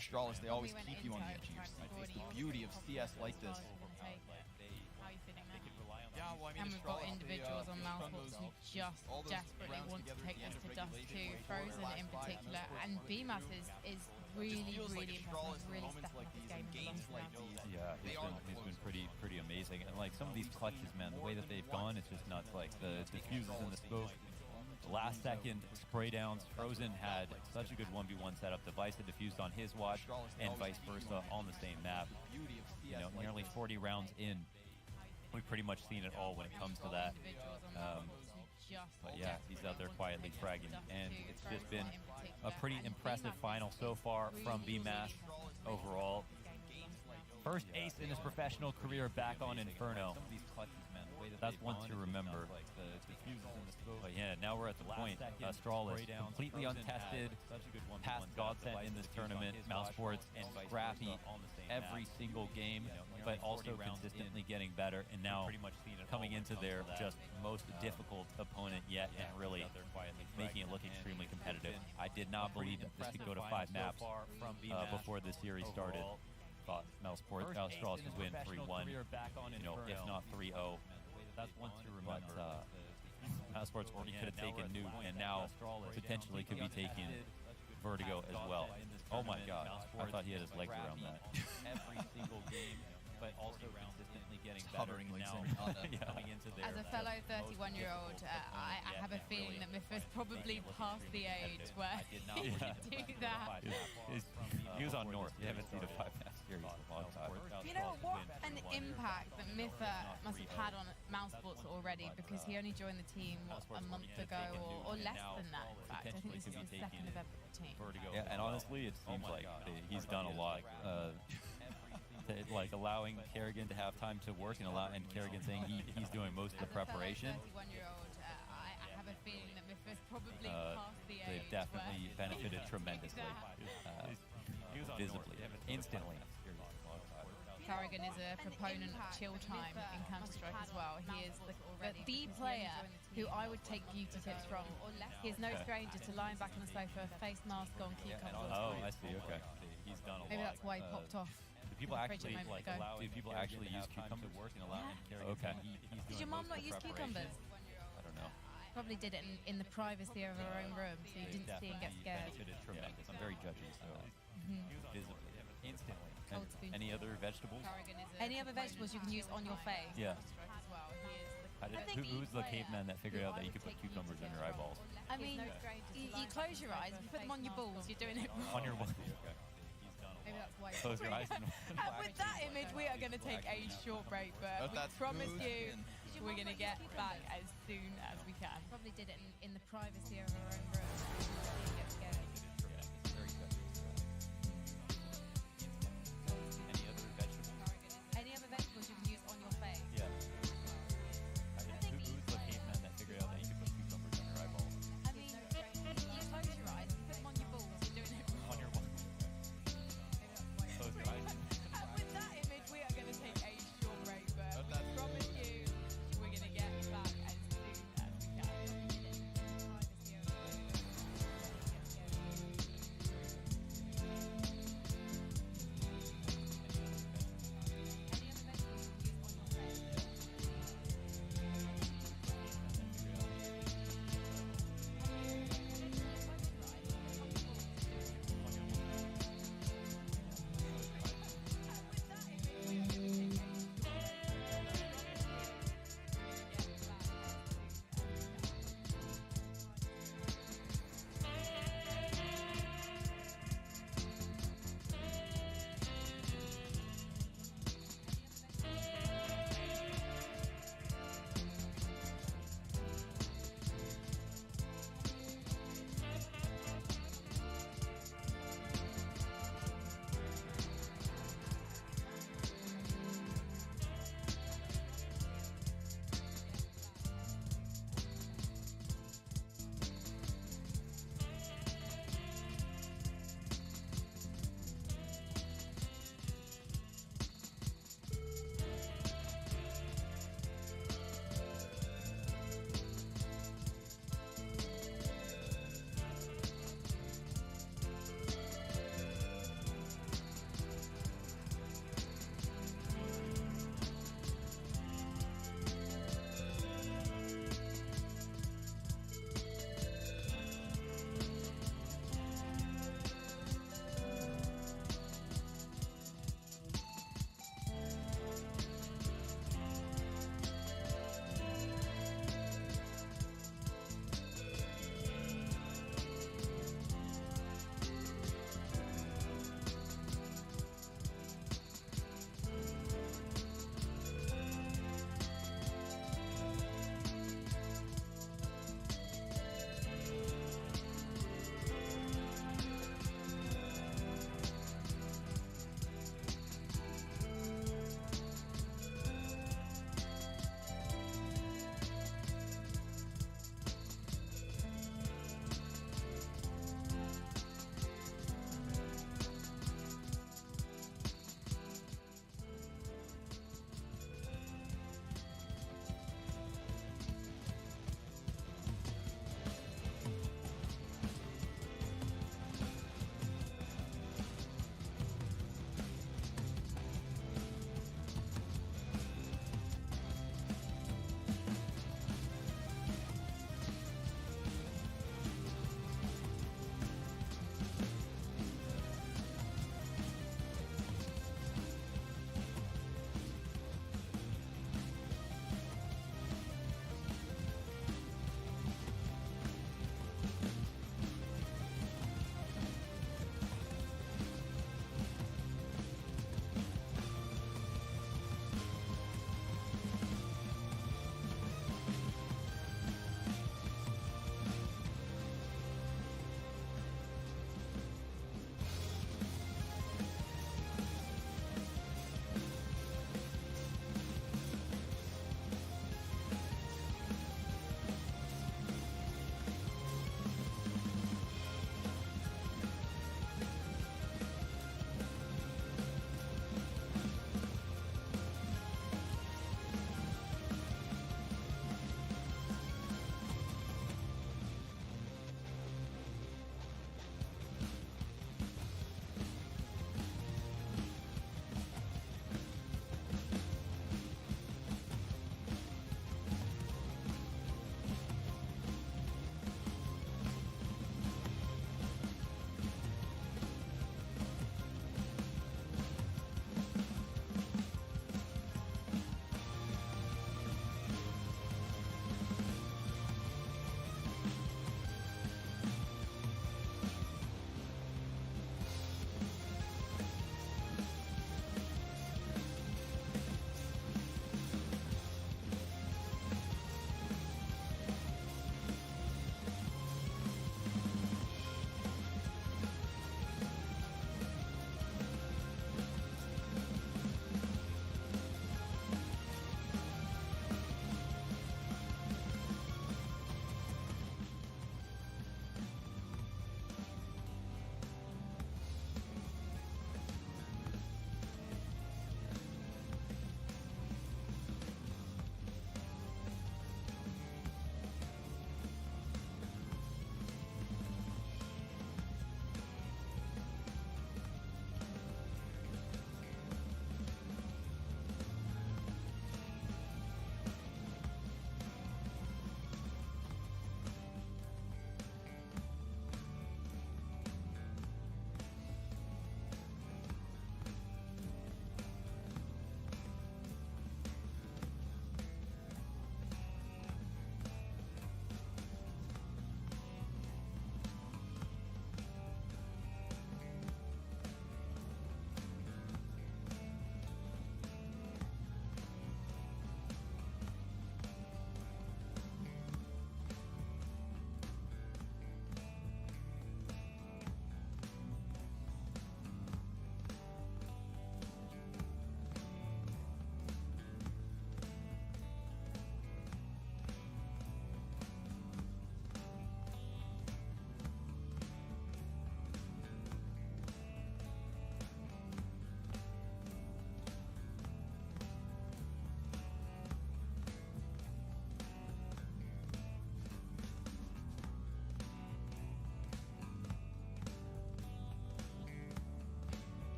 Astralis, they always keep you on the edge of your seat. It's the beauty of CS like this. How are you feeling now? Yeah, well, I mean, And we've got individuals on MOUZ Sports who just desperately want to take this to Dust 2, Frozen in particular, and BMAS is really, really impressive, really stepping up his game in the last round. Yeah, he's been pretty amazing. And like some of these clutches, man, the way that they've gone, it's just nuts. Like the diffuses in the scope, last second spray downs. Frozen had such a good 1v1 setup. Device had diffused on his watch and vice versa on the same map. Nearly 40 rounds in. We've pretty much seen it all when it comes to that. just But yeah, he's out there quietly fragging, and it's just been a pretty impressive final so far from BMAS overall. First ace in his professional career back on Inferno. That's one to remember. But yeah, now we're at the point. Astralis, completely untested, past Godsend in this tournament. MOUZ Sports and scrappy every single game, but also consistently getting better. And now coming into their just most difficult opponent yet, and really making it look extremely competitive. I did not believe that this could go to 5 maps before the series started. Thought MOUZ Sports, Astralis could win 3-1, you know, if not 3-0. That's one to remember. But MOUZ Sports already could have taken Nuke, and now potentially could be taking Vertigo as well. Oh my God, I thought he had his legs around that. Every single game, but also consistently getting better now. Coming into their As a fellow 31-year-old, I have a feeling that Mythos probably past the age where he could do that. He was on North. You haven't seen a 5-match series in a long time. You know what an impact that Mytha must have had on MOUZ Sports already, because he only joined the team a month ago or less than that. In fact, I think this is his second event with the team. Yeah, and honestly, it seems like he's done a lot. Like allowing Kerrigan to have time to work, and Kerrigan saying he's doing most of the preparation. 31-year-old, I have a feeling that Mythos probably past the age. They've definitely benefited tremendously, visibly, instantly. Kerrigan is a proponent of chill time in Counter-Strike as well. He is the player who I would take beauty tips from. He is no stranger to lying back on the sofa, face mask on, cucumbers. Oh, I see. Okay, he's done a lot. Maybe that's why he popped off. Do people actually use cucumbers to work and allow him to carry? Okay. Did your mom not use cucumbers? I don't know. Probably did it in the privacy of her own room, so you didn't see and get scared. Tremendous. I'm very judgy, so visibly, instantly. Any other vegetables? Any other vegetables you can use on your face? Yeah. Who's the caveman that figured out that you could put cucumbers in your eyeballs? I mean, you close your eyes, you put them on your balls, you're doing it wrong. On your balls. Maybe that's why. Close your eyes. And with that image, we are going to take a short break, but we promise you we're going to get back as soon as we can. Probably did it in the privacy of our own room. You get scared. Any other vegetables you can use on your face? Yeah. Who's the caveman that figured out that you could put cucumbers on your eyeballs? I mean, you close your eyes, you put them on your balls, you're doing it wrong. On your balls. Close your eyes. And with that image, we are going to take a short break, but we promise you we're going to get back as soon as we can.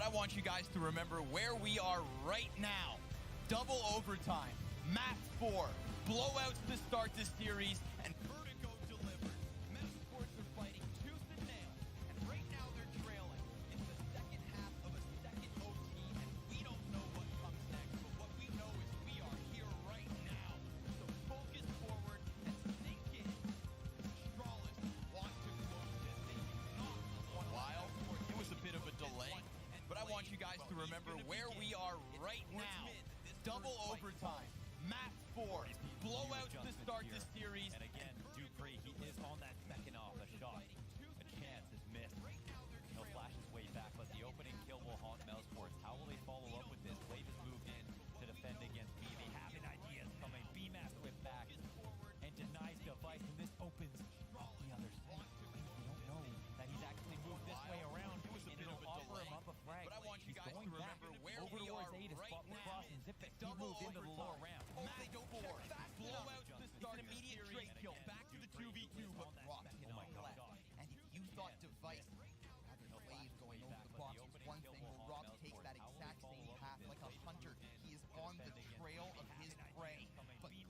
I want you guys to remember where we are right now. Double overtime, match 4, blowouts to start the series, and Vertigo delivered. MOUZ Sports are fighting tooth and nail, and right now they're trailing. It's the second half of a second OT, and we don't know what comes next, but what we know is we are here right now. So focus forward and sink in. Astralis want to close this. They cannot one while. It was a bit of a delay, but I want you guys to remember where we are right now. Double overtime, match 4, blowouts to start the series. And again, Dupree, he is on that second off, a shot. A chance is missed. No flash his way back, but the opening kill will haunt MOUZ Sports. How will they follow up with this? Blade has moved in to defend against B. They have an idea coming. B-Mass whip back and denies Device, and this opens the other side. We don't know that he's actually moved this way around, and it'll offer him up a frag. But I want you He's guys going to remember back where over we towards are A to right spot now. across, and Zipek, he moved into the lower ramp. Match 4, blowouts to start the immediate trade kill. Back to the 2v2, but Rock. Oh my God. And if you thought Device No Blade going over the box is one thing, where Rock takes that exact same path like a hunter. He is on the trail of his prey, but Glaive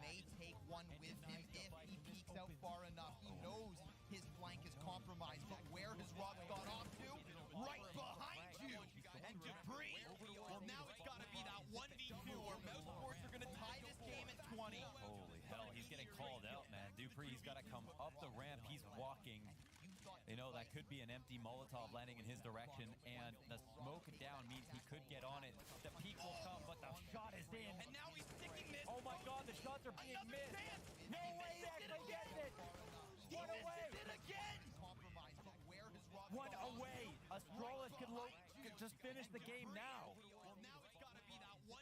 may take one with him if he peeks out far enough. He knows his flank is compromised, but where has Rock got off to? Right behind you! And Dupree, well now it's got to be that 1v2 where MOUZ Sports are going to tie this game at 20. Holy hell, he's getting called out, man. Dupree's got to come up the ramp. He's walking. You know, that could be an empty Molotov landing in his direction, and the smoke down means he could get on it. The peak will come, but the shot is in. And now he's sticking this. Oh my God, the shots are being missed. No way he actually gets it. One away. It again. One away. Astralis could just finish the game now.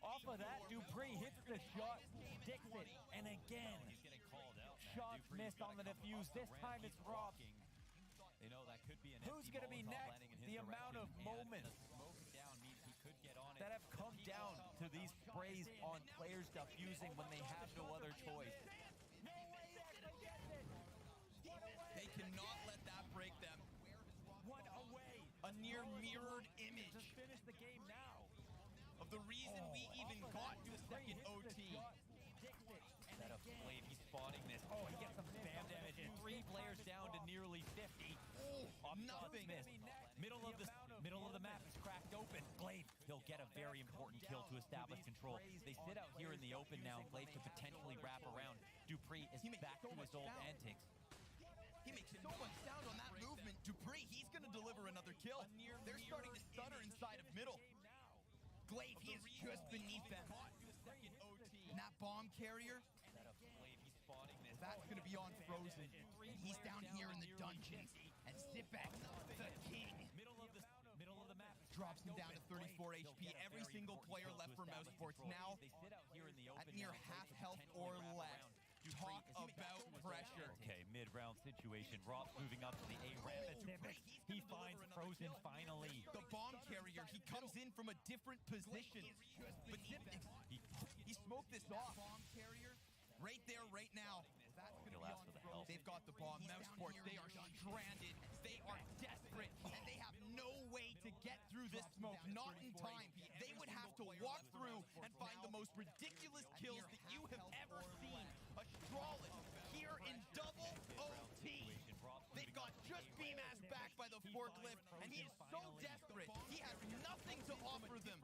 Off of that, Dupree hits the shot, sticks it, and again, shots missed on the defuse. This time it's Rob. You know, that could be an who's going to be next? The amount of moments that have come down to these sprays on players defusing when they have no other choice. They cannot let that break them. One away. A near mirrored image Just finish the game now. of the reason we even got to a second OT. Instead of Blade, he's spotting this. Oh, he gets some spam damage, and 3 players down to nearly 50. Nothing. Middle of the map is cracked open. Blade, he'll get a very important kill to establish control. They sit out here in the open now. Blade could potentially wrap around. Dupree is back to his old antics. He makes so much sound on that movement. Dupree, he's going to deliver another kill. They're starting to stutter inside of middle. Glaive, he is just beneath them. And that bomb carrier, that's going to be on Frozen. He's down here in the dungeons. And Zipek, the king, Middle of the map drops him down to 34 HP. Every single player left for MOUZ Sports now at near half health or less. Talk about pressure. Okay, mid-round situation. Rob moving up to the A ramp. He finds Frozen finally. The bomb carrier, he comes in from a different position. But Zipek, he smoked this off. Bomb carrier, right there, right now. He'll ask for the help. They've got the bomb. MOUZ Sports, they are stranded. They are desperate. And they have no way to get through this smoke. Not in time. They would have to walk through and find the most ridiculous kills that you have ever seen. Astralis here in double OT. They've got just B-Mass back by the forklift, and he is so desperate. He has nothing to offer them.